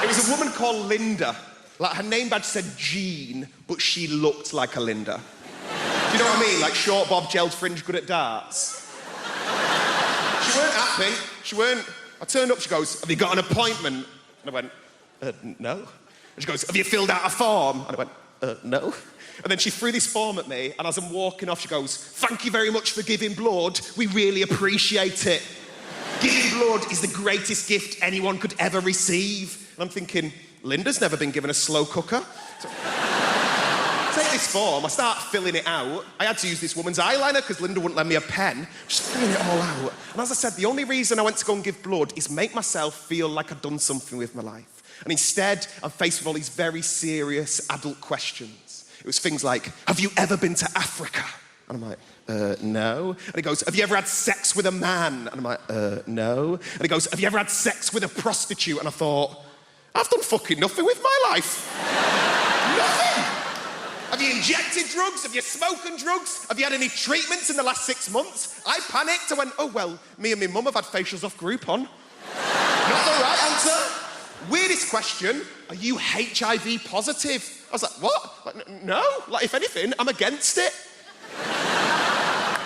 It was a woman called Linda. Like, her name badge said Jean, but she looked like a Linda. Do you know what I mean? Like short bob, gelled fringe, good at darts. She weren't happy. She weren't. I turned up, she goes, "Have you got an appointment?" And I went, "No." And she goes, "Have you filled out a form?" And I went, "No." And then she threw this form at me, and as I'm walking off, she goes, "Thank you very much for giving blood. We really appreciate it. Giving blood is the greatest gift anyone could ever receive." And I'm thinking, Linda's never been given a slow cooker. So, take this form, I start filling it out. I had to use this woman's eyeliner because Linda wouldn't lend me a pen. Just filling it all out. And as I said, the only reason I went to go and give blood is make myself feel like I'd done something with my life. And instead, I'm faced with all these very serious adult questions. It was things like, "Have you ever been to Africa?" And I'm like, "No." And he goes, "Have you ever had sex with a man?" And I'm like, "No." And he goes, "Have you ever had sex with a prostitute?" And I thought, I've done fucking nothing with my life. Nothing. Have you injected drugs? Have you spoken drugs? Have you had any treatments in the last 6 months? I panicked. I went, "Oh, well, me and my mum have had facials off Groupon." Not the right answer. Weirdest question, "Are you HIV positive?" I was like, "What?" Like, "No. Like, if anything, I'm against it."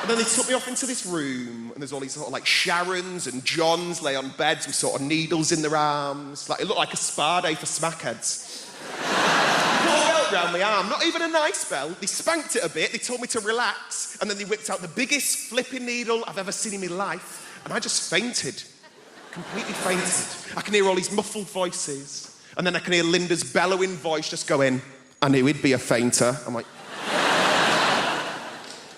And then they took me off into this room, and there's all these sort of like Sharons and Johns lay on beds with sort of needles in their arms. Like, it looked like a spa day for smackheads. Put a belt round my arm, not even a nice belt. They spanked it a bit, they told me to relax, and then they whipped out the biggest flipping needle I've ever seen in my life, and I just fainted. Completely fainted. I can hear all these muffled voices. And then I can hear Linda's bellowing voice just going, I knew he'd be a fainter. I'm like...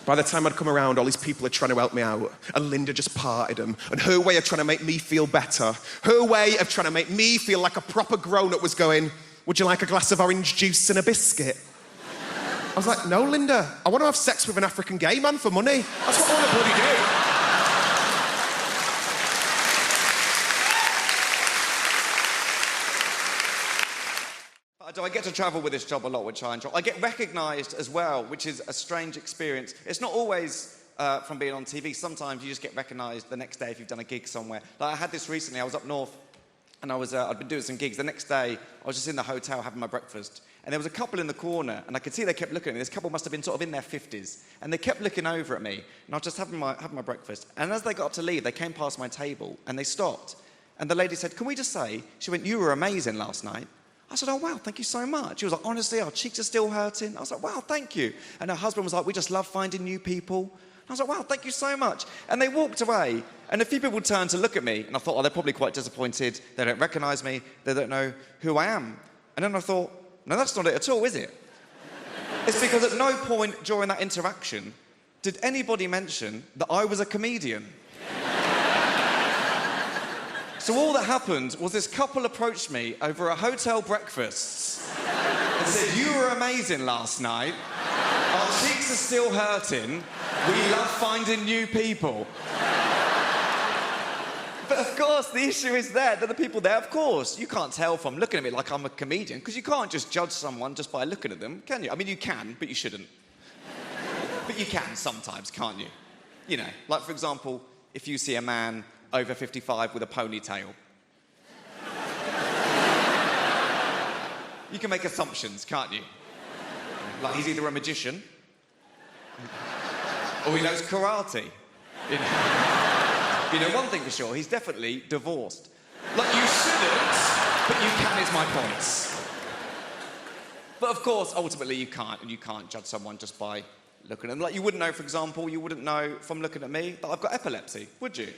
By the time I'd come around, all these people are trying to help me out, and Linda just parted them. And her way of trying to make me feel better, her way of trying to make me feel like a proper grown-up was going, would you like a glass of orange juice and a biscuit? I was like, no, Linda, I want to have sex with an African gay man for money. That's what I want to bloody do. Do I get to travel with this job a lot, which I enjoy. I get recognised as well, which is a strange experience. It's not always from being on TV. Sometimes you just get recognised the next day if you've done a gig somewhere. Like I had this recently. I was up north, and I'd been doing some gigs. The next day, I was just in the hotel having my breakfast, and there was a couple in the corner, and I could see they kept looking at me. This couple must have been sort of in their 50s, and they kept looking over at me, and I was just having my breakfast. And as they got up to leave, they came past my table, and they stopped. And the lady said, can we just say, she went, you were amazing last night. I said, oh, wow, thank you so much. She was like, honestly, our cheeks are still hurting. I was like, wow, thank you. And her husband was like, we just love finding new people. And I was like, wow, thank you so much. And they walked away, and a few people turned to look at me, and I thought, oh, they're probably quite disappointed. They don't recognise me. They don't know who I am. And then I thought, no, that's not it at all, is it? It's because at no point during that interaction did anybody mention that I was a comedian. So all that happened was this couple approached me over a hotel breakfast and said, you were amazing last night. Our cheeks are still hurting. We love finding new people. But of course, the issue is there. They're the people there. Of course, you can't tell from looking at me like I'm a comedian, because you can't just judge someone just by looking at them, can you? I mean, you can, but you shouldn't. But you can sometimes, can't you? You know, like, for example, if you see a man over 55 with a ponytail. You can make assumptions, can't you? Like he's either a magician or he knows karate. You know one thing for sure, he's definitely divorced. Like you shouldn't, but you can is my point. But of course, ultimately you can't, and you can't judge someone just by looking at them. Like you wouldn't know, for example, you wouldn't know from looking at me that I've got epilepsy, would you?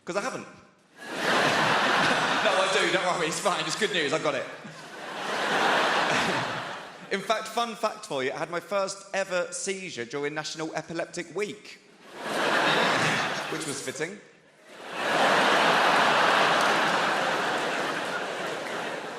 Because I haven't. No, I do, don't worry, it's fine, it's good news, I've got it. In fact, fun fact for you, I had my first ever seizure during National Epileptic Week. Which was fitting.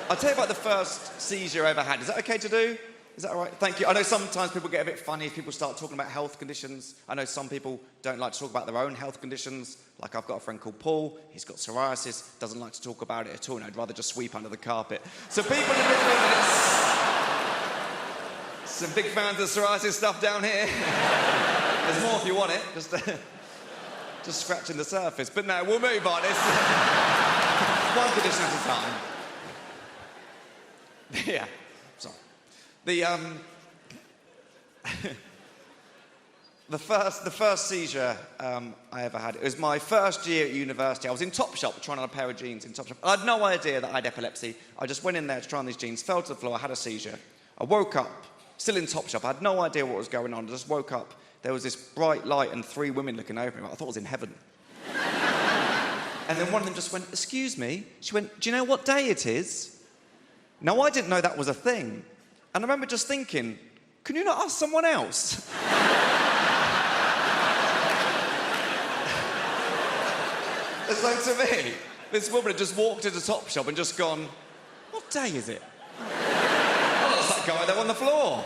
I'll tell you about the first seizure I ever had. Is that okay to do? Is that all right? Thank you. I know sometimes people get a bit funny if people start talking about health conditions. I know some people don't like to talk about their own health conditions. Like I've got a friend called Paul. He's got psoriasis. Doesn't like to talk about it at all. And I'd rather just sweep under the carpet. So people are different. Some big fans of psoriasis stuff down here. There's more if you want it. Just scratching the surface. But no, we'll move on. It's one condition at a time. Yeah. Sorry. The first seizure I ever had, it was my first year at university. I was in Topshop trying on a pair of jeans in Topshop. I had no idea that I had epilepsy. I just went in there to try on these jeans, fell to the floor, I had a seizure. I woke up, still in Topshop. I had no idea what was going on. I just woke up. There was this bright light and 3 women looking over me. I thought I was in heaven. And then one of them just went, excuse me. She went, do you know what day it is? No, I didn't know that was a thing. And I remember just thinking, can you not ask someone else? So to me, this woman had just walked into Topshop and just gone, what day is it? Oh, that's that guy there on the floor.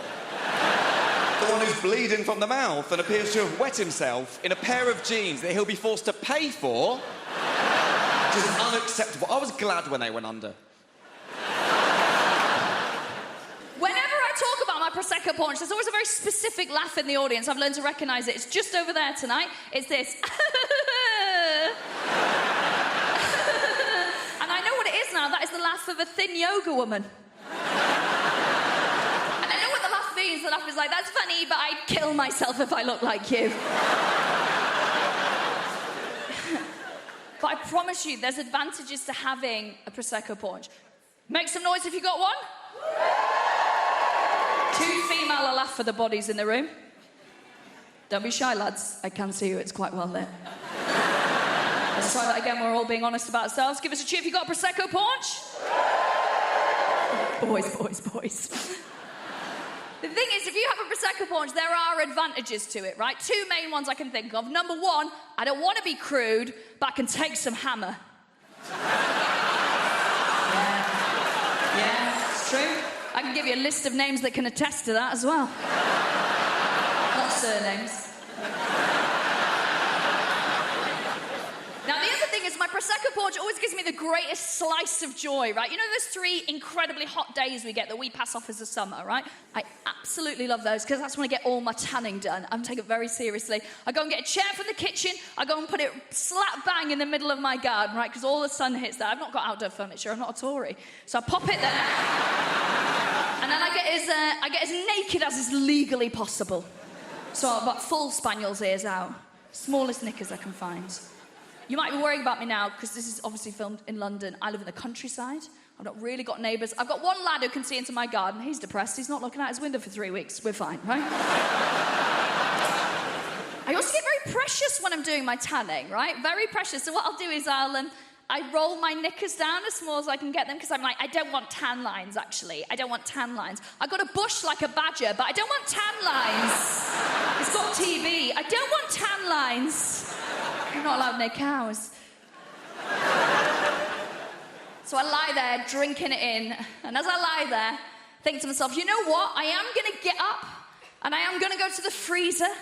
The one who's bleeding from the mouth and appears to have wet himself in a pair of jeans that he'll be forced to pay for, which is unacceptable. I was glad when they went under. Whenever I talk about my Prosecco punch, there's always a very specific laugh in the audience. I've learned to recognise it. It's just over there tonight. It's this. And I know what it is now. That is the laugh of a thin yoga woman. And I know what the laugh means. The laugh is like, that's funny, but I'd kill myself if I looked like you. But I promise you, there's advantages to having a Prosecco punch. Make some noise if you got one. 2 female will laugh for the bodies in the room. Don't be shy, lads. I can see you. It's quite well lit. Let's try that again. We're all being honest about ourselves. Give us a cheer if you got a Prosecco paunch. Boys. The thing is, if you have a Prosecco paunch, there are advantages to it, right? Two main ones I can think of. Number one, I don't want to be crude, but I can take some hammer. Yeah, it's true. I can give you a list of names that can attest to that as well. Not surnames. Now, the other thing is my Prosecco paunch always gives me the greatest slice of joy, right? You know those 3 incredibly hot days we get that we pass off as the summer, right? I absolutely love those because that's when I get all my tanning done. I take it very seriously. I go and get a chair from the kitchen. I go and put it slap bang in the middle of my garden, right? Because all the sun hits there. I've not got outdoor furniture. I'm not a Tory. So I pop it there. And then I get as naked as is legally possible. So I've got full spaniel's ears out. Smallest knickers I can find. You might be worrying about me now, because this is obviously filmed in London. I live in the countryside. I've not really got neighbours. I've got one lad who can see into my garden. He's depressed. He's not looking out his window for 3 weeks. We're fine, right? I also get very precious when I'm doing my tanning, right? Very precious. So what I'll do is I roll my knickers down as small as I can get them, because I'm like, I don't want tan lines, actually. I don't want tan lines. I've got a bush like a badger, but I don't want tan lines. It's got TV. I don't want tan lines. I'm not allowed near cows. So I lie there, drinking it in, and as I lie there, think to myself, you know what? I am going to get up, and I am going to go to the freezer,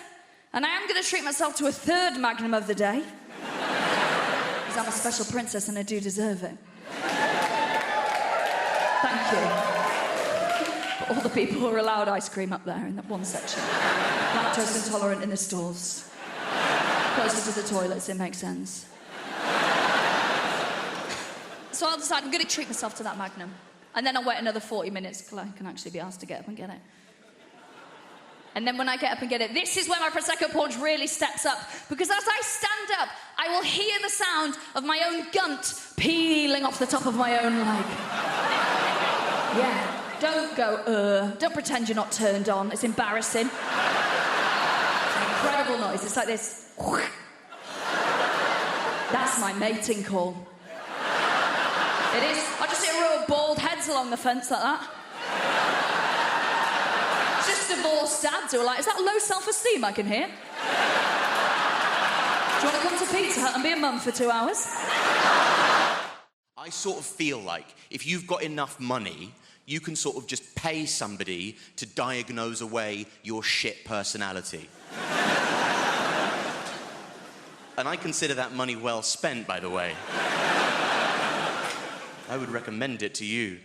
and I am going to treat myself to a 3rd Magnum of the day. Because I'm a special princess, and I do deserve it. Thank you. But all the people who are allowed ice cream up there in that one section. Lactose intolerant in the stalls. Closer to the toilets, it makes sense. So I'll decide I'm going to treat myself to that Magnum. And then I'll wait another 40 minutes till I can actually be asked to get up and get it. And then when I get up and get it, this is where my Prosecco paunch really steps up. Because as I stand up, I will hear the sound of my own gunt peeling off the top of my own leg. Yeah, don't go, Don't pretend you're not turned on. It's embarrassing. It's an incredible noise. It's like this. That's my mating call. It is. I just see a row of bald heads along the fence like that. It's just divorced dads who are like, is that low self-esteem I can hear? Do you want to come to Pizza Hut and be a mum for 2 hours? I sort of feel like if you've got enough money, you can sort of just pay somebody to diagnose away your shit personality. And I consider that money well spent, by the way. I would recommend it to you.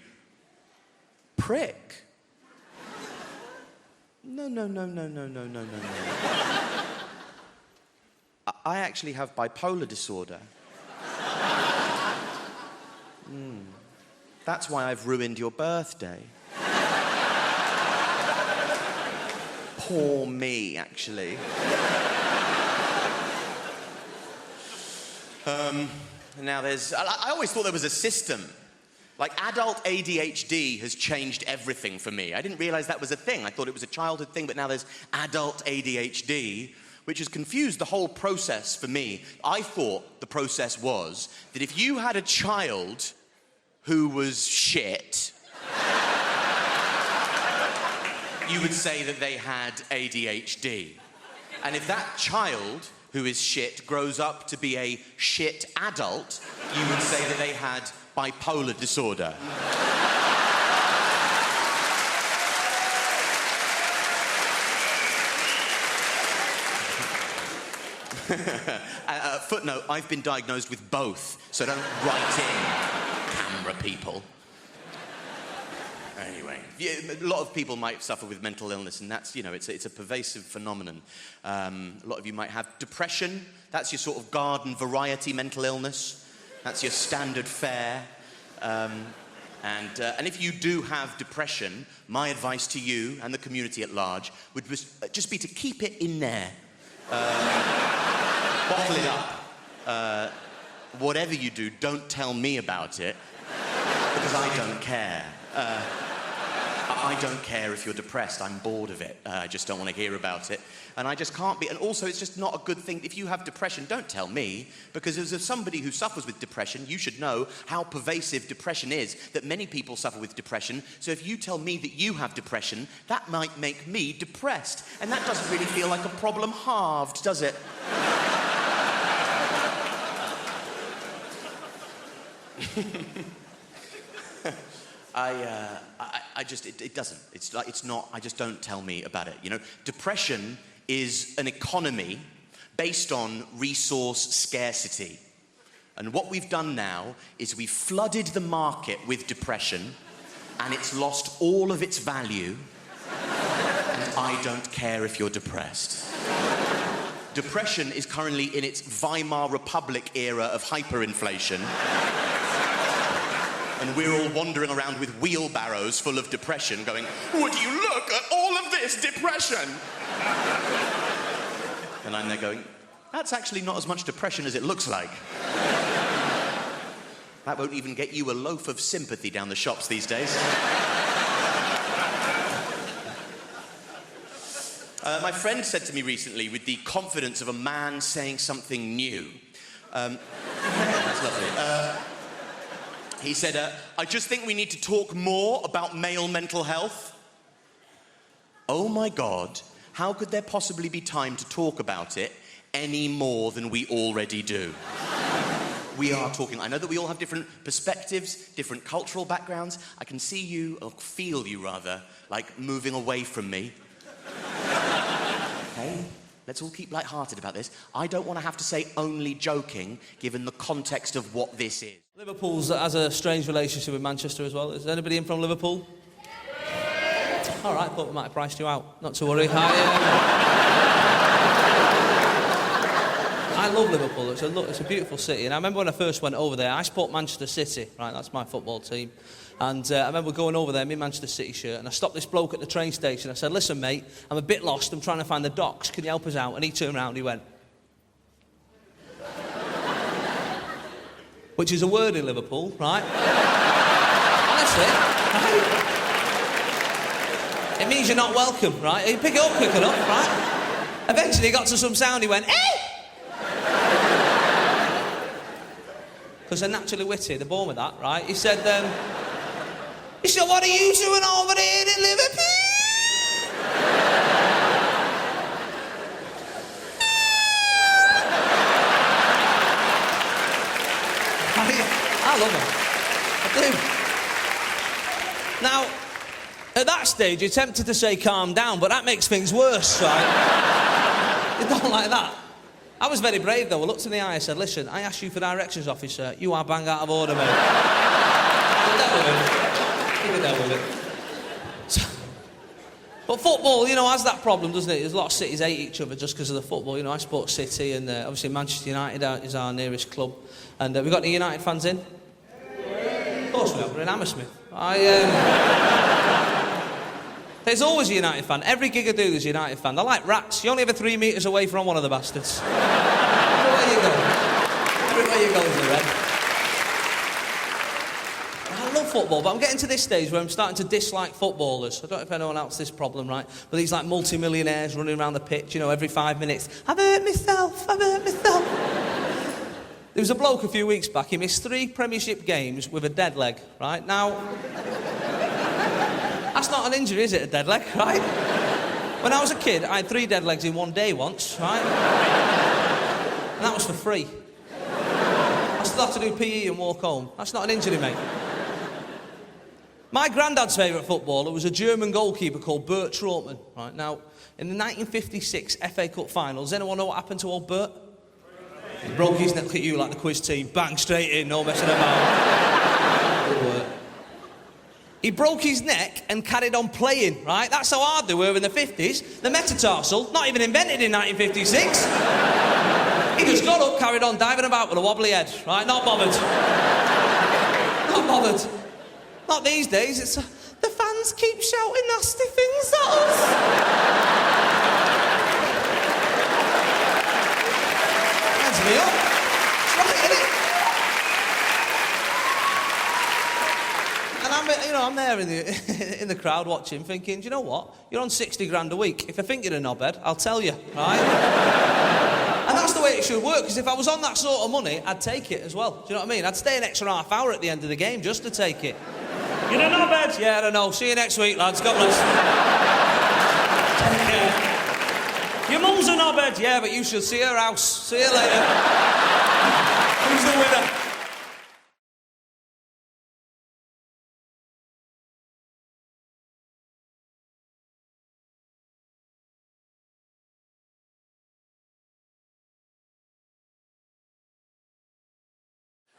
Prick. No. I actually have bipolar disorder. That's why I've ruined your birthday. Poor me, actually. Now I always thought there was a system. Like, adult ADHD has changed everything for me. I didn't realize that was a thing. I thought it was a childhood thing, but now there's adult ADHD, which has confused the whole process for me. I thought the process was that if you had a child who was shit, you would say that they had ADHD. And if that child who is shit grows up to be a shit adult, you would say that they had bipolar disorder. Footnote, I've been diagnosed with both, so don't write in, camera people. Anyway, a lot of people might suffer with mental illness, and that's, it's a pervasive phenomenon. A lot of you might have depression. That's your sort of garden variety mental illness. That's your standard fare. And if you do have depression, my advice to you and the community at large would just be to keep it in there. Bottle it up. Whatever you do, don't tell me about it, because I don't care. I don't care if you're depressed. I'm bored of it. I just don't want to hear about it. And I just can't be. And also, it's just not a good thing. If you have depression, don't tell me. Because as somebody who suffers with depression, you should know how pervasive depression is, that many people suffer with depression. So if you tell me that you have depression, that might make me depressed. And that doesn't really feel like a problem halved, does it? It doesn't. It's not, I just don't tell me about it, you know? Depression is an economy based on resource scarcity. And what we've done now is we've flooded the market with depression and it's lost all of its value. And I don't care if you're depressed. Depression is currently in its Weimar Republic era of hyperinflation. And we're all wandering around with wheelbarrows full of depression going, would you look at all of this depression? And I'm there going, that's actually not as much depression as it looks like. That won't even get you a loaf of sympathy down the shops these days. My friend said to me recently, with the confidence of a man saying something new, that's lovely. He said, I just think we need to talk more about male mental health. Oh my God, how could there possibly be time to talk about it any more than we already do? We are talking. I know that we all have different perspectives, different cultural backgrounds. I can see you, or feel you rather, like moving away from me. Okay? Let's all keep light-hearted about this. I don't want to have to say only joking, given the context of what this is. Liverpool has a strange relationship with Manchester as well. Is anybody in from Liverpool? All right, thought we might have priced you out. Not to worry. I love Liverpool. It's a beautiful city. And I remember when I first went over there, I support Manchester City, right? That's my football team. And I remember going over there in my Manchester City shirt, and I stopped this bloke at the train station. I said, listen, mate, I'm a bit lost. I'm trying to find the docks. Can you help us out? And he turned around and he went... Which is a word in Liverpool, right? Honestly, right? It means you're not welcome, right? You pick it up quick enough, right? Eventually he got to some sound, he went, hey! Because they're naturally witty, they're born with that, right? He said, what are you doing over there in Liverpool? I love him. I do. Now, at that stage, you're tempted to say calm down, but that makes things worse, right? You don't like that. I was very brave, though. I looked in the eye and said, listen, I asked you for directions, officer. You are bang out of order, mate. Keep it down with it. But football, you know, has that problem, doesn't it? There's a lot of cities hate each other just because of the football. You know, I support City, and obviously Manchester United is our nearest club. And we got any United fans in? Of course we have. We're in Hammersmith. There's always a United fan. Every gig I do, there's a United fan. They're like rats. You're only ever 3 metres away from one of the bastards. Everywhere you go. Everywhere you go is a red. I love football, but I'm getting to this stage where I'm starting to dislike footballers. I don't know if anyone else has this problem, right? But these like multi-millionaires running around the pitch, you know, every 5 minutes. I've hurt myself. There was a bloke a few weeks back. He missed 3 Premiership games with a dead leg, right? Now... That's not an injury, is it, a dead leg, right? When I was a kid, I had 3 dead legs in one day once, right? And that was for free. I still have to do PE and walk home. That's not an injury, mate. My granddad's favourite footballer was a German goalkeeper called Bert Trautmann, right? Now, in the 1956 FA Cup final, does anyone know what happened to old Bert? He broke his neck. Look at you like the quiz team. Bang, straight in, no messing about. Good work. He broke his neck and carried on playing, right? That's how hard they were in the 50s. The metatarsal, not even invented in 1956. He just got up, carried on diving about with a wobbly head, right? Not bothered. Not bothered. Not these days. It's the fans keep shouting nasty things at us. Hands me up. It's right, isn't it? And I'm I'm there in the in the crowd watching, thinking, do you know what? You're on 60 grand a week. If I think you're a knobhead, I'll tell you, right? And that's the way it should work, because if I was on that sort of money, I'd take it as well. Do you know what I mean? I'd stay an extra half hour at the end of the game just to take it. You're a knobhead? Yeah, I don't know. See you next week, lads. God bless. Take care. Your mum's a knobhead? Yeah, but you should see her house. See you later. Who's the winner?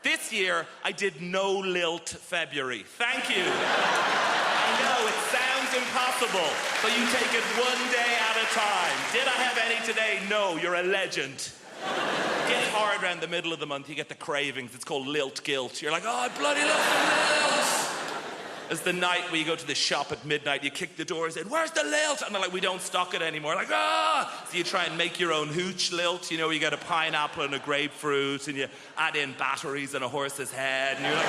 This year, I did no lilt February. Thank you. I know, it sounds impossible, but you take it one day at a time. Did I have any today? No, you're a legend. It gets hard around the middle of the month, you get the cravings. It's called lilt guilt. You're like, oh, I bloody love the lilt. It's the night where you go to the shop at midnight, you kick the doors in, where's the lilt? And they're like, we don't stock it anymore. Like, ah! So you try and make your own hooch lilt, you know, you get a pineapple and a grapefruit, and you add in batteries and a horse's head, and you're like,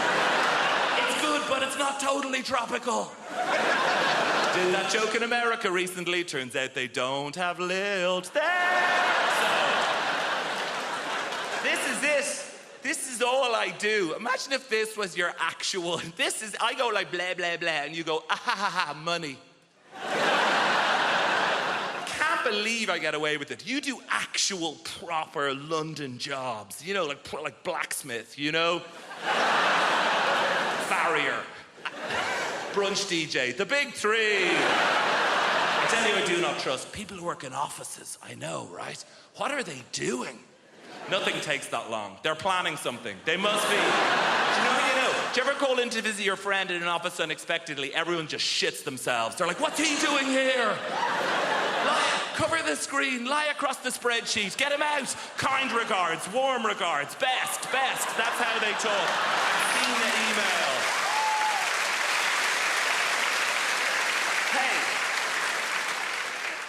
it's good, but it's not totally tropical. Did that joke in America recently. Turns out they don't have lilt there. So, this is it. This is all I do. Imagine if this was your actual... I go like blah, blah, blah, and you go, ah, ha, ha, ha, money. Can't believe I get away with it. You do actual, proper London jobs. You know, like blacksmith, you know? Farrier. Brunch DJ. The big three. I tell you, I do not trust people who work in offices. I know, right? What are they doing? Nothing takes that long. They're planning something. They must be. Do you know? Do you ever call in to visit your friend in an office unexpectedly? Everyone just shits themselves. They're like, what's he doing here? Cover the screen, lie across the spreadsheet, get him out. Kind regards, warm regards, best. That's how they talk. Seen the email. Hey.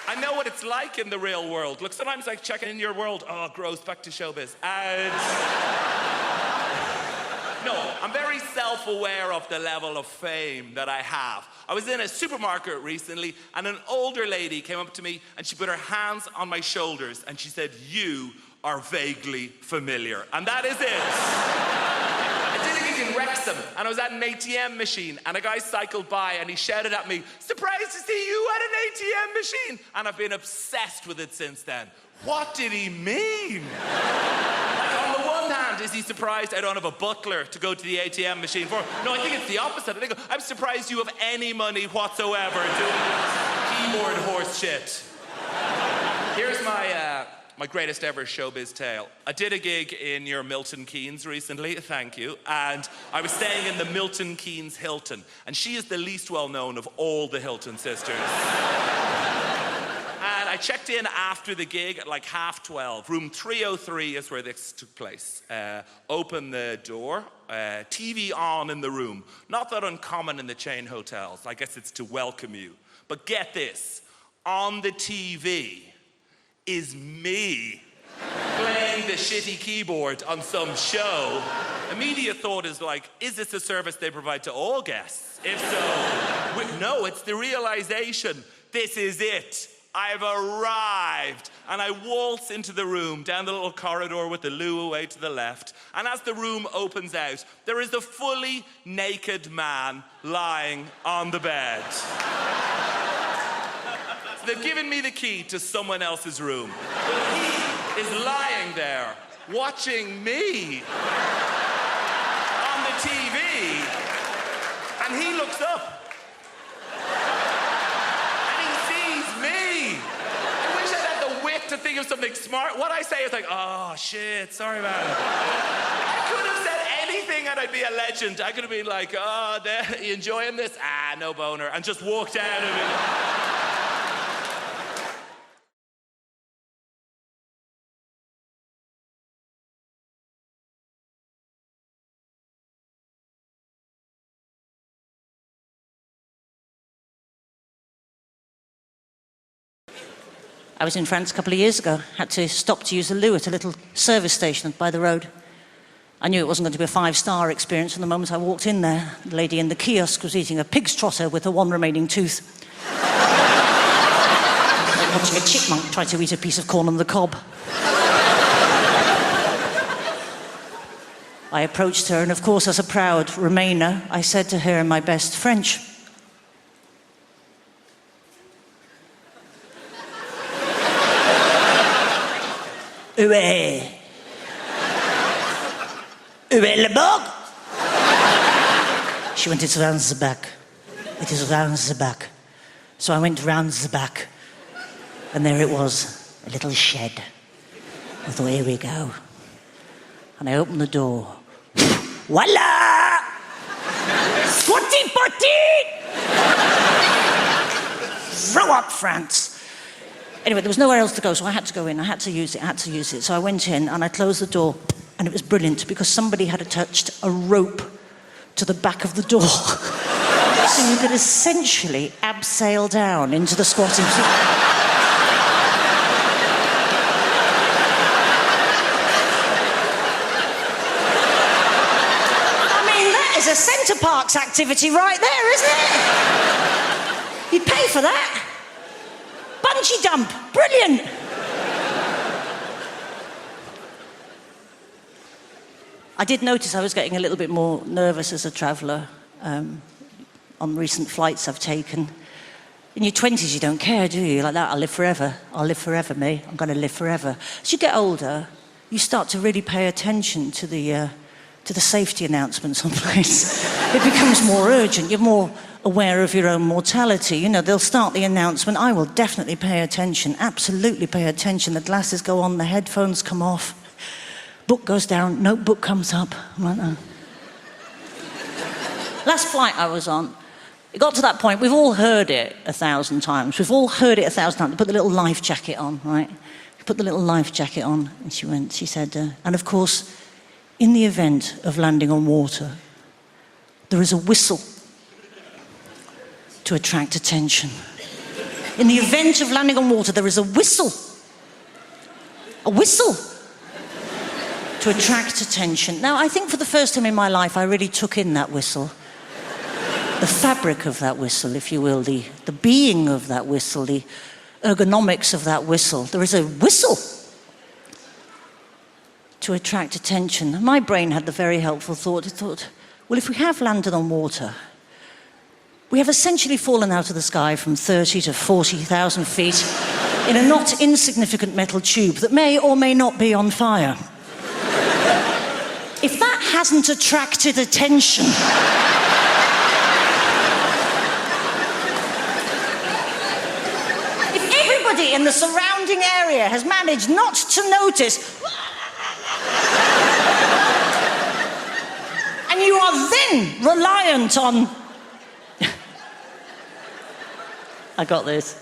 I know what it's like in the real world. Look, sometimes I check in your world. Oh, gross, back to showbiz. And... No, I'm very self-aware of the level of fame that I have. I was in a supermarket recently, and an older lady came up to me, and she put her hands on my shoulders, and she said, you are vaguely familiar. And that is it. I did a gig in Wrexham, and I was at an ATM machine, and a guy cycled by, and he shouted at me, surprised to see you at an ATM machine. And I've been obsessed with it since then. What did he mean? On the one hand, is he surprised I don't have a butler to go to the ATM machine for? No, I think it's the opposite. I think I'm surprised you have any money whatsoever doing keyboard horse shit. Here's my greatest ever showbiz tale. I did a gig in your Milton Keynes recently, thank you, and I was staying in the Milton Keynes Hilton, and she is the least well-known of all the Hilton sisters. And I checked in after the gig at like 12:30. Room 303 is where this took place. Open the door, TV on in the room. Not that uncommon in the chain hotels. I guess it's to welcome you. But get this, on the TV is me playing the shitty keyboard on some show. Immediate thought is like, is this a service they provide to all guests? If so, no, it's the realization, this is it. I've arrived. And I waltz into the room, down the little corridor with the loo away to the left. And as the room opens out, there is a fully naked man lying on the bed. So they've given me the key to someone else's room. But he is lying there, watching me on the TV. And he looks up. To think of something smart. What I say is like, oh shit, sorry man. I could have said anything and I'd be a legend. I could have been like, oh, you enjoying this? Ah, no boner. And just walked out of it. I was in France a couple of years ago. Had to stop to use the loo at a little service station by the road. I knew it wasn't going to be a 5-star experience from the moment I walked in there. The lady in the kiosk was eating a pig's trotter with her one remaining tooth. Like watching a chipmunk try to eat a piece of corn on the cob. I approached her, and of course, as a proud Remainer, I said to her in my best French, "Où est le bug?" She went, "It's round the back. It is round the back." So I went round the back, and there it was, a little shed. I thought, here we go. And I opened the door. Voila! Squatty potty! Throw up, France. Anyway, there was nowhere else to go, so I had to go in. I had to use it. So I went in and I closed the door, and it was brilliant because somebody had attached a rope to the back of the door. So you could essentially abseil down into the squatting potty. It's a Centre Parks activity right there, isn't it? You'd pay for that. Bungee jump, brilliant. I did notice I was getting a little bit more nervous as a traveller on recent flights I've taken. In your 20s, you don't care, do you? Like that, I'll live forever. I'll live forever, me. I'm going to live forever. As you get older, you start to really pay attention to the safety announcements on planes. It becomes more urgent. You're more aware of your own mortality. You know, they'll start the announcement. I will definitely pay attention, absolutely pay attention. The glasses go on, the headphones come off. Book goes down, notebook comes up. I'm like, oh. Last flight I was on, it got to that point, we've all heard it 1,000 times. We've all heard it 1,000 times. They put the little life jacket on, right? Put the little life jacket on, and she said, and of course, in the event of landing on water, there is a whistle to attract attention. In the event of landing on water, there is a whistle. A whistle to attract attention. Now, I think for the first time in my life, I really took in that whistle. The fabric of that whistle, if you will, the being of that whistle, the ergonomics of that whistle. There is a whistle to attract attention. My brain had the very helpful thought. It thought, well, if we have landed on water, we have essentially fallen out of the sky from 30 to 40,000 feet in a not insignificant metal tube that may or may not be on fire. If that hasn't attracted attention, if everybody in the surrounding area has managed not to notice, and you are then reliant on... I got this.